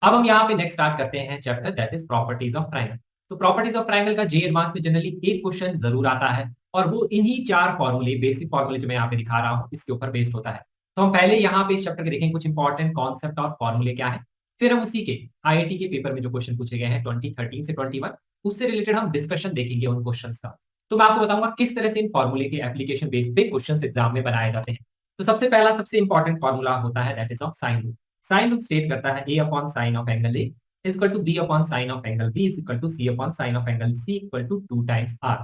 अब हम यहाँ पे नेक्स्ट स्टार्ट करते हैं chapter that is properties of triangle. तो प्रॉपर्टीज ऑफ ट्रायंगल का जे एडवांस में जनरली एक क्वेश्चन जरूर आता है और वो इन्हीं चार फॉर्मूले बेसिक फॉर्मूले जो मैं यहाँ पे दिखा रहा हूँ इसके ऊपर बेस्ड होता है। तो हम पहले यहाँ पे इस चैप्टर के देखेंगे कुछ इंपॉर्टेंट कॉन्सेप्ट और फॉर्मूले क्या है, फिर हम उसी के आईआईटी के पेपर में जो क्वेश्चन पूछे गए हैं 2013 से 21 उससे रिलेटेड हम डिस्कशन देखेंगे उन क्वेश्चन का। तो मैं आपको बताऊंगा किस तरह से इन फॉर्मूले के एप्लीकेशन बेस पे क्वेश्चन एग्जाम में बनाए जाते हैं। तो सबसे पहला सबसे इंपॉर्टेंट फॉर्मूला होता है that is of sine rule. Sine rule state करता है a upon sine of angle a is equal to b upon sin of angle b is equal to c upon sin of angle c equal to 2 times r।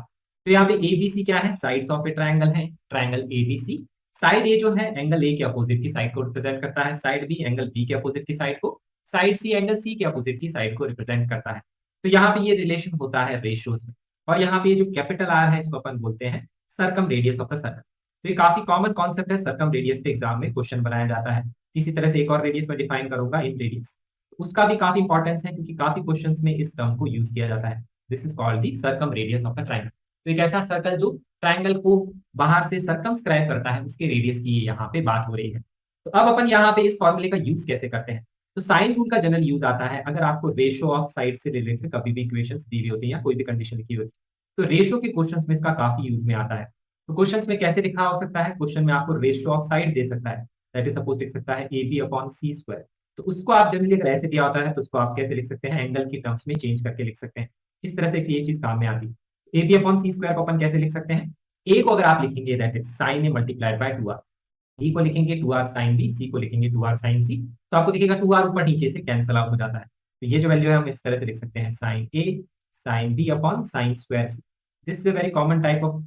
तो यहाँ पे ABC क्या है, sides of a triangle है, triangle ABC। Side A जो है angle A के opposite की साइड को रिप्रेजेंट करता है, साइड B एंगल B के अपोजिट की साइड को, साइड C एंगल C के अपोजिट की साइड को रिप्रेजेंट करता है। तो यहाँ पे ये रिलेशन होता है रेशियोज में। और यहाँ पे ये जो कैपिटल R है इसको अपन बोलते हैं circum radius of the circle. तो ये काफी कॉमन कॉन्सेप्ट है, सर्कम रेडियस पे एग्जाम में क्वेश्चन बनाया जाता है। इसी तरह से एक और रेडियस में डिफाइन करूंगा इन रेडियस, उसका भी काफी इंपॉर्टेंस है क्योंकि काफी क्वेश्चंस में इस टर्म को यूज किया जाता है। This is called the circum radius of the triangle. तो एक ऐसा सर्कल जो ट्रायंगल को बाहर से सर्कमस्क्राइब करता है उसके रेडियस की यहाँ पे बात हो रही है। तो अब अपन यहाँ पे इस फॉर्मूले का यूज कैसे करते हैं। तो साइन रूल का जनरल यूज आता है अगर आपको रेशियो ऑफ साइड से रिलेटेड कभी भी इक्वेशंस दी हुई होती है या कोई भी कंडीशन लिखी होती है तो रेशियो के क्वेश्चंस में इसका काफी यूज में आता है। तो क्वेश्चंस में कैसे लिखा हो सकता है, क्वेश्चन में आपको रेशियो ऑफ साइड दे सकता है, दैट इज सपोज लिख सकता है AB अपॉन C स्क्वायर। तो उसको आप जनरली अगर ऐसे दिया होता है तो उसको आप कैसे लिख सकते हैं, एंगल की टर्म्स में चेंज करके लिख सकते हैं। इस तरह से ये चीज काम में आती है। AB अपॉन C स्क्वायर को अपन कैसे लिख सकते हैं, A को अगर आप लिखेंगे that is sine A multiplied by 2r, B को लिखेंगे 2r साइन B, C को लिखेंगे 2r साइन C। तो आपको दिखेगा 2r ऊपर नीचे से कैंसिल आउट हो जाता है। तो ये जो वैल्यू है हम इस तरह से लिख सकते हैं sine A sine B upon sine square C। This is a very common type of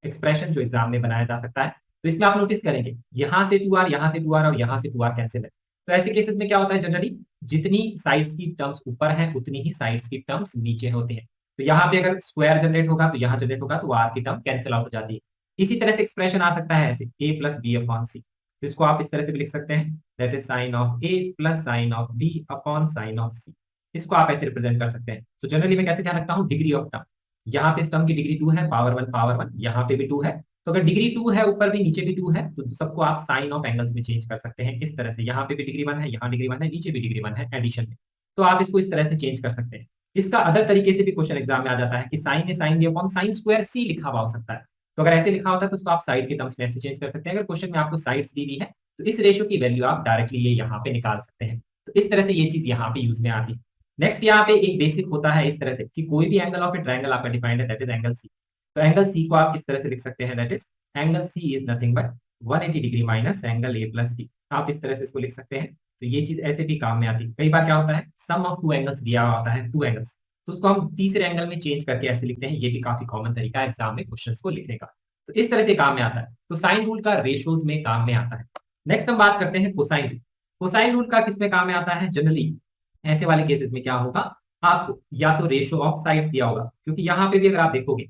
expression जो एग्जाम में बनाया जा सकता है। तो इसमें आप नोटिस करेंगे यहाँ से 2r, यहाँ से 2r और यहाँ से 2r कैंसिल है। तो ऐसे केसेस में क्या होता है, जनरली जितनी साइड्स की टर्म्स ऊपर है उतनी ही साइड्स की टर्म्स नीचे होती है। तो यहाँ पे अगर स्क्वायर जनरेट होगा तो यहाँ जनरेट होगा तो आर की टर्म कैंसिल आउट हो जाती है। इसी तरह से एक्सप्रेशन आ सकता है ऐसे a प्लस बी अपॉन सी। तो इसको आप इस तरह से भी लिख सकते हैं that is sine of a plus sign of b upon sine of c। इसको आप ऐसे रिप्रेजेंट कर सकते हैं। तो जनरली मैं कैसे ध्यान रखता हूँ, डिग्री ऑफ टर्म, यहाँ पे इस टर्म की डिग्री 2 है, पावर 1 यहाँ पे भी 2 है। तो अगर डिग्री 2 है ऊपर भी नीचे भी 2 है तो सबको आप साइन ऑफ एंगल्स में चेंज कर सकते हैं इस तरह से। यहाँ पे भी डिग्री 1 है, यहाँ डिग्री 1 है, नीचे भी डिग्री 1 है एडिशन में। तो आप इसको इस तरह से चेंज कर सकते हैं। इसका अदर तरीके से भी क्वेश्चन एग्जाम में आ जाता है कि साइन ए sine B upon sine square C लिखा हुआ हो सकता है। तो अगर ऐसे लिखा होता है तो उसको आप साइड के टर्म्स में ऐसे चेंज कर सकते हैं। अगर क्वेश्चन में आपको साइड्स दी हुई है तो इस रेशियो की वैल्यू आप डायरेक्टली ये यहाँ पे निकाल सकते हैं। तो इस तरह से ये चीज यहाँ पे यूज में आती है। नेक्स्ट यहाँ पे एक बेसिक होता है इस तरह से कि कोई भी एंगल ऑफ ए ट्रायंगल आपका डिफाइंड है दैट इज एंगल सी। तो एंगल सी को आप इस तरह से लिख सकते हैं that is angle C is nothing but 180 degree minus angle A plus B. आप इस तरह से इसको लिख सकते हैं। तो ये चीज ऐसे भी काम में आती है। कई बार क्या होता है सम ऑफ टू एंगल्स दिया हुआ होता है, टू एंगल्स, तो उसको हम तीसरे एंगल में चेंज करके ऐसे लिखते हैं। ये भी काफी कॉमन तरीका है एग्जाम में क्वेश्चंस को लिखने का। तो इस तरह से काम में आता है। तो साइन रूल का रेशियोज में काम में आता है। नेक्स्ट हम बात करते हैं कोसाइन रूल। कोसाइन रूल का किस में काम में आता है, जनरली ऐसे वाले केसेस में क्या होगा, आपको या तो रेशियो ऑफ साइड्स दिया होगा, क्योंकि यहाँ पे भी अगर आप देखोगे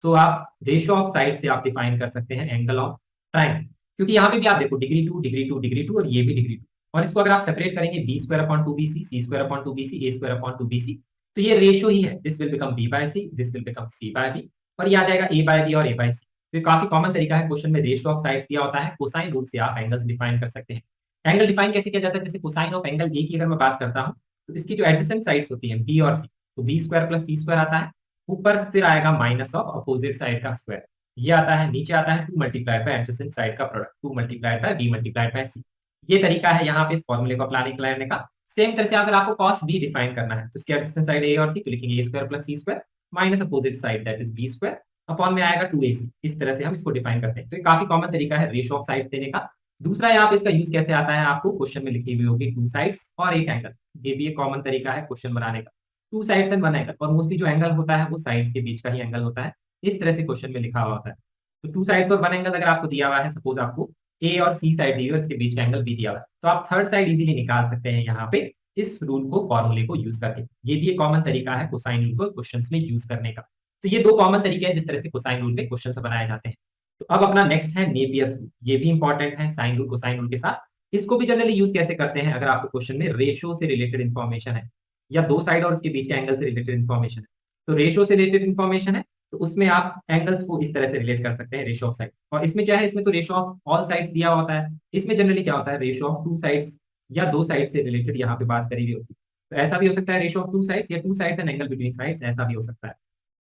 तो आप रेशियो ऑफ साइड से आप डिफाइन कर सकते हैं एंगल ऑफ ट्रायंगल। क्योंकि यहाँ पे भी आप देखो डिग्री 2 डिग्री 2 डिग्री 2 और ये भी डिग्री 2। और इसको अगर आप सेपरेट करेंगे B square upon 2bc, C square upon 2bc, A square upon 2bc, तो ये रेशियो ही है। This will become b by c, this will become c by b, और ये आ जाएगा a बाय b और a बाय c। तो ये काफी कॉमन तरीका है, क्वेश्चन में रेशियो ऑफ साइड्स दिया होता है, कोसाइन रूल से आप एंगल्स डिफाइन कर सकते हैं। एंगल डिफाइन कैसे किया जाता है, जैसे कोसाइन ऑफ एंगल ए की अगर मैं बात करता हूँ तो इसकी जो एडजेसेंट साइड्स होती है b और c, तो b square plus c square आता है, ऊपर फिर आएगा माइनस ऑफ अपोजिट साइड का स्क्वायर, ये आता है, नीचे आता है 2 मल्टीप्लाइड बाय एडजेसेंट साइड का product, 2 multiplied bye b multiplied by c। ये तरीका है यहाँ पे इस फॉर्मूले को अप्लाई करने का। सेम तरह से अगर आपको cos b डिफाइन करना है तो इसकी एडजेसेंट साइड a और c, तो लिखेंगे a square plus c square minus opposite side that is b square upon में आएगा 2ac। इस तरह से हम इसको डिफाइन करते हैं। तो ये काफी कॉमन तरीका है रेशियो ऑफ साइड्स देने का। दूसरा यहाँ पे इसका यूज कैसे आता है, आपको क्वेश्चन में लिखी हुई होगी 2 साइड्स और एक एंगल। ये भी एक कॉमन तरीका है क्वेश्चन बनाने का, 2 साइड्स एंड 1 एंगल, और मोस्टली जो एंगल होता है वो साइड्स के बीच का ही एंगल होता है। इस तरह से क्वेश्चन में लिखा हुआ होता है। तो 2 साइड्स और 1 एंगल अगर आपको दिया हुआ है, सपोज आपको ए और सी साइड दी हुई है, इसके बीच का एंगल बी दिया हुआ है, तो आप थर्ड साइड इजीली निकाल सकते हैं यहाँ पे इस रूल को, फॉर्मूले को यूज करके। ये भी एक कॉमन तरीका है कोसाइन रूल को क्वेश्चंस में यूज करने का। तो ये दो कॉमन तरीके हैं जिस तरह से कोसाइन रूल में क्वेश्चंस बनाए जाते हैं। तो अब अपना नेक्स्ट है नेपियर्स रूल। ये भी इंपॉर्टेंट है साइन रूल कोसाइन रूल के साथ। इसको भी जनरली यूज कैसे करते हैं, अगर आपको क्वेश्चन में रेशियो से रिलेटेड इन्फॉर्मेशन है या दो साइड और उसके बीच के एंगल से रिलेटेड इन्फॉर्मेशन है। तो रेशियो से रिलेटेड इन्फॉर्मेशन है तो उसमें आप एंगल्स को इस तरह से रिलेट कर सकते हैं रेशियो ऑफ साइड। और इसमें क्या है, इसमें तो रेशियो ऑफ ऑल साइड्स दिया होता है। इसमें जनरली क्या होता है, रेशियो ऑफ टू साइड्स या दो साइड से रिलेटेड यहाँ पे बात करी हुई होती है। तो ऐसा भी हो सकता है रेशियो ऑफ टू साइड्स, या two sides and angle between sides, ऐसा भी हो सकता है।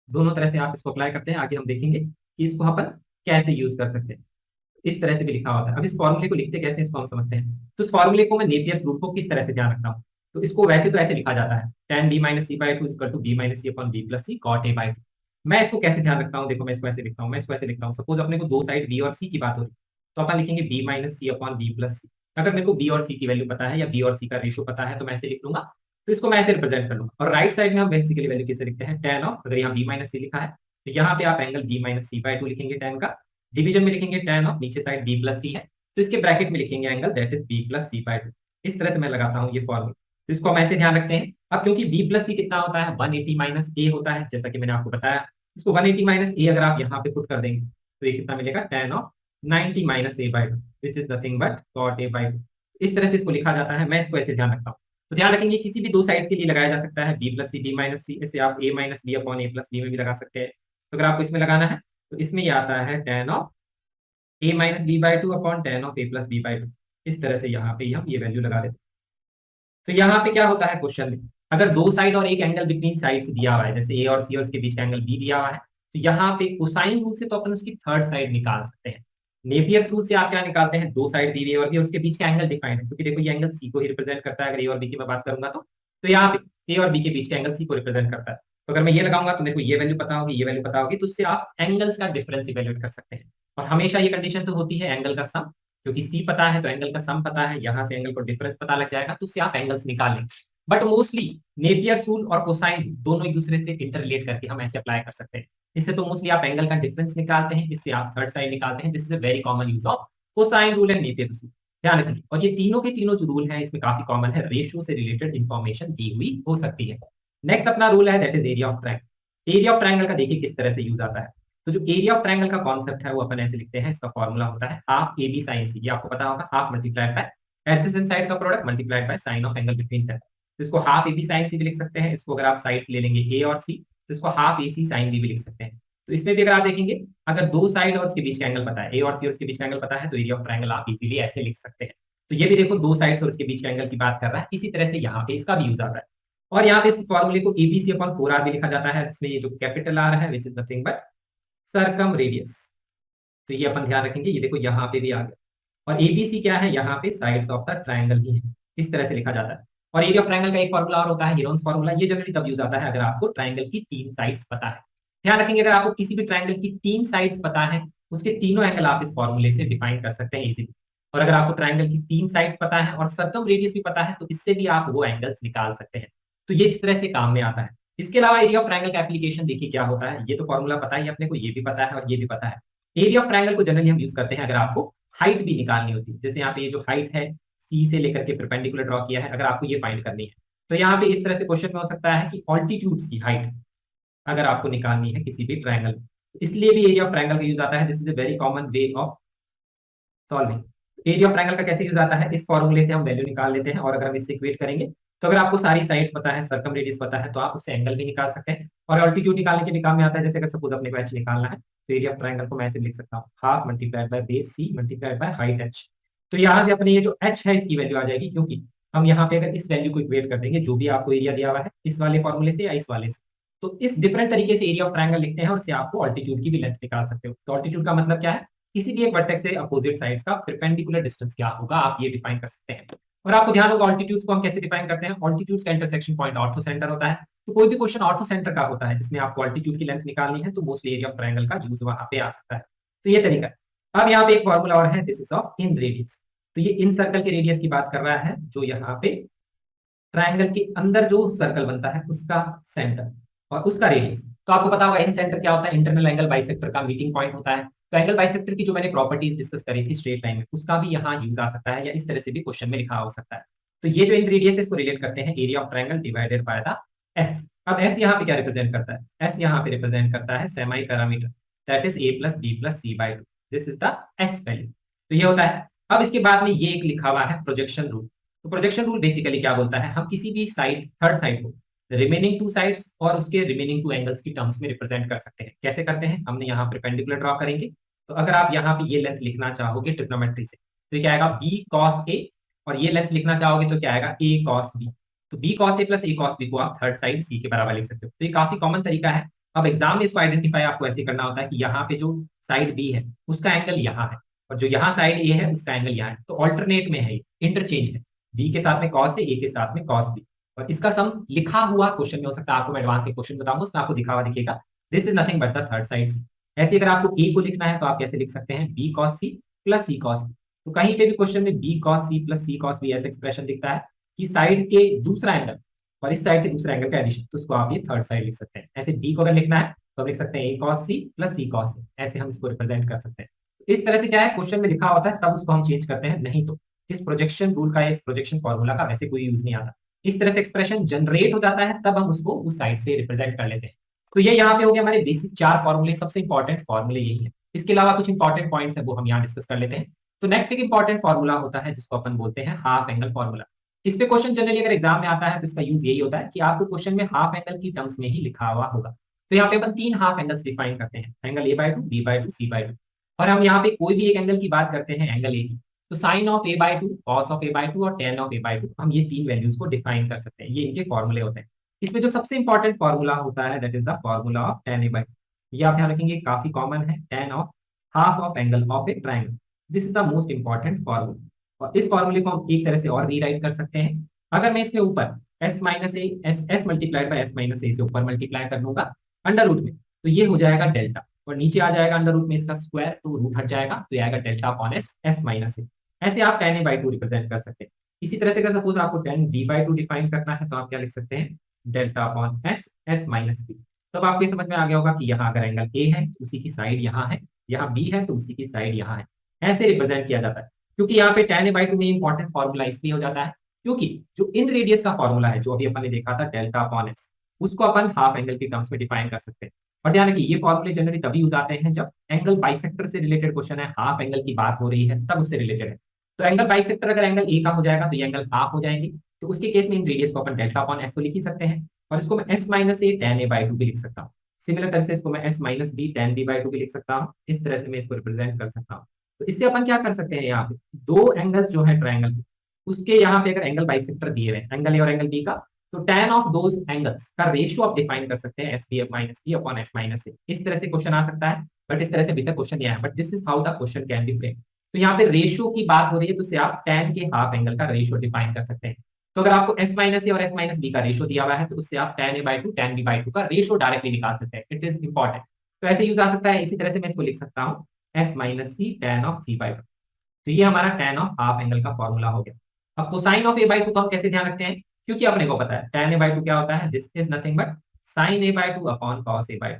दोनों तरह से आप इसको अप्लाई करते हैं। आगे हम देखेंगे कि इसको अपन कैसे यूज कर सकते हैं। इस तरह से भी लिखा होता है। अब इस फॉर्मूले को लिखते कैसे हैं, इसको हम समझते हैं। तो इस फॉर्मूले को मैं नेपियर्स रूल को किस तरह से ध्यान रखता हूँ। तो इसको वैसे तो ऐसे लिखा जाता है, tan b minus C by two equal to b minus C upon b plus C cot a by two. मैं इसको कैसे ध्यान रखता हूँ, देखो मैं इसको ऐसे लिखता हूँ, मैं इसको ऐसे लिखता हूँ। सपोज अपने को दो साइड b और c की बात हो रही, तो अपन लिखेंगे b minus C upon b plus सी। अगर मेरे को b और c की वैल्यू पता है या b और c का रेशो पता है तो मैं ऐसे लिख लूंगा। तो इसको मैं ऐसे रिप्रेजेंट कर लूंगा। और राइट साइड में हम बेसिकली वैल्यू कैसे लिखते हैं, tan ऑफ, अगर यहाँ b माइनस सी लिखा है तो यहाँ पे आप angle b minus C by two लिखेंगे tan का। डिवीजन में लिखेंगे tan ऑफ, नीचे साइड b प्लस सी है तो इसके ब्रैकेट में लिखेंगे angle that is b plus C by two. इस तरह से मैं लगाता हूँ ये फॉर्मूला। तो इसको हम ऐसे ध्यान रखते हैं। अब क्योंकि b प्लस सी कितना होता है, 180 माइनस a होता है, जैसा कि मैंने आपको बताया। इसको 180 माइनस a अगर आप यहाँ पे पुट कर देंगे तो ये कितना मिलेगा, tan of 90 minus a by to which is nothing but cot a by two. इस तरह से इसको लिखा जाता है, मैं इसको ऐसे ध्यान रखता हूँ। तो ध्यान रखेंगे किसी भी दो साइड्स के लिए लगाया जा सकता है, b प्लस सी b माइनस सी, ऐसे आप a minus b upon a plus b में भी लगा सकते हैं। तो अगर आपको इसमें लगाना है तो इसमें ये आता है tan of a minus b by two upon tan of a plus b by two. इस तरह से यहाँ पे हम ये वैल्यू लगा देते हैं। तो यहाँ पे क्या होता है क्वेश्चन में, अगर दो साइड और एक एंगल बिटवीन साइड्स दिया हुआ है, जैसे ए और सी और उसके बीच का एंगल बी दिया हुआ है, तो यहाँ पे कोसाइन रूल से तो अपन उसकी थर्ड साइड निकाल सकते हैं। नेपियर्स रूल से आप क्या निकालते हैं, दो साइड दी हुई है और भी उसके बीच का एंगल डिफाइंड है, क्योंकि देखो ये एंगल सी को ही रिप्रेजेंट करता है। अगर ए और बी की मैं बात करूंगा तो यहाँ पे ए और बी के बीच का एंगल सी को रिप्रेजेंट करता है। तो अगर मैं ये लगाऊंगा तो मेरे को ये वैल्यू पता होगी, ये वैल्यू पता होगी, तो उससे आप एंगल्स का डिफरेंस इवेल्युएट कर सकते हैं। और हमेशा ये कंडीशन तो होती है एंगल का सम, क्योंकि सी पता है तो एंगल का सम पता है, यहाँ से एंगल को डिफरेंस पता लग जाएगा, तो उससे आप एंगल्स निकाल लेंगे। बट मोस्टली नेपियर्स रूल और कोसाइन दोनों एक दूसरे से इंटरलेट करके हम ऐसे अप्लाई कर सकते हैं। इससे तो मोस्टली आप एंगल का डिफरेंस निकालते हैं, इससे आप थर्ड साइड निकालते हैं। This is a very common use of cosine rule and Napier's rule, ध्यान रखिए। और ये तीनों के तीनों जो रूल हैं इसमें काफी कॉमन है, रेशियो से रिलेटेड इंफॉर्मेशन दी हुई हो सकती है। नेक्स्ट अपना रूल है that is area of triangle. Area of triangle का देखिए किस तरह से यूज आता है। तो जो एरिया ऑफ ट्रायंगल का कॉन्सेप्ट है वो अपन ऐसे लिखते हैं, इसका फॉर्मूला होता है हाफ ए बी साइन सी। ये आपको पता होगा, half multiplied by adjacent side का product multiplied by sine of angle between that. तो इसको हाफ ए बी साइन सी भी लिख सकते हैं। इसको अगर आप साइड्स ले लेंगे ए और सी तो इसको half A C sine B भी लिख सकते हैं। तो इसमें भी अगर आप देखेंगे, अगर दो साइड और उसके बीच का एंगल पता है, ए और सी और उसके बीच का एंगल पता है, तो एरिया ऑफ ट्रायंगल आप इजीली ऐसे लिख सकते हैं। तो ये भी देखो दो साइड्स और उसके बीच का एंगल की बात कर रहा है, इसी तरह से यहाँ पे इसका भी यूज आता है। और यहाँ पे इस फॉर्मूले को एबीसी अपॉन 4r भी लिखा जाता है, जिसमें ये जो कैपिटल आर है which is nothing but circum radius. तो ये अपन ध्यान रखेंगे, ये देखो यहाँ पे भी आ गया। और एबीसी क्या है, यहाँ पे साइड्स ऑफ द ट्रायंगल ही है, इस तरह से लिखा जाता है। और एरिया ऑफ ट्रायंगल का एक फॉर्मूला और होता है, हीरोन्स फॉर्मूला। ये जनरली तब यूज आता है अगर आपको ट्रायंगल की तीन साइड्स पता है। ध्यान रखेंगे, अगर आपको किसी भी ट्रायंगल की तीन साइड्स पता है, उसके तीनों एंगल आप इस फॉर्मूले से डिफाइन कर सकते हैं इजीली। और अगर आपको ट्रायंगल की तीन साइड्स पता है और सर्कम रेडियस भी पता है, तो इससे भी आप वो एंगल्स निकाल सकते हैं। तो ये इस तरह से काम में आता है। इसके अलावा एरिया ऑफ ट्रायंगल का एप्लीकेशन देखिए क्या होता है। ये तो फॉर्मूला पता है अपने को, ये भी पता है और ये भी पता है। एरिया ऑफ ट्रायंगल को जनरली हम यूज करते हैं अगर आपको हाइट भी निकालनी होती है। जैसे यहाँ पे ये जो हाइट है सी से लेकर के परपेंडिकुलर ड्रॉ किया है, अगर आपको ये फाइंड करनी है तो यहाँ पे इस तरह से क्वेश्चन में हो सकता है कि ऑल्टीट्यूड्स की हाइट अगर आपको निकालनी है किसी भी ट्रायंगल, इसलिए भी एरिया ऑफ ट्रायंगल का यूज आता है। This is a very common way of solving. Area of triangle का कैसे यूज आता है, इस फॉर्मूले से हम वैल्यू निकाल लेते हैं और अगर हम इससे इक्वेट करेंगे तो अगर आपको सारी साइड्स पता है, सर्कम रेडियस पता है, तो आप उससे एंगल भी निकाल सकते हैं और ऑल्टीट्यूड निकालने के भी काम में आता है। जैसे अगर सपोज अपने को एच निकालना है तो एरिया ऑफ ट्रायंगल को मैं ऐसे लिख सकता हूँ, half multiplied by base C multiplied by height H. तो यहाँ से अपने ये जो एच है इसकी वैल्यू आ जाएगी, क्योंकि हम यहाँ पे अगर इस वैल्यू को इक्वेट कर देंगे जो भी आपको एरिया दिया हुआ है इस वाले फॉर्मूले से या इस वाले से, तो इस डिफरेंट तरीके से एरिया ऑफ ट्रायंगल लिखते हैं और इससे आपको ऑल्टीट्यूड की भी लेंथ निकाल सकते हो। तो ऑल्टीट्यूड का मतलब क्या है, किसी भी एक वर्टेक्स से अपोजिट साइड्स का परपेंडिकुलर डिस्टेंस क्या होगा, आप ये डिफाइन कर सकते हैं। और आपको ध्यान होगा ऑल्टीट्यूड्स को हम कैसे डिफाइन करते हैं, ऑल्टीट्यूड्स का इंटरसेक्शन पॉइंट ऑर्थो सेंटर होता है। तो कोई भी क्वेश्चन ऑर्थो सेंटर का होता है जिसमें आपको ऑल्टीट्यूड की लेंथ निकालनी है, तो मोस्टली एरिया ऑफ ट्रायंगल का यूज वहां पे आ सकता है। तो ये तरीका। अब यहाँ पे एक फॉर्मूला और है, this is of in radius. तो ये इन सर्कल के रेडियस की बात कर रहा है, जो यहाँ पे ट्रायंगल के अंदर जो सर्कल बनता है उसका सेंटर और उसका रेडियस। तो आपको पता होगा इन सेंटर क्या होता है, इंटरनल एंगल बाइसेक्टर का मीटिंग पॉइंट होता है। तो एंगल बाइसेक्टर की जो मैंने प्रॉपर्टीज डिस्कस करी थी स्ट्रेट लाइन में, उसका भी यहाँ यूज आ सकता है या इस तरह से भी क्वेश्चन में लिखा हो सकता है। तो ये जो इन रेडियस इसको रिलेट करते हैं area of triangle divided by the S. अब एस यहाँ पे क्या रिप्रेजेंट करता है, एस यहाँ पे रिप्रेजेंट करता है semi perimeter that is A plus B plus C by two. This is the S value. तो ये होता है। अब इसके बाद में ये एक लिखा हुआ है प्रोजेक्शन रूल। तो प्रोजेक्शन रूल बेसिकली क्या बोलता है, हम किसी भी साइड थर्ड साइड को रिमेनिंग टू साइड्स और उसके रिमेनिंग टू एंगल्स की टर्म्स में रिप्रेजेंट कर सकते हैं। कैसे करते हैं, हमने यहाँ परपेंडिकुलर ड्रॉ करेंगे। तो अगर आप यहाँ पे ये लेंथ लिखना चाहोगे ट्रिग्नोमेट्री से तो क्या आएगा b cos a, और ये लेंथ लिखना चाहोगे तो क्या आएगा a cos b। तो B cos A plus A cos B को आप थर्ड साइड सी के बराबर लिख सकते हो। तो ये काफी कॉमन तरीका है। अब एग्जाम में इसको आइडेंटिफाई आपको ऐसे करना होता है कि यहाँ पे जो साइड बी है उसका एंगल यहाँ है, और जो यहाँ साइड ए है उसका एंगल यहाँ है। तो ऑल्टरनेट में है, इंटरचेंज है, बी के साथ में कॉस ए के साथ में कॉस बी। और इसका सम लिखा हुआ क्वेश्चन में हो सकता है, आपको मैं एडवांस के क्वेश्चन बताऊंगा उसमें आपको दिखा हुआ दिखेगा। This is nothing but the third side C. ऐसे अगर आपको ए को लिखना है तो आप कैसे लिख सकते हैं, बी कॉस सी प्लस सी कॉस बी। तो कहीं पे भी क्वेश्चन में बी कॉस सी प्लस सी कॉस बी ऐसा एक्सप्रेशन दिखता है कि साइड के दूसरा एंगल और इस साइड के दूसरे एंगल का एडिशन, तो उसको आप ये थर्ड साइड लिख सकते हैं। ऐसे बी को अगर लिखना है तो आप लिख सकते हैं ए cos C plus C cos A, ऐसे हम इसको रिप्रेजेंट कर सकते हैं। तो इस तरह से क्या है, क्वेश्चन में लिखा होता है तब उसको हम चेंज करते हैं, नहीं तो इस प्रोजेक्शन रूल का, इस प्रोजेक्शन फॉर्मूला का वैसे कोई यूज नहीं आता। इस तरह से एक्सप्रेशन जनरेट हो जाता है तब हम उसको उस साइड से रिप्रेजेंट कर लेते हैं। तो ये यहाँ पे हो गया हमारे बेसिक 4 फॉर्मूले, सबसे इंपॉर्टेंट फॉर्मूले यही है। इसके अलावा कुछ इंपॉर्टेंट पॉइंट्स है वो हम यहाँ डिस्कस कर लेते हैं। तो नेक्स्ट एक इंपॉर्टेंट फॉर्मूला होता है जिसको अपन बोलते हैं हाफ एंगल फॉर्मूला। इस पे क्वेश्चन जनरली अगर एग्जाम में आता है तो इसका यूज यही होता है कि आपको क्वेश्चन में हाफ एंगल की टर्म्स में ही लिखा हुआ होगा। तो यहाँ पे अपन 3 हाफ एंगल्स डिफाइन करते हैं, angle A by two, B by two, C by two. और हम यहाँ पे कोई भी एक एंगल की बात करते हैं, एंगल ए की, तो sine of A by two, cos of A by two और tan of A by two, हम ये 3 वैल्यूज को डिफाइन कर सकते हैं। ये इनके फॉर्मूले होते हैं। इसमें जो सबसे इंपॉर्टेंट फॉर्मूला होता है that is the formula of ten A by to. ये आप ध्यान रखेंगे, काफी कॉमन है, ten of half of angle of A triangle. This is the most important formula. और इस फॉर्मूले को हम एक तरह से और रीराइट कर सकते हैं। अगर मैं इसमें ऊपर S minus A S multiplied by S minus A से ऊपर मल्टीप्लाई कर दूंगा अंडर रूट में, तो ये हो जाएगा डेल्टा, और नीचे आ जाएगा अंडर रूट में इसका स्क्वायर, तो रूट हट जाएगा, तो ये आएगा delta upon S S minus A. ऐसे आप tan A by two represent कर सकते हैं। इसी तरह से अगर सपोज आपको tan B by two define करना है तो आप क्या लिख सकते हैं, delta upon S S minus B. तब आपको ये समझ में आ गया होगा कि यहाँ अगर एंगल ए है तो उसी की साइड यहाँ है, यहाँ बी है तो उसी की साइड यहाँ है। ऐसे रिप्रेजेंट किया जाता है। क्योंकि यहाँ पे टेन ए बाई टू में इंपॉर्टेंट फॉर्मूला इसलिए हो जाता है क्योंकि जो इन रेडियस का फॉर्मूला है जो अभी अपन ने देखा था डेल्टा अपॉन एस, उसको अपन हाफ एंगल के टर्म्स में डिफाइन कर सकते हैं। और ध्यान रखिए ये फॉर्मूले जनरली तभी यूज आते हैं जब एंगल बाइसेक्टर से रिलेटेड क्वेश्चन है, हाफ एंगल की बात हो रही है तब उससे रिलेटेड है। तो एंगल बाइसेक्टर अगर एंगल ए का हो जाएगा तो ये एंगल हाफ हो जाएंगे, तो उसके केस में इन रेडियस को अपन डेल्टा अपॉन एस तो लिख ही सकते हैं, और इसको मैं S minus A tan A by two भी लिख सकता हूँ। सिमिलर तरह से इसको मैं S minus B tan B by two भी लिख सकता हूँ। इस तरह से मैं इसको रिप्रेजेंट कर सकता हूँ। तो इससे अपन क्या कर सकते हैं, यहाँ पे दो एंगल्स जो है ट्राइंगल, उसके यहाँ पे अगर एंगल बाइसेक्टर दिए हुए एंगल ए और एंगल बी का, तो tan ऑफ दोज एंगल्स का रेशियो आप डिफाइन कर सकते हैं S B F minus B upon S minus A. इस तरह से क्वेश्चन आ सकता है, बट इस तरह से अभी तक क्वेश्चन नहीं आया, but this is how the question can be frame. तो यहाँ पे रेशियो की बात हो रही है तो उससे आप tan के हाफ एंगल का रेशियो डिफाइन कर सकते हैं। तो अगर आपको एस माइनस ए और एस माइनस बी का रेशियो दिया हुआ है तो उससे आप tan a by to tan b by two का रेशियो डायरेक्टली निकाल सकते हैं। It is important. तो ऐसे यूज आ सकता है। इसी तरह से मैं इसको लिख सकता हूँ S minus C tan of C by two. तो ये हमारा tan ऑफ हाफ एंगल का फॉर्मूला हो गया। अब cosine of A by two को हम कैसे ध्यान रखते हैं, क्योंकि अपने को पता है tan ए बाई टू क्या होता है, this is nothing but sine A by two upon cos A by two.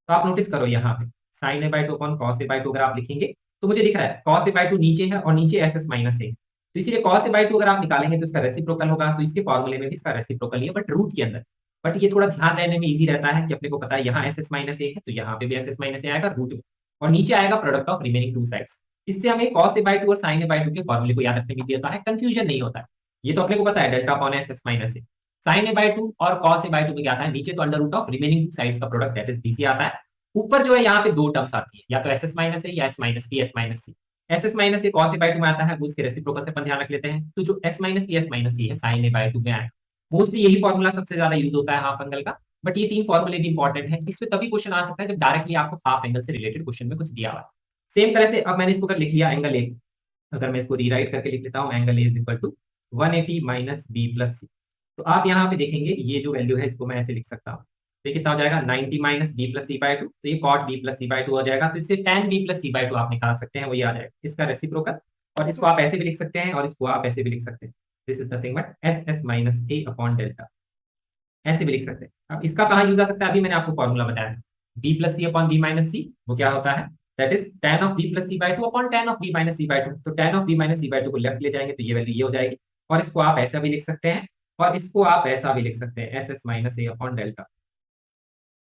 तो आप नोटिस करो यहाँ पे sine A by two upon cos A by two अगर आप लिखेंगे तो मुझे दिख रहा है कॉस ए बाई टू नीचे है और नीचे एस एस माइनस ए, तो इसीलिए कॉस ए बाई टू अगर आप निकालेंगे तो इसका रेसिप्रोकल होगा, तो इसके फॉर्मूले में भी इसका रेसिप्रोकल ही है बट रूट के अंदर। बट ये थोड़ा ध्यान रहने में इजी रहता है कि अपने को पता है यहाँ एस एस माइनस ए है तो यहाँ पे भी एस एस माइनस ए आएगा रूट में, और नीचे आएगा product of remaining two sides. इससे हमें कॉस ए बाई टू और साइन ए बाई टू के फॉर्मूले को याद रखने में देता है, कंफ्यूजन नहीं होता है। ये तो अपने को पता है delta upon S S minus A. Sine A by two और कॉस ए बाई टू में क्या आता है, नीचे तो under root of remaining two sides का प्रोडक्ट दैट इज बीसी आता है। ऊपर जो है यहाँ पे दो टर्म्स आती है, या तो एस एस माइनस ए या S minus B S minus C. S S minus A cos A by two में आता है, वो इसके रेसिप्रोकल से अपन ध्यान रख लेते हैं। तो जो S minus B S minus C है साइन ए बाई टू में आया, मोस्टली यही फॉर्मूला सबसे ज्यादा यूज होता है हाफ एंगल का। बट ये 3 फॉर्मूले भी इंपॉर्टेंट है। इसमें तभी क्वेश्चन आ सकता है जब डायरेक्टली आपको हाफ एंगल से रिलेटेड क्वेश्चन में कुछ दिया हुआ है। सेम तरह से अब मैंने इसको कर लिख लिया एंगल ए, अगर मैं इसको रीराइट करके लिख लेता हूँ angle A is equal to 180 minus B plus C. तो आप यहाँ पे देखेंगे ये जो वैल्यू है इसको मैं ऐसे लिख सकता हूँ, तो कितना हो जाएगा 90 minus B plus C by two, तो ये cot B plus C by two हो जाएगा। तो इससे tan B plus C by two आप निकाल सकते हैं, वो ये आ जाएगा इसका रेसिप्रोकल। और इसको आप ऐसे भी लिख सकते हैं और इसको आप ऐसे भी लिख सकते हैं, this is nothing but S S minus A upon delta, ऐसे भी लिख सकते हैं। अब इसका कहाँ यूज आ सकता है, अभी मैंने आपको फॉर्मूला बताया था B plus C upon B minus C, वो क्या होता है that is tan of B plus C by two upon tan of B minus C by two. तो tan of B minus C by two को left ले जाएंगे तो ये वैल्यू ये हो जाएगी, और इसको आप ऐसा भी लिख सकते हैं और इसको आप ऐसा भी लिख सकते हैं एस एस माइनस ए अपॉन डेल्टा,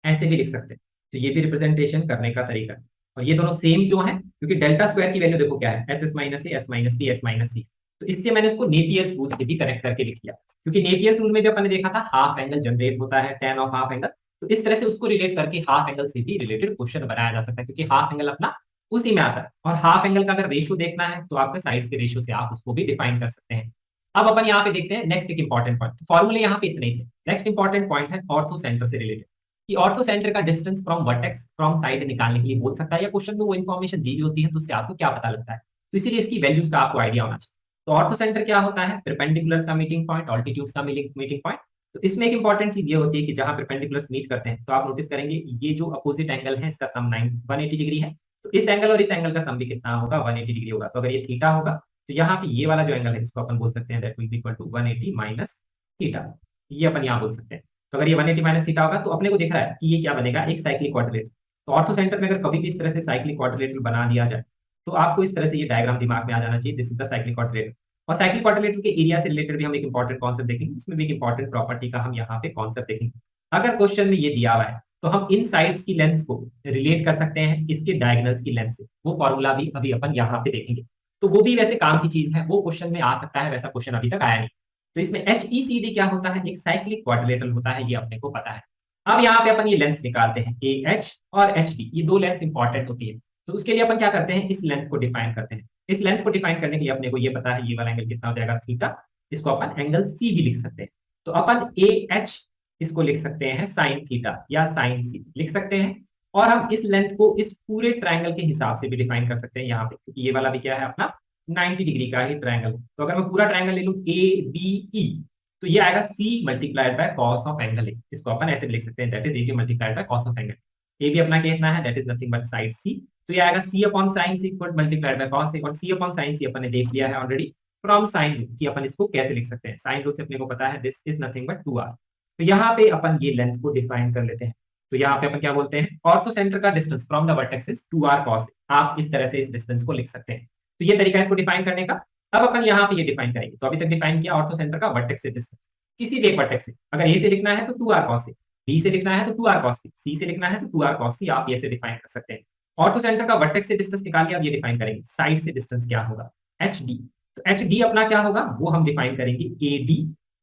ऐसे भी लिख सकते हैं। तो ये भी रिप्रेजेंटेशन करने का तरीका है। और ये दोनों सेम क्यों है, क्योंकि डेल्टा स्क्वायर की वैल्यू देखो क्या है S S minus A S minus B S minus C. तो इससे मैंने उसको नेपियर्स रूल से भी कनेक्ट करके लिख लिया, क्योंकि नेपियर्स रूल में भी अपन ने देखा था हाफ एंगल जनरेट होता है tan ऑफ हाफ एंगल। तो इस तरह से उसको रिलेट करके हाफ एंगल से भी रिलेटेड क्वेश्चन बनाया जा सकता है, क्योंकि हाफ एंगल अपना उसी में आता है। और हाफ एंगल का अगर रेशियो देखना है तो आपके साइड्स के रेशियो से आप उसको भी डिफाइन कर सकते हैं। अब अपन यहाँ पे देखते हैं नेक्स्ट एक इंपॉर्टेंट पॉइंट। फॉर्मूले यहाँ पे इतने ही थे। नेक्स्ट इंपॉर्टेंट पॉइंट है ऑर्थो सेंटर से रिलेटेड, कि ऑर्थो सेंटर का distance from vertex from side निकालने के लिए बोल सकता है, या क्वेश्चन में वो इन्फॉर्मेशन दी होती है तो उससे आपको क्या पता लगता है, तो इसीलिए इसकी वैल्यूज का आपको आइडिया होना चाहिए। तो ऑर्थो सेंटर क्या होता है? परपेंडिकुलर्स का मीटिंग पॉइंट, ऑल्टीट्यूड्स का मीटिंग पॉइंट। तो इसमें एक इंपॉर्टेंट चीज ये होती है कि जहां परपेंडिकुलर्स मीट करते हैं तो आप नोटिस करेंगे ये जो अपोजिट एंगल है इसका सम 180 डिग्री है। तो इस एंगल और इस एंगल का सम भी कितना होगा? 180 डिग्री होगा। तो अगर ये थीटा होगा तो यहाँ पे ये वाला जो एंगल है इसको अपन बोल सकते हैं that will be equal to 180 minus theta. ये अपन यहाँ बोल सकते हैं। तो अगर ये 180 माइनस थीटा होगा तो अपने को दिख रहा है कि ये क्या बनेगा? एक साइक्लिक क्वाड्रिलेटरल। तो ऑर्थो सेंटर में अगर कभी भी इस तरह से साइक्लिक क्वाड्रिलेटरल बना दिया जाए तो आपको इस तरह से ये डायग्राम दिमाग में आ जाना चाहिए। This is the cyclic quadrilateral. और साइक्लिक क्वाड्रिलेटरल के एरिया से रिलेटेड भी हम एक इंपॉर्टेंट कॉन्सेप्ट देखेंगे, उसमें भी एक इंपॉर्टेंट प्रॉपर्टी का हम यहाँ पे कॉन्सेप्ट देखेंगे। अगर क्वेश्चन में ये दिया हुआ है तो हम इन साइड्स की लेंथ को रिलेट कर सकते हैं इसके डायगोनल्स की लेंथ से। वो फॉर्मूला भी अभी अपन यहाँ पे देखेंगे। तो वो भी वैसे काम की चीज है, वो क्वेश्चन में आ सकता है, वैसा क्वेश्चन अभी तक आया नहीं। तो इसमें HECD क्या होता है? एक साइक्लिक क्वाड्रिलेटरल होता है, ये अपने को पता है। अब यहाँ पे अपन ये लेंथ निकालते हैं AH और HB, ये दो लेंथ इंपॉर्टेंट होती है। तो उसके लिए अपन क्या करते हैं? इस लेंथ को डिफाइन करते हैं। इस लेंथ को डिफाइन करने के लिए अपने को ये पता है ये वाला एंगल कितना हो जाएगा? थीटा। इसको अपन एंगल C भी लिख सकते हैं। तो अपन AH इसको लिख सकते हैं साइन थीटा या साइन C लिख सकते हैं। और हम इस लेंथ को इस पूरे ट्रायंगल के हिसाब से भी डिफाइन कर सकते हैं यहाँ पे, क्योंकि ये वाला भी क्या है अपना 90 डिग्री का ही ट्रायंगल। तो अगर मैं पूरा ट्रायंगल ले लूं ABE तो ये आएगा C multiplied by cos of angle A. इसको अपन ऐसे भी लिख सकते हैं that is AB multiplied by cos of angle. A भी अपना कितना है? That is nothing but side C। तो ये आएगा C upon sine C multiplied by cos A, और C अपॉन साइन C अपन ने देख लिया है ऑलरेडी फ्रॉम साइन रूट कि अपन इसको कैसे लिख सकते हैं। साइन रूट से अपने को पता है this is nothing but 2r। तो यहाँ पे अपन ये लेंथ को डिफाइन कर लेते हैं। तो यहाँ पे अपन क्या बोलते हैं? ऑर्थो सेंटर का distance from the vertex is 2r cos ए। आप इस तरह से इस डिस्टेंस को लिख सकते हैं। तो ये तरीका है इसको डिफाइन करने का। अब अपन यहाँ पे ये डिफाइन करेंगे। तो अभी तक डिफाइन किया ऑर्थो सेंटर का वर्टेक्स से डिस्टेंस, किसी भी एक वर्टेक्स से। अगर ए से लिखना है तो 2r cos ए, बी से लिखना है तो 2r cos बी, सी से लिखना है तो 2r cos सी। आप ये से डिफाइन कर सकते हैं। ऑर्थो सेंटर का वर्टेक्स से डिस्टेंस निकाल के आप ये डिफाइन करेंगे साइड से डिस्टेंस क्या होगा? HD। तो HD अपना क्या होगा? वो हम डिफाइन करेंगे AD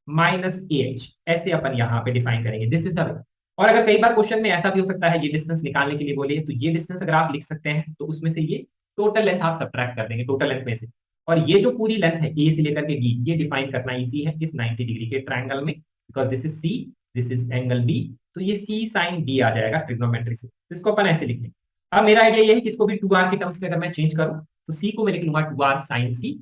माइनस AH। ऐसे अपन यहाँ पे डिफाइन करेंगे। This is the way. और अगर कई बार क्वेश्चन में ऐसा भी हो सकता है ये डिस्टेंस निकालने के लिए बोले तो ये डिस्टेंस अगर आप लिख सकते हैं तो उसमें से ये टोटल लेंथ आप सब्ट्रैक्ट कर देंगे टोटल लेंथ में से। और ये जो पूरी लेंथ है ए से लेकर के बी, ये डिफाइन करना इजी है इस 90 डिग्री के ट्रायंगल में, because this is C, this is angle B। तो ये C sin B आ जाएगा ट्रिग्नोमेट्री से। तो इसको अपन ऐसे लिख लेंगे। अब मेरा आइडिया ये है कि इसको भी 2r के टर्म्स में अगर मैं चेंज करूं तो C को मैं लिख लूंगा 2r sin C,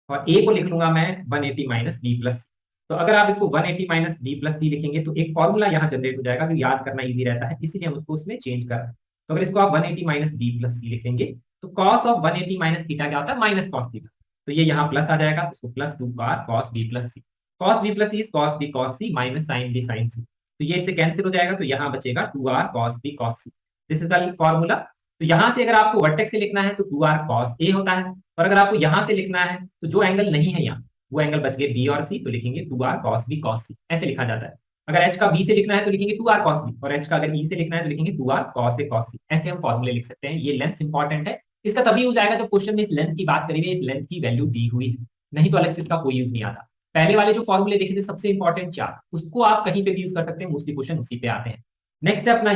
और A को लिख लूंगा मैं 180 माइनस B प्लस। तो अगर आप इसको 180 माइनस B प्लस C लिखेंगे तो एक फॉर्मूला यहाँ जनरेट हो जाएगा जो याद करना इजी रहता है, इसीलिए हम उसको उसमें चेंज कर रहे हैं। तो अगर इसको आप 180 माइनस B प्लस C लिखेंगे तो cos ऑफ 180 माइनस थीटा क्या होता है? Minus cos theta. तो ये यहाँ प्लस आ जाएगा, इसको plus 2r cos B plus C। cos B plus C is cos B cos C minus sin B sin C। तो ये इससे कैंसिल हो जाएगा, तो यहाँ बचेगा 2r cos B cos C। This is the formula. तो यहाँ से अगर आपको वर्टेक्स से लिखना है तो 2r cos A होता है, और अगर आपको यहाँ से लिखना है तो जो एंगल नहीं है यहाँ वो एंगल बच गए B और C, तो लिखेंगे 2r cos B cos C। ऐसे लिखा जाता है। अगर H का B से लिखना है तो लिखेंगे 2r cos B, और H का अगर E से लिखना है तो लिखेंगे 2r cos A cos C। ऐसे हम फॉर्मूले लिख सकते हैं। ये लेंथ इंपॉर्टेंट है। इसका तभी यूज आएगा जब क्वेश्चन में इस लेंथ की बात करेंगे, इस लेंथ की वैल्यू दी हुई है, नहीं तो अलग से इसका कोई यूज नहीं आता। पहले वाले जो फॉर्मूले देखे थे सबसे इंपॉर्टेंट 4, उसको आप कहीं पे भी यूज कर सकते हैं, मोस्टली क्वेश्चन उसी पे आते हैं। नेक्स्ट है अपना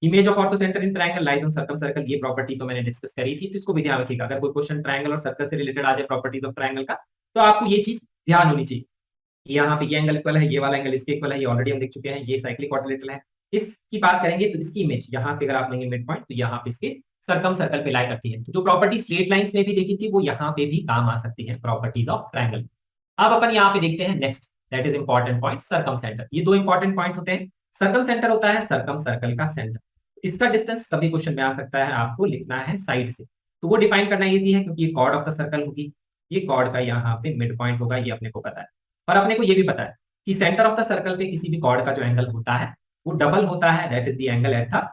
image of ortho centre in triangle lies on circum circle. ये प्रॉपर्टी तो मैंने डिस्कस करी थी, तो इसको भी ध्यान रखिएगा। अगर कोई क्वेश्चन ट्रायंगल और सर्कल से रिलेटेड आ जाए प्रॉपर्टीज ऑफ ट्रायंगल का, तो आपको ये चीज ध्यान होनी चाहिए। यहाँ पे ये एंगल इक्वल है, ये वाला एंगल इसके इक्वल है, ये ऑलरेडी हम देख चुके हैं। ये साइक्लिक क्वाड्रिलेटरल है। इसकी बात करेंगे तो इसकी इमेज यहाँ पे अगर आप लेंगे मिड पॉइंट तो यहाँ पे इसके सर्कम सर्कल पे लाई करती है। तो जो प्रॉपर्टी स्ट्रेट लाइंस में भी देखी थी वो यहाँ पे भी काम आ सकती है प्रॉपर्टीज ऑफ ट्रायंगल। अब अपन यहाँ पे देखते हैं next, that is important point circum centre. ये दो इंपॉर्टेंट पॉइंट होते हैं। सर्कम सेंटर होता है सर्कम सर्कल का सेंटर। इसका डिस्टेंस कभी क्वेश्चन में आ सकता है, आपको लिखना है साइड से। तो वो डिफाइन करना इजी है क्योंकि ये कॉर्ड ऑफ द सर्कल होगी, ये कॉर्ड का यहाँ पे मिड पॉइंट होगा, ये अपने को पता है। और अपने को ये भी पता है कि सेंटर ऑफ द सर्कल पे किसी भी कॉर्ड का जो एंगल होता है वो डबल होता है, that is the angle at the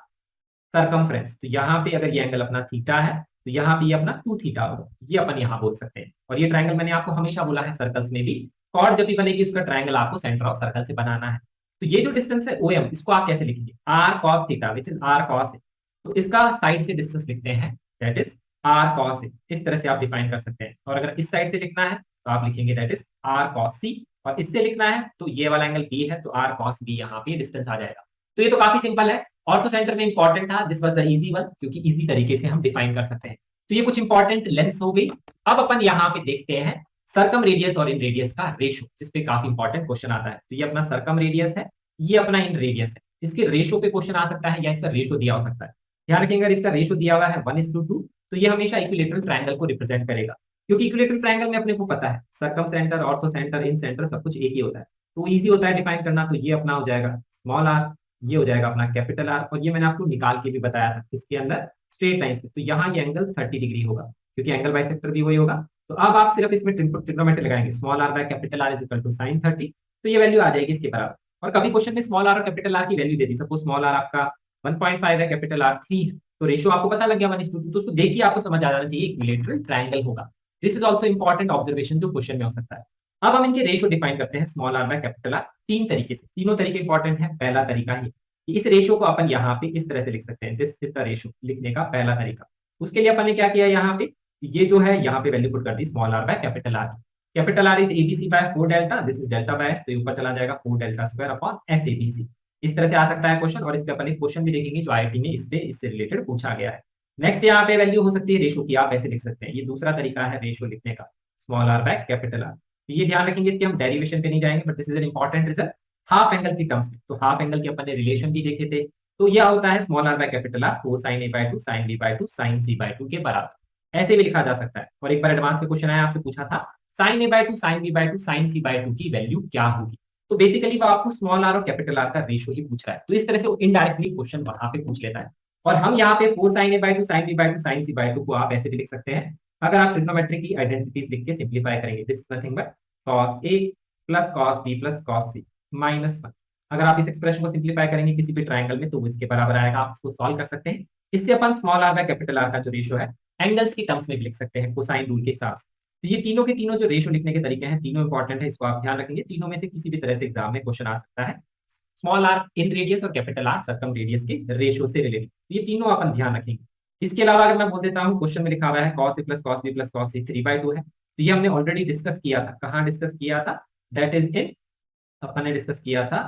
circumference. तो यहाँ पे अगर ये एंगल अपना थीटा है तो यहाँ पे ये अपना 2 थीटा होगा, ये अपन यहाँ बोल सकते हैं। और ये ट्रायंगल मैंने आपको हमेशा बोला है सर्कल्स में भी कॉर्ड जब भी बनेगी उसका ट्रायंगल आपको सेंटर ऑफ सर्कल से बनाना है। तो ये जो डिस्टेंस है OM, इसको आप कैसे लिखेंगे? r cos theta which is r cos a। तो इसका साइड से डिस्टेंस लिखते हैं that is r cos a। इस तरह से आप डिफाइन कर सकते हैं। और अगर इस साइड से लिखना है तो आप लिखेंगे that is r cos c, और इससे लिखना है तो ये वाला एंगल B है तो r cos b यहाँ पे डिस्टेंस आ जाएगा। तो ये तो काफी सिंपल है। ऑर्थो सेंटर में इंपॉर्टेंट था, this was the easy one, क्योंकि इजी तरीके से हम डिफाइन कर सकते हैं। तो ये कुछ इंपॉर्टेंट लेंथ्स हो गई। अब अपन यहाँ पे देखते हैं सर्कम रेडियस और इन रेडियस का रेशो, जिसपे काफी इंपॉर्टेंट क्वेश्चन आता है। तो ये अपना सर्कम रेडियस है, ये अपना इन रेडियस है। इसके रेशो पे क्वेश्चन आ सकता है या इसका रेशो दिया हो सकता है। ध्यान रखेंगे अगर इसका रेशो दिया हुआ है 1:2, तो ये हमेशा इक्विलेटरल ट्रायंगल को रिप्रेजेंट करेगा, क्योंकि इक्विलेटरल ट्रायंगल में अपने को पता है सर्कम सेंटर, ऑर्थो सेंटर, इन सेंटर सब कुछ एक ही होता है, तो इजी होता है डिफाइन करना। तो ये अपना हो जाएगा स्मॉल आर, ये हो जाएगा अपना कैपिटल आर, और ये मैंने आपको निकाल के भी बताया था इसके अंदर स्ट्रेट लाइंस में। तो यहाँ ये एंगल 30 डिग्री होगा, क्योंकि एंगल बाइसेक्टर भी वही होगा। तो अब आप सिर्फ इसमें ट्रिग्नोमेट्री लगाएंगे, small are by capital R is equal to sine 30, तो ये वैल्यू आ जाएगी इसके बराबर। और कभी क्वेश्चन में स्मॉल आर और कैपिटल आर की वैल्यू दे दी, सपोज स्मॉल आर आपका 1.5 है, कैपिटल आर 3 है, तो रेशो आपको पता लग गया 1:2, तो उसको देख के आपको समझ आ जाना चाहिए इक्विलेटरल ट्रायंगल होगा। This is also important observation जो क्वेश्चन में हो सकता है। अब हम इनके रेशो डिफाइन करते हैं small are by capital R तीन तरीके से। तीनों तरीके इंपॉर्टेंट है। पहला तरीका है कि इस रेशो को अपन यहाँ पे इस तरह से लिख सकते हैं, दिस इज द रेशो, लिखने का पहला तरीका। उसके लिए अपन ने क्या किया, यहाँ पे ये जो है यहाँ पे वैल्यू पुट कर दी small are by capital R. Capital R is ABC by 4 delta, this is delta by S, तो ऊपर चला जाएगा 4 delta square upon S ABC. इस तरह से आ सकता है क्वेश्चन, और इस पे अपन एक क्वेश्चन भी देखेंगे जो आईआईटी में इस पे इससे रिलेटेड पूछा गया है। नेक्स्ट यहाँ पे वैल्यू हो सकती है रेशो की, आप ऐसे लिख सकते हैं, ये दूसरा तरीका है रेशो लिखने का, small are by capital are. तो ये ध्यान रखेंगे, इसके हम डेरिवेशन पे नहीं जाएंगे, but this is an important result half angle की टर्म्स में। तो हाफ एंगल के अपन ने रिलेशन भी देखे थे, तो यह होता है small are by capital R 4 sin a by 2 sin b by 2 sin c by 2 के बराबर। ऐसे भी लिखा जा सकता है। और एक बार एडवांस में क्वेश्चन आया, आपसे पूछा था sin a by 2 sin b by 2 sin c by 2 की वैल्यू क्या होगी, तो बेसिकली वो आपको स्मॉल आर और कैपिटल आर का रेशियो ही पूछ रहा है। तो इस तरह से वो इनडायरेक्टली क्वेश्चन वहां पे पूछ लेता है। और हम यहाँ पे 4 sin a by 2 sin b by 2 sin c by 2 को आप ऐसे भी लिख सकते हैं, अगर आप ट्रिग्नोमेट्री की आइडेंटिटीज लिख के सिंप्लीफाई करेंगे, this is nothing but cos a plus cos b plus cos c minus 1। अगर आप इस एक्सप्रेशन को सिंप्लीफाई करेंगे किसी भी ट्रायंगल में, तो वो इसके बराबर आएगा। आप इसको सॉल्व कर सकते हैं। इससे अपन small are by capital R का जो रेशियो है एंगल्स की टर्म्स में भी लिख सकते हैं कोसाइन रूल के हिसाब से। तो ये तीनों के तीनों जो रेशियो लिखने के तरीके हैं, तीनों इंपॉर्टेंट है, इसको आप ध्यान रखेंगे। तीनों में से किसी भी तरह से एग्जाम में क्वेश्चन आ सकता है, स्मॉल आर इन रेडियस और कैपिटल आर सर्कम रेडियस के रेशियो से रिलेटेड। ये तीनों अपन ध्यान रखेंगे। इसके अलावा अगर मैं बोल देता हूँ, क्वेश्चन में लिखा हुआ है cos a plus cos b plus cos c 3/2 है, तो ये हमने ऑलरेडी डिस्कस किया था। कहाँ डिस्कस किया था, दैट इज इन, अपन ने डिस्कस किया था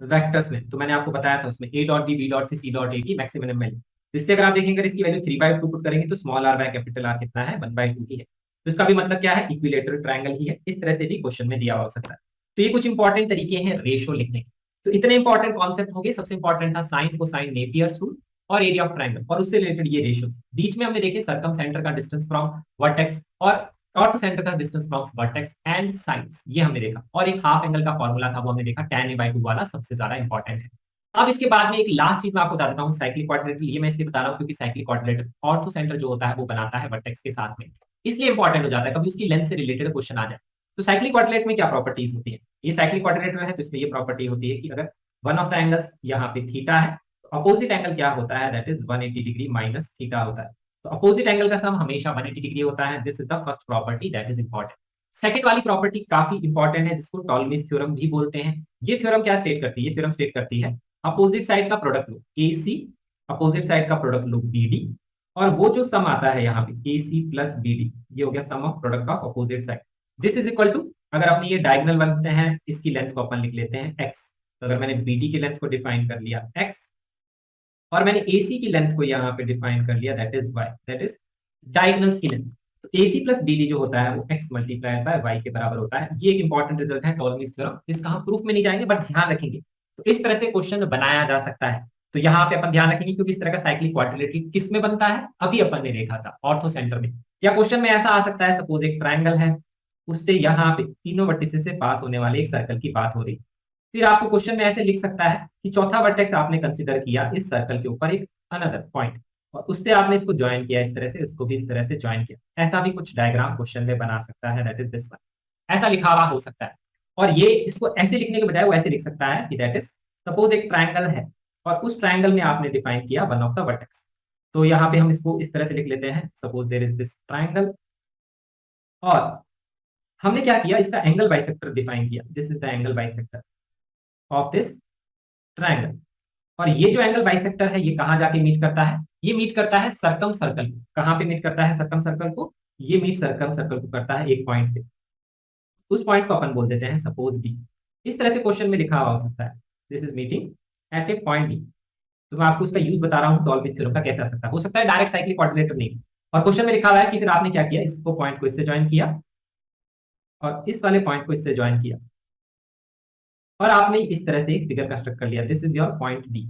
वेक्टर्स में। तो मैंने आपको बताया था उसमें a dot b b dot c c dot a की मैक्सिमम वैल्यू। तो इससे अगर आप देखेंगे, अगर इसकी वैल्यू 3/2 पुट करेंगे, तो small are by capital R कितना है, 1/2 ही है। तो इसका भी मतलब क्या है, इक्विलेटरल ट्रायंगल ही है। इस तरह से भी क्वेश्चन में दिया हो सकता है। तो ये कुछ इंपॉर्टेंट तरीके हैं रेशो लिखने के। तो इतने इंपॉर्टेंट कॉन्सेप्ट हो गए। सबसे इंपॉर्टेंट था साइन कोसाइन नेपियर्स रूल और एरिया ऑफ ट्रायंगल, और उससे रिलेटेड ये रेशियो। बीच में हमने देखे सर्कम सेंटर का डिस्टेंस फ्रॉम वर्टेक्स और ऑर्थो सेंटर का distance from vertex and sides, ये हमने देखा। और एक हाफ एंगल का फॉर्मूला था, वो हमने देखा tan a/2 वाला सबसे ज्यादा इंपॉर्टेंट है। अब इसके बाद में एक लास्ट चीज मैं आपको बता देता हूँ, साइक्लिक क्वाड्रिलेटरल। ये मैं इसलिए बता रहा हूँ क्योंकि साइक्लिक क्वाड्रिलेटरल ऑर्थो सेंटर जो होता है वो बनाता है वर्टेक्स के साथ में, इसलिए इंपॉर्टेंट हो जाता है, कभी उसकी लेंथ से रिलेटेड क्वेश्चन आ जाए। तो साइक्लिक क्वाड्रिलेटरल में क्या प्रॉपर्टीज होती है, ये साइक्लिक क्वाड्रिलेटरल है, तो इसमें ये प्रॉपर्टी होती है कि अगर वन ऑफ द एंगल्स यहाँ पे थीटा है, तो अपोजिट एंगल क्या होता है, that is 180 degree minus theta होता है। तो अपोजिट एंगल का सम हमेशा 180 डिग्री होता है। This is the first property that is important. Second वाली प्रॉपर्टी काफी इंपॉर्टेंट है, जिसको टॉलमीज थ्योरम भी बोलते हैं। ये थ्योरम क्या स्टेट करती है, ये थ्योरम स्टेट करती है अपोजिट साइड का प्रोडक्ट लो AC, अपोजिट साइड का प्रोडक्ट लो BD, और वो जो सम आता है यहाँ पे AC प्लस BD, ये हो गया sum of product of opposite side. This is equal to, अगर अपने ये डायगोनल बनते हैं, इसकी लेंथ को अपन लिख लेते हैं x। तो अगर मैंने BD की लेंथ को डिफाइन कर लिया x, और मैंने AC की लेंथ को यहाँ पे डिफाइन कर लिया, that is y, that is diagonals की लेंथ। तो AC प्लस BD जो होता है वो x मल्टीप्लाइड बाय y के बराबर होता है। ये एक इंपॉर्टेंट रिजल्ट है टॉलमीज थ्योरम। इसका हम प्रूफ में नहीं जाएंगे, बट ध्यान रखेंगे। तो इस तरह से क्वेश्चन बनाया जा सकता है। तो यहाँ पे अपन ध्यान रखेंगे, क्योंकि इस तरह का साइक्लिक क्वाड्रिलेटरल किस में बनता है, अभी अपन ने देखा था ऑर्थो सेंटर में। या क्वेश्चन में ऐसा आ सकता है, सपोज एक ट्रायंगल है, उससे यहाँ पे तीनों वर्टिसेस से पास होने वाले एक सर्कल की बात हो रही। फिर आपको क्वेश्चन में ऐसे लिख सकता है कि चौथा वर्टेक्स आपने कंसिडर किया इस सर्कल के ऊपर एक अनदर पॉइंट, और उससे आपने इसको ज्वाइन किया इस तरह से, इसको भी इस तरह से ज्वाइन किया। ऐसा भी कुछ डायग्राम क्वेश्चन में बना सकता है, दैट इज दिस वन। ऐसा लिखा हुआ हो सकता है। और ये इसको ऐसे लिखने के बजाय वो ऐसे लिख सकता है कि दैट इज, सपोज एक ट्रायंगल है, और उस ट्रायंगल में आपने डिफाइन किया वन ऑफ द वर्टेक्स। तो यहाँ पे हम इसको इस तरह से लिख लेते हैं, suppose there is this triangle, और हमने क्या किया, इसका एंगल बाइसेक्टर डिफाइन किया, this is the angle bisector of this triangle. और ये जो एंगल बाइसेक्टर है, ये कहां जाके मीट करता है, ये मीट करता है सर्कम सर्कल को। कहां पे मीट करता है सर्कम सर्कल को, ये मीट सर्कम सर्कल को करता है एक पॉइंट पे। उस पॉइंट को अपन बोल देते हैं सपोज डी। इस तरह से क्वेश्चन में लिखा हुआ हो सकता है, this is meeting at A point D. तो मैं आपको उसका यूज बता रहा हूँ टॉलमीज थ्योरम का कैसे आ सकता है। हो सकता है डायरेक्ट साइक्लिक कोऑर्डिनेटर नहीं, और क्वेश्चन में लिखा हुआ है कि फिर आपने क्या किया, इसको पॉइंट को इससे ज्वाइन किया, और इस वाले पॉइंट को इससे ज्वाइन किया और आपने इस तरह से एक फिगर कंस्ट्रक्ट कर लिया, this is your point D.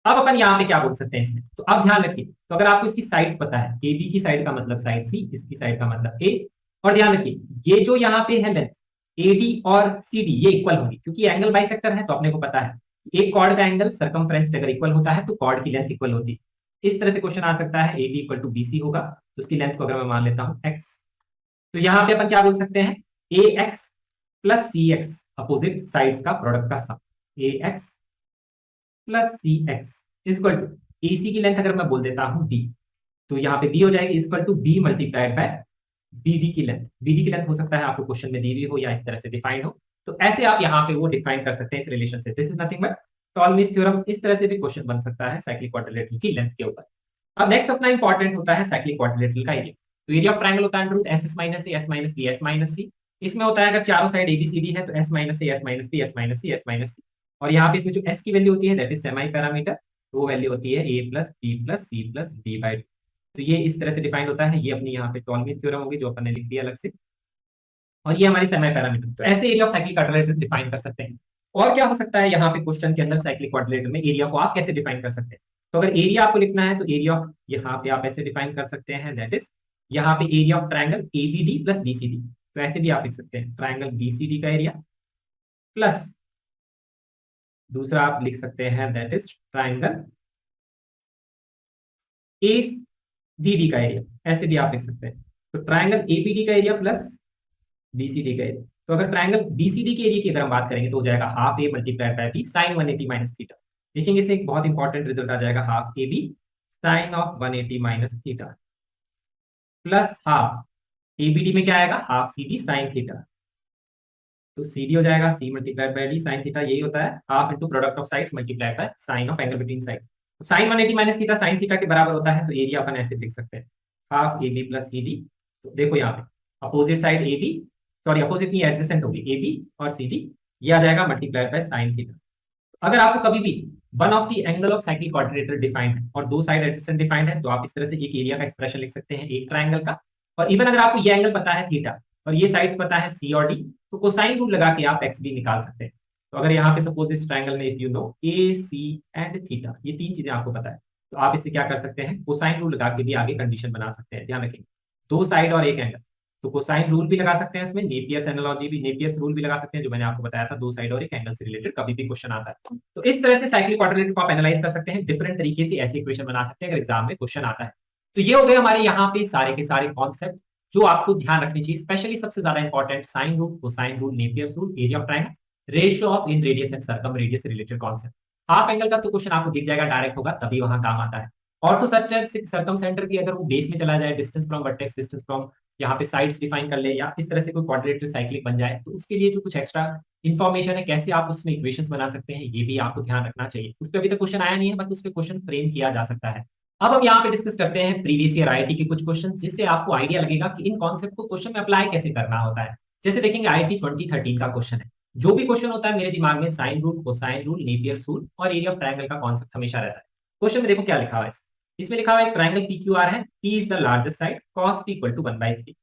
अब अपन यहाँ पे क्या बोल सकते हैं इसमें, तो अब ध्यान रखिए, तो अगर आपको इसकी साइड्स पता है, ए बी की साइड का मतलब साइड सी, इसकी साइड का मतलब ए, और ध्यान रखिए ये जो यहाँ पे है लेंथ ए डी और सी डी ये इक्वल होगी, क्योंकि एंगल बाइसेक्टर है तो अपने को पता है एक कॉर्ड का एंगल सरकमफ्रेंस पे अगर इक्वल होता है तो कॉर्ड की लेंथ इक्वल होती है। इस तरह से क्वेश्चन आ सकता है, A B equal to B C होगा, तो उसकी लेंथ को अगर मैं मान लेता हूँ एक्स, तो यहाँ पे अपन क्या बोल सकते हैं, a x plus C x, opposite sides का प्रोडक्ट का sum, a x plus C x equal to AC की लेंथ अगर मैं बोल देता हूं डी, तो यहाँ पे बी हो जाएगी equal to B multiplied by BD की लेंथ। बीडी की लेंथ हो सकता है आपको क्वेश्चन में दी हुई हो या इस तरह से डिफाइंड हो, तो ऐसे आप यहाँ पे वो डिफाइन कर सकते हैं इस रिलेशन से, this is nothing but Ptolemy's theorem. इस तरह से भी क्वेश्चन बन सकता है साइक्लिक क्वाड्रिलेटरल की लेंथ के ऊपर। अब नेक्स्ट अपना इंपॉर्टेंट होता है साइक्लिक क्वाड्रिलेटरल का एरिया। तो एरिया ऑफ ट्रायंगल होता है root s S minus A S minus B S minus c. इसमें होता है अगर चारों साइड एबीसीडी है तो s minus A S minus B S minus C s minus c, और यहाँ पे इसमें जो एस की वैल्यू होती है दैट इज सेमी पैरामीटर, तो वो वैल्यू होती है a plus B plus c plus d by. तो ये इस तरह से डिफाइंड होता है, ये अपनी यहाँ पे टॉलमीज थ्योरम होगी जो अपन ने लिख दिया अलग से, और ये हमारी सेमी पैरामीटर। तो ऐसे area of cyclic quadrilateral define कर सकते हैं। और क्या हो सकता है यहाँ पे क्वेश्चन के अंदर साइक्लिक क्वाड्रिलेटरल में एरिया को आप कैसे डिफाइन कर सकते हैं, तो अगर एरिया आपको लिखना है तो एरिया ऑफ यहाँ पे आप ऐसे डिफाइन कर सकते हैं, दैट इज यहाँ पे area of triangle ABD plus BCD, तो ऐसे भी आप लिख सकते हैं ट्रायंगल बीसीडी का एरिया प्लस दूसरा आप लिख सकते हैं दैट इज ट्रायंगल एबीडी का एरिया, ऐसे भी आप लिख सकते हैं। तो ट्रायंगल एबीडी का एरिया प्लस बीसीडी का एरिया, तो अगर ट्रायंगल बीसीडी के एरिया की अगर हम बात करेंगे तो हो जाएगा half A multiplied by B sine 180 minus theta. देखेंगे इससे एक बहुत इंपॉर्टेंट रिजल्ट आ जाएगा, half A B sine of 180 minus theta plus half ABD में क्या आएगा, half C D sine theta, तो सी डी हो जाएगा C multiplied by D sine theta, यही होता है half into product of sides multiplied by sine of angle between side. Sine 180 minus theta sine theta के बराबर होता है, तो एरिया अपन ऐसे लिख सकते हैं हाफ ए बी प्लस सी डी। तो देखो यहाँ पे opposite side A B, sorry opposite नहीं एडजेसेंट होगी ए बी और सी डी, ये आ जाएगा मल्टीप्लाइड बाय साइन थीटा। अगर आपको कभी भी one of the angle of cyclic quadrilateral defined है और दो साइड एडजेसेंट डिफाइंड है, तो आप इस तरह से एक एरिया का एक्सप्रेशन लिख सकते हैं एक ट्रायंगल का। और इवन अगर आपको ये एंगल पता है थीटा और ये साइड्स पता है सी और डी, तो कोसाइन रूल लगा के आप एक्स भी निकाल सकते हैं। तो अगर यहाँ पे सपोज इस ट्रायंगल में if you know A C and theta, ये तीन चीजें आपको पता है, तो आप इससे क्या कर सकते हैं, कोसाइन रूल लगा के भी आगे कंडीशन बना सकते हैं। ध्यान रखेंगे दो साइड और एक एंगल, तो कोसाइन रूल भी लगा सकते हैं उसमें, नेपियर्स एनालॉजी भी, नेपियर्स रूल भी लगा सकते हैं जो मैंने आपको बताया था, दो साइड और एक एंगल से रिलेटेड कभी भी क्वेश्चन आता है। तो इस तरह से साइक्लिक क्वाड्रिलेटरल को आप एनालाइज कर सकते हैं, डिफरेंट तरीके से ऐसे इक्वेशन बना सकते हैं अगर एग्जाम में क्वेश्चन आता है। तो ये हो गए हमारे यहाँ पे सारे के सारे कॉन्सेप्ट जो आपको ध्यान रखनी चाहिए, स्पेशली सबसे ज्यादा important sine rule, cosine rule, Napier's rule, area of triangle, ratio of in radius and circum radius से रिलेटेड कॉन्सेप्ट। हाफ एंगल का तो क्वेश्चन आपको दिख जाएगा, डायरेक्ट होगा तभी वहां काम आता है। और तो सर्कम सेंटर की अगर वो बेस में चला जाए, distance from vertex, distance from यहाँ पे साइड्स डिफाइन कर ले, या इस तरह से कोई क्वाड्रिलेटरल साइक्लिक बन जाए, तो उसके लिए जो कुछ एक्स्ट्रा इन्फॉर्मेशन है कैसे आप उसमें इक्वेशंस बना सकते हैं, ये भी आपको ध्यान रखना चाहिए। उस पर अभी तक क्वेश्चन आया नहीं है बट उसके क्वेश्चन फ्रेम किया जा सकता है। अब हम यहाँ पे डिस्कस करते हैं प्रीवियस ईयर आईआईटी के कुछ क्वेश्चन, जिससे आपको आइडिया लगेगा कि इन कॉन्सेप्ट को क्वेश्चन में अप्लाई कैसे करना होता है। जैसे देखेंगे आईआईटी 2013 का क्वेश्चन है, जो भी क्वेश्चन होता है मेरे दिमाग में sine rule, cosine rule, Napier's rule और एरिया ऑफ ट्रायंगल का कॉन्सेप्ट हमेशा रहता है। क्वेश्चन में देखो क्या लिखा हुआ है, इसमें लिखा हुआ है ट्रायंगल पीक्यूआर है, P is the largest side, cos p equal to 1/3।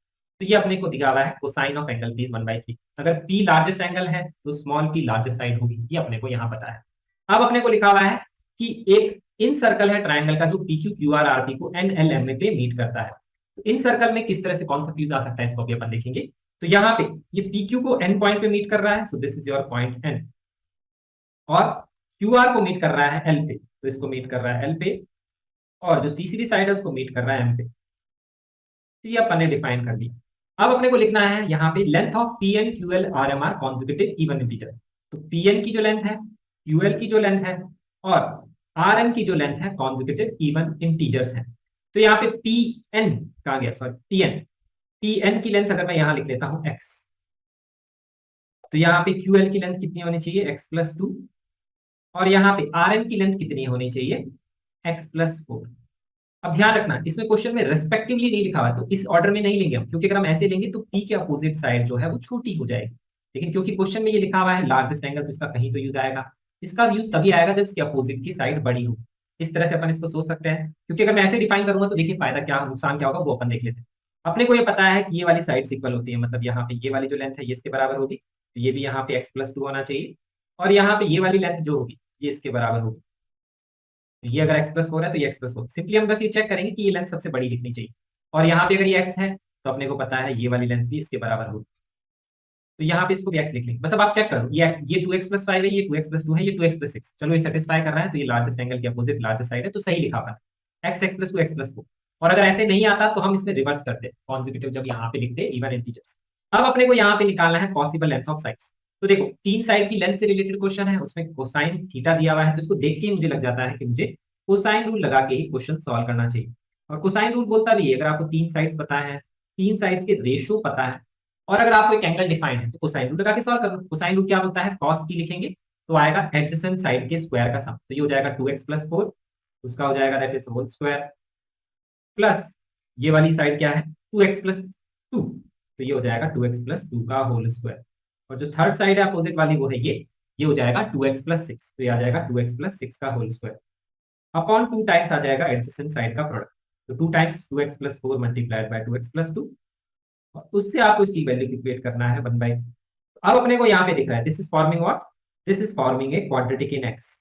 तो ये अपने को दिखा हुआ है cosine of angle p is 1/3। अगर p लार्जेस्ट एंगल है तो स्मॉल p लार्जेस्ट साइड होगी, ये अपने को यहाँ पता है। अब अपने को लिखा हुआ है कि एक इन सर्कल है ट्रायंगल का जो PQ QR RP को NLM पे मीट करता है। तो इन सर्कल में किस तरह से कॉन्सेप्ट यूज आ सकता है इसको भी अपन देखेंगे। तो यहाँ पे ये PQ को N पॉइंट पे मीट कर रहा है, so this is your point N, और QR को मीट कर रहा है L पे, तो इसको मीट कर रहा है L पे, और जो तीसरी साइड है उसको मीट कर रहा है M पे। तो ये अपन ने डिफाइन कर लिया। अब अपने को लिखना है यहाँ पे length of PN QL RMR conjugative even integer. तो PN की जो लेंथ है, QL की जो लेंथ है और RN की जो लेंथ है कॉन्जुगेटिव इवन इंटीजर्स है। तो यहाँ पे PN कहा गया, सॉरी PN की लेंथ अगर मैं यहाँ लिख लेता हूँ X, तो यहाँ पे QL की लेंथ कितनी होनी चाहिए X+2, और यहाँ पे RN की लेंथ कितनी होनी चाहिए X+4। अब ध्यान रखना इसमें क्वेश्चन में रेस्पेक्टिवली नहीं लिखा हुआ, तो इस ऑर्डर में नहीं लेंगे हम, क्योंकि अगर हम ऐसे लेंगे तो P के अपोजिट साइड जो है वो छोटी हो जाएगी। लेकिन क्योंकि क्वेश्चन में ये लिखा हुआ है लार्जेस्ट एंगल, तो इसका कहीं तो यूज आएगा। इसका यूज तभी आएगा जब इसके अपोजिट की साइड बड़ी हो। इस तरह से अपन इसको सोच सकते हैं, क्योंकि अगर मैं ऐसे डिफाइन करूंगा तो देखिए फायदा क्या, नुकसान क्या होगा वो अपन देख लेते हैं। अपने को ये पता है कि ये वाली साइड इक्वल होती है, मतलब यहाँ पे ये वाली जो लेंथ है ये इसके बराबर होगी, तो ये भी यहाँ पे x+2 होना चाहिए, और यहाँ पे ये वाली लेंथ जो होगी ये इसके बराबर होगी। तो ये अगर x+4 है तो ये x+4, सिंपली हम बस ये चेक करेंगे कि ये लेंथ सबसे बड़ी दिखनी चाहिए, और यहाँ पे अगर ये x है तो अपने को पता है ये वाली लेंथ भी इसके बराबर होगी, तो यहाँ पे इसको भी x लिख लेंगे। बस अब आप चेक करो, ये 2x+5 है, ये 2x+2 है, ये 2x+6, चलो ये सेटिस्फाई कर रहा है, तो ये लार्जेस्ट एंगल के अपोजिट लार्जेस्ट साइड है, तो सही लिखा हुआ है x+2 x+4। और अगर ऐसे नहीं आता तो हम इसमें रिवर्स करते कॉन्जिक्यूटिव, जब यहाँ पे लिखते इवन इंटीजर्स। अब अपने को यहाँ पे निकालना है पॉसिबल लेंथ ऑफ साइड्स। तो देखो तीन साइड की लेंथ से रिलेटेड क्वेश्चन है, उसमें कोसाइन थीटा दिया हुआ है, तो इसको देख के ही मुझे लग जाता है कि मुझे कोसाइन रूल लगा के ही क्वेश्चन सॉल्व करना चाहिए। और कोसाइन रूल बोलता भी है, अगर आपको तीन साइड्स पता है, तीन साइड्स के रेशियो पता है, और अगर आपको एक एंगल डिफाइंड है तो कोसाइन रूल लगा के सॉल्व कर लो। कोसाइन रूल क्या बोलता है, कॉस की लिखेंगे तो आएगा एडजेसेंट साइड के स्क्वायर का सम, तो ये हो जाएगा 2x+4, उसका हो जाएगा that is whole square, plus ये वाली साइड क्या है 2x+2, तो ये हो जाएगा 2x+2 का होल स्क्वायर, और जो थर्ड साइड है अपोजिट वाली वो है ये हो जाएगा 2x+6, तो ये आ जाएगा 2x+6 का होल स्क्वायर अपॉन 2 टाइम्स आ जाएगा एडजेसेंट साइड का प्रोडक्ट, तो 2 times 2x+4 multiplied by 2x+2, और उससे आपको इसकी वैल्यू कैलकुलेट करना है 1/3। अब अपने को यहाँ पे दिख रहा है this is forming what, this is forming a quadratic in x,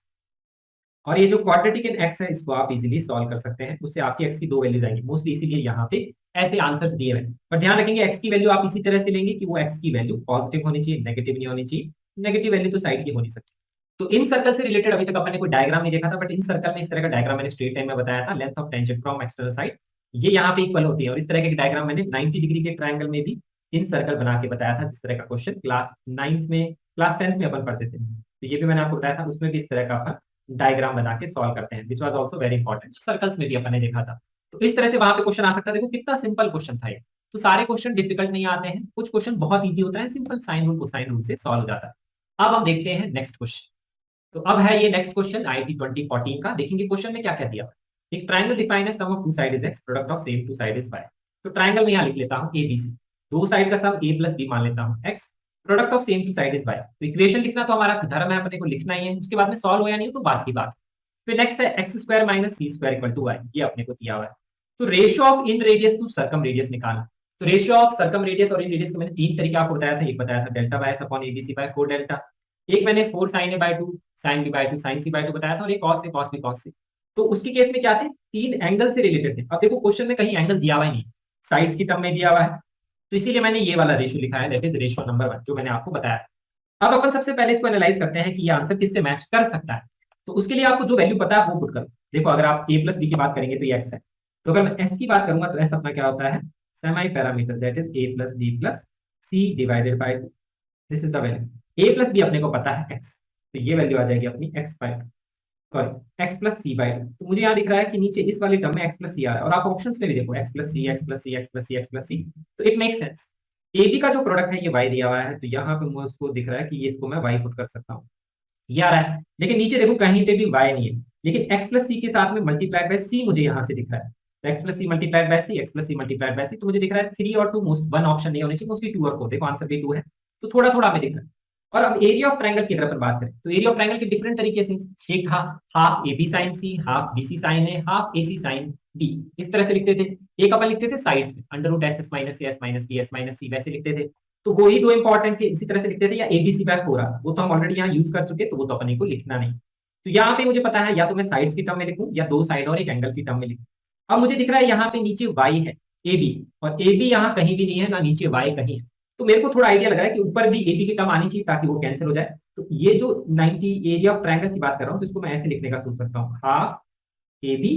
और ये जो क्वाड्रेटिक इन एक्स है इसको आप इजीली सॉल्व कर सकते हैं, उससे आपकी एक्स की दो वैल्यूज आएंगी मोस्टली, इसीलिए यहाँ पे ऐसे आंसर्स दिए हुए हैं। पर ध्यान रखेंगे एक्स की वैल्यू आप इसी तरह से लेंगे कि वो एक्स की वैल्यू पॉजिटिव होनी चाहिए, नेगेटिव नहीं होनी चाहिए, नेगेटिव वैल्यू तो साइड की हो नहीं सकती। तो इन सर्कल से रिलेटेड अभी तक अपने कोई डायग्राम नहीं देखा था, बट इन सर्कल में इस तरह का डायग्राम मैंने स्ट्रेट लाइन में बताया था, length of tangent from external side ये यहाँ पे इक्वल होती है, और इस तरह के डायग्राम मैंने 90 डिग्री के ट्रायंगल में भी इन सर्कल बना के बताया था, जिस तरह का क्वेश्चन क्लास 9th में क्लास 10th में अपन पढ़ते थे, तो ये भी मैंने आपको बताया था, उसमें भी इस तरह का अपन डायग्राम बना के सॉल्व करते हैं, which was also very important, circles में भी अपन ने देखा था। तो इस तरह से वहां पे क्वेश्चन आ सकता है, देखो कितना सिंपल क्वेश्चन था ये। तो सारे क्वेश्चन डिफिकल्ट नहीं आते हैं, कुछ क्वेश्चन बहुत इजी होता है, simple sine rule cosine rule से सॉल्व हो जाता है। अब हम देखते हैं नेक्स्ट क्वेश्चन। तो अब है ये नेक्स्ट क्वेश्चन आईआईटी 2014 का, देखेंगे क्वेश्चन में क्या क्या दिया। एक ट्रायंगल डिफाइन है, sum of two side is x, product of same two side is y. तो ट्रायंगल में यहाँ लिख लेता हूँ एबीसी, दो साइड का सम a प्लस बी मान लेता हूँ x, product of same two side is y। तो इक्वेशन लिखना तो हमारा धर्म है, अपने को लिखना ही है, उसके बाद में सॉल्व हो या नहीं हो तो बात की बात। फिर नेक्स्ट है X square minus C square equal to Y, ये अपने को दिया हुआ है। तो ratio of in radius to circum radius निकालना। तो रेशियो ऑफ सर्कम रेडियस और इन रेडियस को मैंने तीन तरीके आपको बताया था, एक बताया था delta by s upon ABC by 4 delta, एक मैंने 4 sine a by 2 sine b by 2 sine c by 2 बताया था, और एक cos a cos b cos c. तो उसके केस में क्या थे, तीन एंगल से रिलेटेड थे। अब देखो क्वेश्चन में कहीं एंगल दिया हुआ ही नहीं, साइड्स की टर्म में दिया हुआ है, तो इसीलिए मैंने ये वाला रेशियो लिखा है, दैट इज रेशियो नंबर 1 जो मैंने आपको बताया। अब अपन सबसे पहले इसको एनालाइज करते हैं कि ये आंसर किससे मैच कर सकता है। तो उसके लिए आपको जो वैल्यू पता है वो पुट करो। देखो अगर आप a प्लस बी की बात करेंगे तो ये x है, तो अगर मैं s की बात करूंगा तो s अपना क्या होता है, semi perimeter, that is a plus B plus C divided by 2, this is the value. a plus B अपने को पता है x, तो ये वैल्यू आ जाएगी अपनी x by sorry x plus C by 2। तो मुझे यहाँ दिख रहा है कि नीचे इस वाली टर्म में x प्लस सी आ रहा है, और आप ऑप्शंस में भी देखो x प्लस सी एक्स प्लस सी एक्स प्लस सी एक्स प्लस सी, तो it make sense. A B का जो प्रोडक्ट है ये y दिया हुआ है, तो यहाँ पे मुझे उसको दिख रहा है कि ये इसको मैं y पुट कर सकता हूँ, ये आ रहा है। लेकिन नीचे देखो कहीं पे भी y नहीं है, लेकिन x प्लस सी के साथ में मल्टीप्लाइड बाय c मुझे यहाँ से दिख रहा है, तो x plus c multiplied by c, x plus c multiplied by c, तो मुझे दिख रहा है 3 और 2, मोस्ट वन ऑप्शन नहीं होने चाहिए, मोस्टली 2 और 4, देखो आंसर भी 2 है, तो थोड़ा थोड़ा हमें दिख रहा है। और अब एरिया ऑफ ट्रायंगल की अगर बात करें तो एरिया ऑफ ट्रायंगल के डिफरेंट तरीके से, एक था half A B sine C, half B C sine A, half A C sine D, इस तरह से लिखते थे। एक अपन लिखते थे साइड्स में under root s S minus सी s minus B S minus c, वैसे लिखते थे, तो वही दो इंपॉर्टेंट थे, इसी तरह से लिखते थे। या एबीसी बाय 4, वो तो हम ऑलरेडी यहाँ यूज कर चुके, तो वो तो अपने को लिखना नहीं। तो यहाँ पे मुझे पता है या तो मैं साइड्स की टर्म में लिखूं या दो साइड और एक एंगल की टर्म में लिखूं। अब मुझे दिख रहा है यहाँ पे नीचे y है ए बी, और ए बी यहाँ कहीं भी नहीं है, ना नीचे y कहीं है, तो मेरे को थोड़ा आइडिया लग रहा है कि ऊपर भी ए बी की टर्म आनी चाहिए ताकि वो कैंसिल हो जाए। तो ये जो 90 एरिया ऑफ ट्रायंगल की बात कर रहा हूँ, तो इसको मैं ऐसे लिखने का सोच सकता हूँ, हाफ ए बी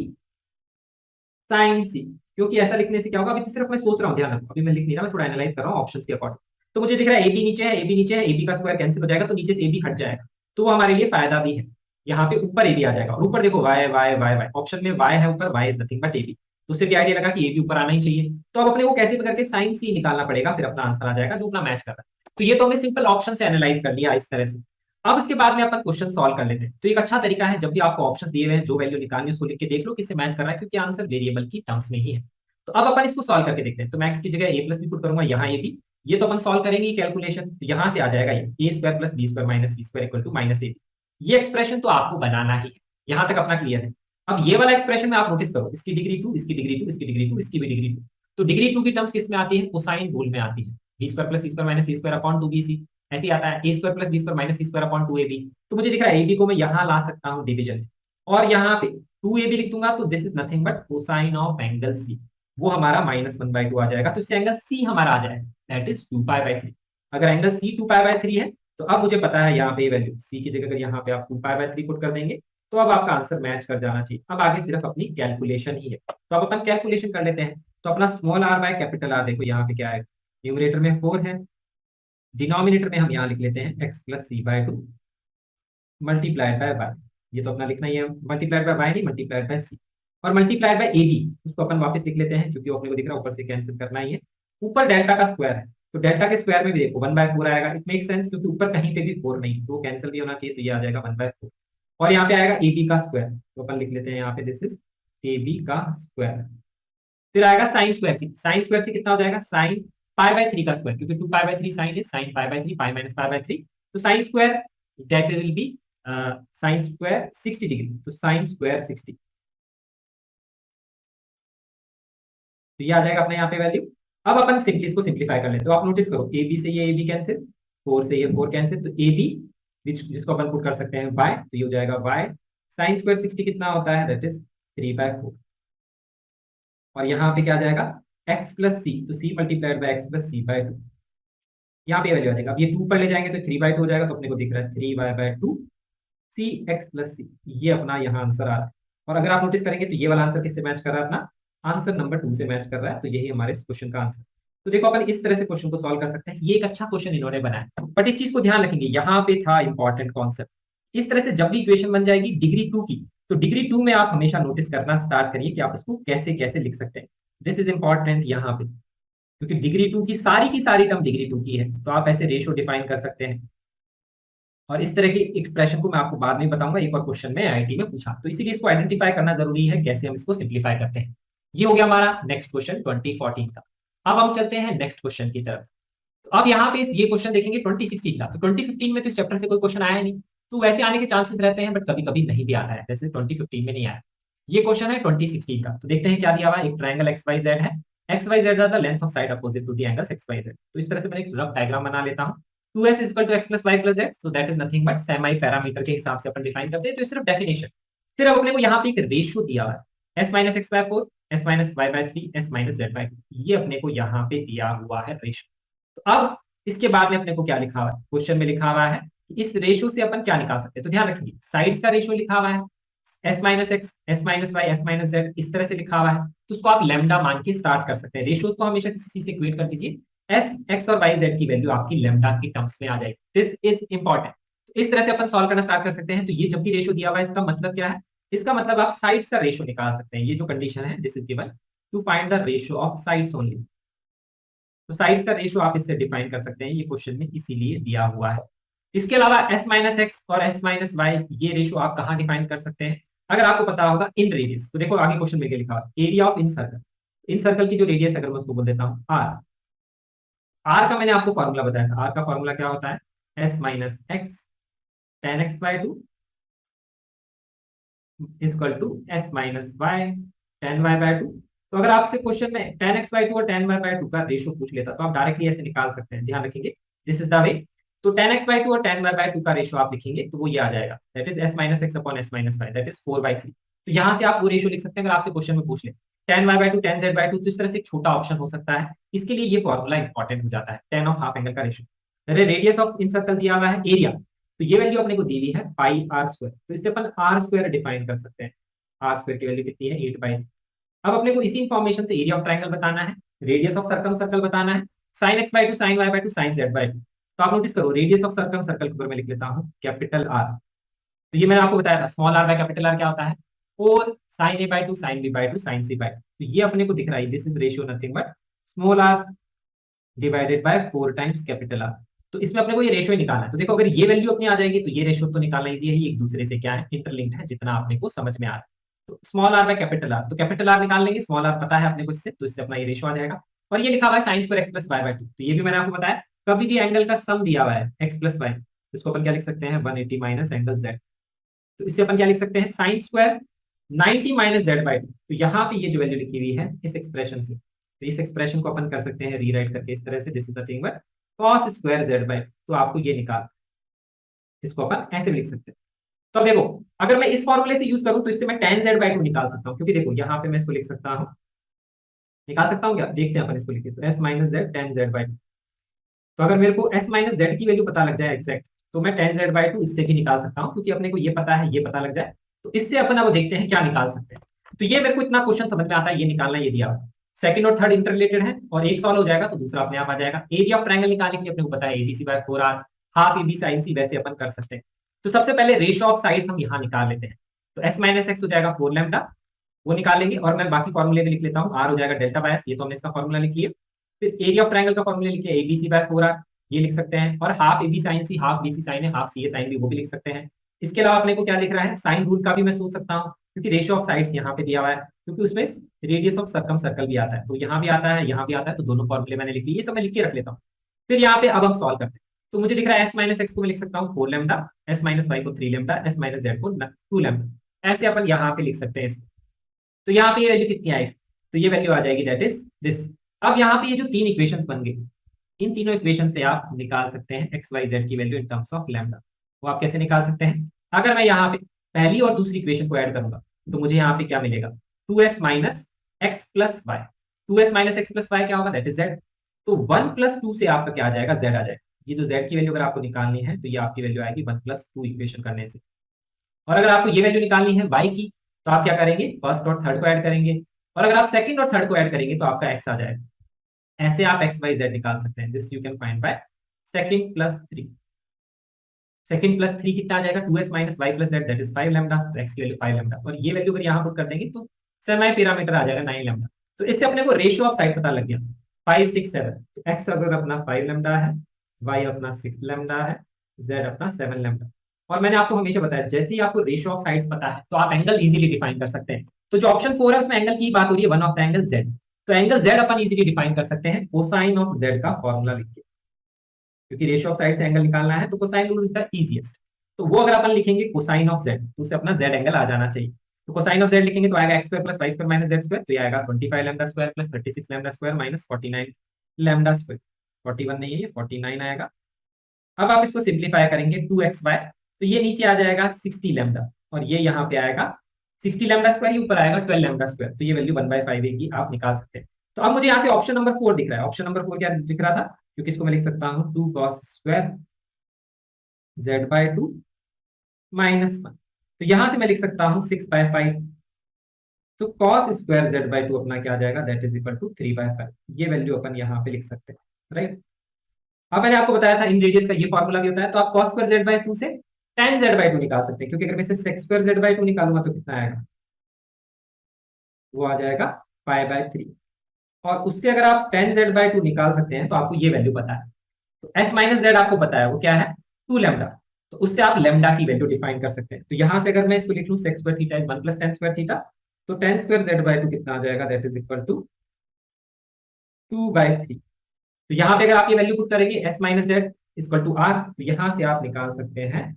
साइन सी, क्योंकि ऐसा लिखने से क्या होगा, अभी सिर्फ मैं सोच रहा हूँ, ध्यान रखो अभी मैं लिख नहीं रहा, मैं थोड़ा एनालाइज कर रहा हूँ ऑप्शंस के अकॉर्डिंग। तो मुझे दिख रहा है ए बी नीचे है, ए बी नीचे है, ए बी का स्क्वायर कैंसिल हो जाएगा, तो नीचे से ए बी हट जाएगा, तो वो हमारे लिए फायदा भी है। यहाँ पे ऊपर ए बी आ जाएगा, और ऊपर देखो Y Y Y Y, option में वाई है ऊपर, Y is nothing but A B, तो उससे भी आइडिया लगा कि ए बी ऊपर आना ही चाहिए। तो अब अपने को कैसे भी करके साइन सी निकालना पड़ेगा, फिर अपना आंसर आ जाएगा जो अपना मैच कर रहा है। तो ये तो हमने सिंपल ऑप्शन से एनालाइज कर लिया इस तरह से। अब इसके बाद में अपन क्वेश्चन सॉल्व कर लेते हैं। तो एक अच्छा तरीका है, जब भी आपको ऑप्शन दिए हुए हैं जो वैल्यू निकालनी है उसको लिख के देख लो किससे मैच कर रहा है, क्योंकि आंसर वेरिएबल की टर्म्स में ही है। तो अब अपन इसको सॉल्व करके देखते हैं। तो मैक्स की जगह ए प्लस बी पुट करूंगा, यहाँ ए बी, ये तो अपन सॉल्व करेंगे कैलकुलेशन, तो यहाँ से आ जाएगा ये a square plus b square minus C square equal to minus a b. ये एक्सप्रेशन तो आपको बनाना ही है, यहाँ तक अपना क्लियर है। अब ये वाला एक्सप्रेशन में आप नोटिस करो, इसकी डिग्री 2, इसकी डिग्री 2, इसकी डिग्री 2, इसकी भी डिग्री 2, तो डिग्री 2 की टर्म्स किस में आती है, कोसाइन रूल में आती है, b square plus c square minus सी स्क्वायर अपॉन 2bc, ऐसे ही आता है a square plus b square minus C square upon 2ab। तो मुझे दिख रहा है ab को मैं यहाँ ला सकता हूँ डिवीजन में, और यहाँ पे 2ab लिख दूंगा, तो this is nothing but cosine of angle C, वो हमारा -1/2 आ जाएगा। तो इससे एंगल सी हमारा आ जाएगा, दैट इज 2π/3। अगर एंगल सी 2π/3 है, तो अब मुझे पता है यहाँ पे वैल्यू सी की जगह अगर यहाँ पे आप 2π/3 पुट कर देंगे, तो अब आपका आंसर मैच कर जाना चाहिए। अब आगे सिर्फ अपनी कैलकुलेशन ही है, तो अब अपन कैलकुलेशन कर लेते हैं। तो अपना small are by capital R, देखो यहाँ पे क्या है, न्यूमरेटर में 4 है, डिनोमिनेटर में हम यहाँ लिख लेते हैं x plus C by 2 multiplied by Y. ये तो अपना लिखना ही है, मल्टीप्लाइड बाय वाई नहीं, मल्टीप्लाइड बाय सी, और मल्टीप्लाइड बाय ए बी, उसको अपन वापस लिख लेते हैं क्योंकि अपने को दिख रहा है ऊपर से कैंसिल करना ही है। ऊपर डेल्टा का स्क्वायर है, तो डेल्टा के स्क्वायर में भी देखो 1/4 आएगा, इट मेक सेंस, क्योंकि ऊपर कहीं पे भी 4 नहीं, तो कैंसिल भी होना चाहिए, तो ये आ जाएगा 1/4। और यहाँ पे आएगा ए बी का स्क्वायर, तो अपन लिख लेते हैं यहाँ पे दिस इज ए बी का स्क्वायर। फिर आएगा sine square c, sine square c कितना हो जाएगा, साइन π/3 का स्क्वायर, क्योंकि 2π/3 sine is sine π/3, pi minus π/3, तो sine square that will be sine square 60 degree, तो साइन स्क्वायर 60, तो ये आ जाएगा अपने यहाँ पे वैल्यू। अब अपन सिंपली इसको सिंप्लीफाई कर लेते हैं, तो आप नोटिस करो ए बी से ये ए बी कैंसिल, 4 से ये 4 कैंसिल, तो ए बी जिसको अपन पुट कर सकते हैं y, तो ये हो जाएगा y साइन स्क्वायर 60 कितना होता है, दैट इज 3/4, और यहाँ पे क्या आ जाएगा x प्लस सी, तो c multiplied by x plus C by 2, यहाँ पे वैल्यू आ जाएगा। अब ये 2 पर ले जाएंगे तो 3/2 हो जाएगा, तो अपने को दिख रहा है 3y/2 सी एक्स प्लस सी, ये अपना यहाँ आंसर आ रहा है। और अगर आप नोटिस करेंगे तो ये वाला आंसर किससे मैच कर रहा है, अपना आंसर नंबर 2 से मैच कर रहा है, तो यही हमारे इस क्वेश्चन का आंसर। तो देखो अपन इस तरह से क्वेश्चन को सॉल्व कर सकते हैं, ये एक अच्छा क्वेश्चन इन्होंने बनाया, बट इस चीज को ध्यान रखेंगे, यहाँ पे था इंपॉर्टेंट कॉन्सेप्ट। इस तरह से जब भी इक्वेशन बन जाएगी डिग्री 2 की, तो डिग्री 2 में आप हमेशा नोटिस करना स्टार्ट करिए कि आप इसको कैसे कैसे लिख सकते हैं, दिस इज इंपॉर्टेंट यहाँ पे, क्योंकि डिग्री 2 की सारी टर्म डिग्री 2 की है, तो आप ऐसे रेशियो डिफाइन कर सकते हैं। और इस तरह की एक्सप्रेशन को मैं आपको बाद में बताऊंगा, एक और क्वेश्चन में आईआईटी में पूछा, तो इसीलिए इसको आइडेंटिफाई करना जरूरी है, कैसे हम इसको सिंप्लीफाई करते हैं। ये हो गया हमारा नेक्स्ट क्वेश्चन 2014 का। अब हम चलते हैं नेक्स्ट क्वेश्चन की तरफ। तो अब यहाँ पे ये क्वेश्चन देखेंगे 2016 का, तो 2015 में तो इस चैप्टर से कोई क्वेश्चन आया नहीं, तो वैसे आने के चांसेस रहते हैं, बट कभी कभी नहीं भी आता है, जैसे 2015 में नहीं आया। ये क्वेश्चन है 2016 का, तो देखते हैं क्या दिया हुआ है। एक ट्रायंगल एक्स वाई जेड है, X Y Z the length of side opposite to the angles X Y Z. तो इस तरह से मैं एक रफ डायग्राम बना लेता हूँ। 2s is equal to x plus Y plus Z, so that is nothing but semi perimeter के हिसाब से अपन डिफाइन करते हैं, तो सिर्फ डेफिनेशन। फिर अब अपने को यहाँ पे एक रेशियो दिया हुआ है, s minus X by 4, s minus Y by 3, s minus Z by 2, ये अपने को यहाँ पे दिया हुआ है रेशियो। तो अब इसके बाद में अपने को क्या लिखा हुआ है, क्वेश्चन में लिखा हुआ है कि इस रेशियो से अपन क्या निकाल सकते हैं। तो ध्यान रखिए, साइड्स का रेशियो लिखा हुआ है s minus X, s minus Y, s minus Z, इस तरह से लिखा हुआ है, तो उसको आप लैम्डा मान के स्टार्ट कर सकते हैं। रेशियो को हमेशा किसी चीज से इक्वेट कर दीजिए, s x और y z की वैल्यू आपकी लैम्डा की टर्म्स में आ जाएगी, दिस इज इंपॉर्टेंट। तो इस तरह से अपन सॉल्व करना स्टार्ट कर सकते हैं। तो ये जब भी रेशियो दिया हुआ है, इसका मतलब क्या है, इसका मतलब आप साइड्स का रेशियो निकाल सकते हैं। ये जो कंडीशन है, this is given to find the ratio of sides only, तो साइड्स का रेशियो आप इससे डिफाइन कर सकते हैं, ये क्वेश्चन में इसीलिए दिया हुआ है। इसके अलावा s माइनस एक्स और s माइनस वाई, ये रेशियो आप कहाँ डिफाइन कर सकते हैं, अगर आपको पता होगा इन रेडियस। तो देखो आगे क्वेश्चन में क्या लिखा हुआ, area of in circle, in circle की जो रेडियस अगर मैं उसको बोल देता हूँ r, r का मैंने आपको फॉर्मूला बताया था, r का फॉर्मूला क्या होता है, s minus X tan X by 2 equal to s minus Y tan Y by 2। तो अगर आपसे क्वेश्चन में टेन एक्स बाय 2 और टेन वाई बाय 2 का रेशियो पूछ लेता, तो आप डायरेक्टली ऐसे निकाल सकते हैं, ध्यान रखेंगे, दिस इज द वे। तो टेन एक्स बाय 2 और टेन वाई बाय 2 का रेशियो आप लिखेंगे, तो वो ये आ जाएगा, that is s minus X upon s minus Y, that is 4/3। तो यहाँ से आप वो रेशियो लिख सकते हैं, अगर आपसे क्वेश्चन में पूछ ले tan Y by 2 tan Z by 2, तो इस तरह से एक छोटा ऑप्शन हो सकता है, इसके लिए ये फॉर्मूला इंपॉर्टेंट हो जाता है, टेन ऑफ हाफ एंगल का ratio. Radius of in circle दिया हुआ है, एरिया, तो ये वैल्यू अपने को दी हुई है पाई आर स्क्वायर, तो इससे अपन आर स्क्वायर डिफाइन कर सकते हैं, आर स्क्वायर की वैल्यू कितनी है 8/3। अब अपने को इसी इंफॉर्मेशन से एरिया ऑफ ट्रायंगल बताना है, रेडियस ऑफ सर्कम सर्कल बताना है, sine X by 2 sine Y by 2 sine Z by 2। तो आप नोटिस करो, रेडियस ऑफ सर्कम सर्कल को मैं लिख लेता हूँ कैपिटल आर, तो ये मैंने आपको बताया था small are by capital r क्या होता है, 4 sine a by 2 sine b by 2 sine c by 2। तो ये अपने को दिख रहा है, this is ratio nothing but small r divided by 4 times capital are. तो इसमें अपने को ये रेशियो निकालना है। तो देखो अगर ये वैल्यू अपनी आ जाएगी, तो ये रेशियो तो निकालना इजी है, ये एक दूसरे से क्या है, इंटरलिंक्ड है, जितना आपने को समझ में आ रहा है। तो small are by capital are, तो कैपिटल आर निकाल लेंगे, स्मॉल आर पता है अपने को इससे, तो इससे अपना ये रेशियो आ जाएगा। और ये लिखा हुआ है sine square X plus Y by 2, तो ये भी मैंने आपको बताया, कभी भी एंगल का सम दिया हुआ है एक्स प्लस वाई, इसको अपन क्या लिख सकते हैं 180 माइनस एंगल जेड। तो इससे अपन क्या लिख सकते हैं, sine square 90 minus Z by 2। तो यहाँ पे ये जो वैल्यू लिखी हुई है इस एक्सप्रेशन से, तो इस एक्सप्रेशन को अपन कर सकते हैं रीराइट करके इस तरह से, this is the thing by cos square z by, तो आपको ये निकाल, इसको अपन ऐसे भी लिख सकते हैं। तो अब देखो, अगर मैं इस फॉर्मूले से यूज करूं तो इससे मैं tan z बाय 2 निकाल सकता हूं, क्योंकि देखो यहाँ पे मैं इसको लिख सकता हूं, निकाल सकता हूं क्या, देखते हैं अपन इसको लिखे तो s minus Z tan z by 2। तो अगर मेरे को s माइनस जेड की वैल्यू पता लग जाए एग्जैक्ट, तो मैं tan z बाय 2 इससे भी निकाल सकता हूं, क्योंकि अपने को ये पता है, ये पता लग जाए, तो इससे अपन अब देखते हैं क्या निकाल सकते हैं। तो ये मेरे को इतना क्वेश्चन समझ में आता है, ये निकालना ये दिया हुआ, सेकंड और थर्ड इंटर रिलेटेड है, और एक सॉल्व हो जाएगा तो दूसरा अपने आप आ जाएगा। एरिया ऑफ ट्रायंगल निकालने के लिए अपने को पता है ABC by 4r, half AB sine c, वैसे अपन कर सकते हैं। तो सबसे पहले रेशियो ऑफ साइड्स हम यहाँ निकाल लेते हैं। तो s माइनस एक्स हो जाएगा 4 लैम्डा, वो निकाल लेंगे, और मैं बाकी फॉर्मूले भी लिख लेता हूँ। आर हो जाएगा डेल्टा बाय एस, ये तो हमने इसका फॉर्मूला लिख लिया। फिर एरिया ऑफ ट्रायंगल का फॉर्मूला लिखिए एबीसी बाय 4r, ये लिख सकते हैं, और half AB sine C, half BC sign है, हाफ सी ए साइन भी, वो भी लिख सकते हैं। इसके अलावा अपने को क्या लिख रहा है, साइन रूल का भी मैं सोच सकता हूँ, क्योंकि रेशियो ऑफ साइड्स यहाँ पे दिया हुआ है, क्योंकि उसमें रेडियस ऑफ सर्कम सर्कल भी आता है, तो यहाँ भी आता है, यहाँ भी आता है, तो दोनों फॉर्मूले मैंने लिख लिए, ये सब मैं लिख के रख लेता हूँ। फिर यहाँ पे अब हम सॉल्व करते हैं। तो मुझे दिख रहा है एस माइनस एक्स को मैं लिख सकता हूँ 4 लैम्डा, एस माइनस वाई को 3 लैम्डा, एस माइनस जेड को 2 लैम्डा, ऐसे अपन यहाँ पे लिख सकते हैं इसको। तो यहाँ पे ये वैल्यू कितनी आएगी, तो ये वैल्यू आ जाएगी दैट इज दिस। अब यहाँ पे ये जो तीन इक्वेशंस बन गई, इन तीनों इक्वेशन से आप निकाल सकते हैं एक्स वाई जेड की value in terms of lambda. वो आप कैसे निकाल सकते हैं, अगर मैं यहाँ पे पहली और दूसरी इक्वेशन को ऐड करूंगा तो मुझे यहाँ पे क्या मिलेगा, 2s minus X plus Y. 2s minus X plus Y क्या होगा, दैट इज जेड। तो 1 प्लस 2 से आपका क्या आ जाएगा, जेड आ जाएगा। ये जो जेड की वैल्यू अगर आपको निकालनी है तो ये आपकी वैल्यू आएगी 1 प्लस 2 इक्वेशन करने से। और अगर आपको ये वैल्यू निकालनी है वाई की, तो आप क्या करेंगे, फर्स्ट और थर्ड को ऐड करेंगे, और अगर आप सेकंड और थर्ड को ऐड करेंगे तो आपका एक्स आ जाएगा। ऐसे आप एक्स वाई जेड निकाल सकते हैं। This you can find by second plus 3। Second plus 3 कितना आ जाएगा, 2s minus y plus z, that is 5 lambda. तो एक्स की वैल्यू 5 लैम्डा, और ये वैल्यू अगर यहाँ पुट कर देंगे तो सेमी पैरामीटर आ जाएगा 9 लैम्डा। तो इससे अपने को रेशियो ऑफ साइड पता लग गया, 5 6 7। तो एक्स अगर अपना 5 लैम्डा है, वाई अपना 6 लैम्डा है, जेड अपना 7 लैम्डा। और मैंने आपको हमेशा बताया, जैसे ही आपको रेशियो ऑफ साइड्स पता है तो आप एंगल इजीली डिफाइन कर सकते हैं। तो जो ऑप्शन 4 है उसमें एंगल की बात हो रही है, one of the angle Z. तो एंगल जेड अपन इजीली डिफाइन कर सकते हैं कोसाइन ऑफ जेड का फॉर्मूला लिख के, क्योंकि रेशियो ऑफ साइड से एंगल निकालना है, तो cosine rule is the easiest. तो वो अगर अपन लिखेंगे कोसाइन ऑफ जेड, तो उससे अपना जेड एंगल आ जाना चाहिए। तो कोसाइन ऑफ जेड लिखेंगे तो आएगा x square plus y square minus z square, तो ये आएगा 25 lambda square plus 36 lambda square minus 49 lambda square. 41 नहीं है, ये 49 आएगा। अब आप इसको सिंप्लीफाई करेंगे 2xy, तो ये नीचे आ जाएगा 60 लैम्डा, और ये यहाँ पे आएगा 60 लैम्डा स्क्वायर, ये ऊपर आएगा 12 लैम्डा स्क्वायर। तो ये वैल्यू 1/5 की आप निकाल सकते हैं। तो अब मुझे यहाँ से ऑप्शन नंबर 4 दिख रहा है। ऑप्शन नंबर 4 क्या दिख रहा था, क्योंकि इसको मैं लिख सकता हूँ 2 cos स्क्वायर z/2 -1। तो यहां से मैं लिख सकता हूँ 6/5। तो cos स्क्वायर z/2 अपना क्या आ जाएगा, दैट इज इक्वल टू 3/5। ये वैल्यू अपन यहाँ पे लिख सकते हैं, राइट। अब मैंने आपको बताया था इन रेडियस का ये फॉर्मूला भी होता है, तो आप cos स्क्वायर z/2 से tan z/2 निकाल सकते हैं, क्योंकि अगर मैं इसे sec स्क्वायर z/2 निकालूंगा तो कितना आएगा, वो आ जाएगा π/3। और उससे अगर आप tan z/2 निकाल सकते हैं तो आपको ये वैल्यू पता है। तो s माइनस जेड आपको पता है वो क्या है, 2 लैम्डा। तो उससे आप लैम्डा की वैल्यू डिफाइन कर सकते हैं। तो यहां से अगर मैं इसको लिख लूं sec square theta 1 plus tan square theta, तो tan स्क्वायर z/2 कितना आ जाएगा, दैट इज इक्वल टू 2/3। तो यहाँ पे अगर आप ये वैल्यू पुट करेंगे s minus z equal to r, तो यहां से आप निकाल सकते हैं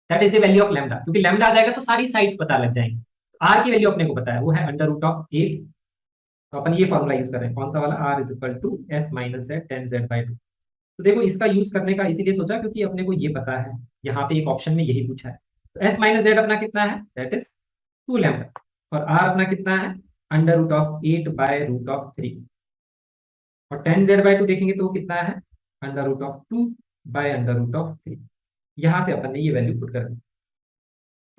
that is the value of lambda. क्योंकि लैम्डा आ जाएगा तो सारी साइड्स पता लग जाएंगी। r की वैल्यू अपने को पता है, वो है √8। तो अपन ये फॉर्मूला यूज कर रहे हैं, कौन सा वाला, r is equal to s minus Z tan z/2। तो देखो इसका यूज करने का इसीलिए सोचा क्योंकि अपने को ये पता है, यहाँ पे एक ऑप्शन में यही पूछा है। तो s माइनस जेड अपना कितना है, दैट इज 2 लैम्डा, और r अपना कितना है, √8/√3। और tan z/2 देखेंगे तो वो कितना है, √2/√3। यहां से अपन ने ये वैल्यू पुट कर दी।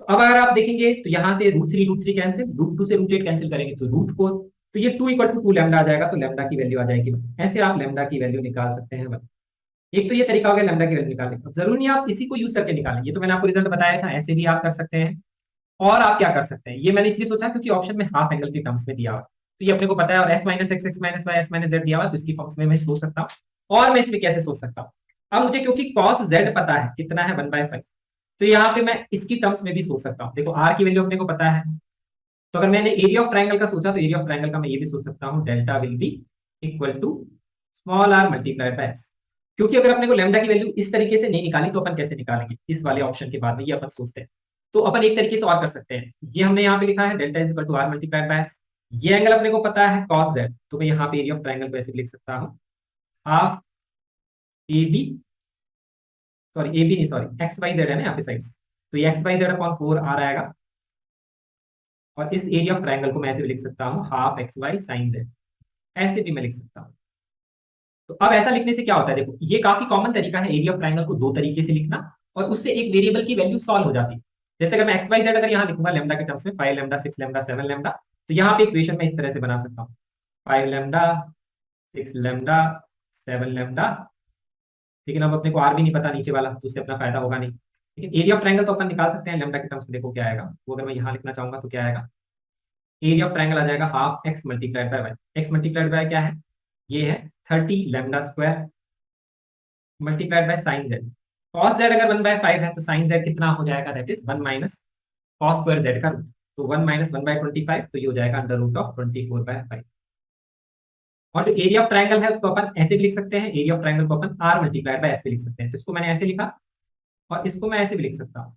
तो अब अगर आप देखेंगे तो यहाँ से √3 कैंसिल, √2 से √8 कैंसिल करेंगे तो √4। तो ये 2 = 2 लैम्डा आ जाएगा, तो लैम्डा की वैल्यू आ जाएगी 1। ऐसे आप लैम्डा की वैल्यू निकाल सकते हैं 1। एक तो ये तरीका हो गया लैम्डा की वैल्यू निकालने का। जरूरी नहीं आप इसी को यूज करके निकालें, ये तो मैंने आपको रिजल्ट बताया था, ऐसे भी आप कर सकते हैं। और आप क्या कर सकते हैं, ये मैंने इसलिए सोचा क्योंकि ऑप्शन में हाफ एंगल के टर्म्स में दिया हुआ है, तो ये अपने को पता है, और s minus x x minus y s minus z दिया हुआ है, तो इसकी टर्म्स में मैं सोच सकता हूँ। और मैं इसमें कैसे सोच सकता हूँ, अब मुझे क्योंकि cos z पता है कितना है 1/5, तो यहाँ पे मैं इसकी टर्म्स में भी सोच सकता हूँ। देखो r की वैल्यू अपने को पता है, तो अगर मैंने एरिया ऑफ ट्रायंगल का सोचा तो एरिया ऑफ ट्रायंगल का मैं ये भी सोच सकता हूँ, delta will be equal to small r multiplied by s। क्योंकि अगर अपने को लैम्डा की वैल्यू इस तरीके से नहीं निकाली तो अपन कैसे निकालेंगे, इस वाले ऑप्शन के बाद में ये अपन सोचते हैं। तो अपन एक तरीके से और कर सकते हैं, ये हमने यहाँ पे लिखा है delta is equal to r multiplied by s। ये एंगल अपने को पता है cos z, तो मैं यहाँ पे एरिया ऑफ ट्राइंगल को ऐसे भी लिख सकता हूँ, half A B, sorry a b नहीं, सॉरी एक्स वाई जेड है ना यहाँ पे साइड्स, तो ये एक्स वाई जेड अपॉन 4 आ आएगा। और इस एरिया ऑफ ट्राइंगल को मैं ऐसे भी लिख सकता हूँ, half x y sine z, ऐसे भी मैं लिख सकता हूँ। तो अब ऐसा लिखने से क्या होता है, देखो ये काफी कॉमन तरीका है एरिया ऑफ ट्राइंगल को दो तरीके से लिखना, और उससे एक वेरिएबल की वैल्यू सॉल्व हो जाती है। जैसे अगर मैं एक्स वाई जेड अगर यहाँ लिखूंगा लेमडा के टर्म्स में, 5 लेमडा 6 लेमडा 7 लेमडा, तो यहाँ पे इक्वेशन मैं इस तरह से बना सकता हूँ, 5 लेमडा 6 लेमडा 7 लेमडा। लेकिन अब अपने को आर भी नहीं पता नीचे वाला, तो उससे अपना फायदा होगा नहीं, लेकिन एरिया ऑफ ट्राइंगल तो अपन निकाल सकते हैं लेमडा के टर्म्स में। देखो क्या आएगा वो, अगर मैं यहाँ लिखना चाहूंगा तो क्या आएगा, एरिया ऑफ ट्राइंगल आ जाएगा half x multiplied by y. X multiplied by क्या है, ये है 30 lambda square multiplied by sine z. Cos z अगर 1/5 है तो साइन जेड कितना हो जाएगा, that is 1 minus cos square z का रूट, तो 1 माइनस 1/25, तो ये हो जाएगा अंडर रूट ऑफ 24/5। और जो एरिया ऑफ ट्राइंगल है उसको अपन ऐसे भी लिख सकते हैं, एरिया ऑफ ट्राइंगल को अपन आर मल्टीप्लाइड बाय ऐसे लिख सकते हैं, तो इसको मैंने ऐसे लिखा, और इसको मैं ऐसे भी लिख सकता हूँ।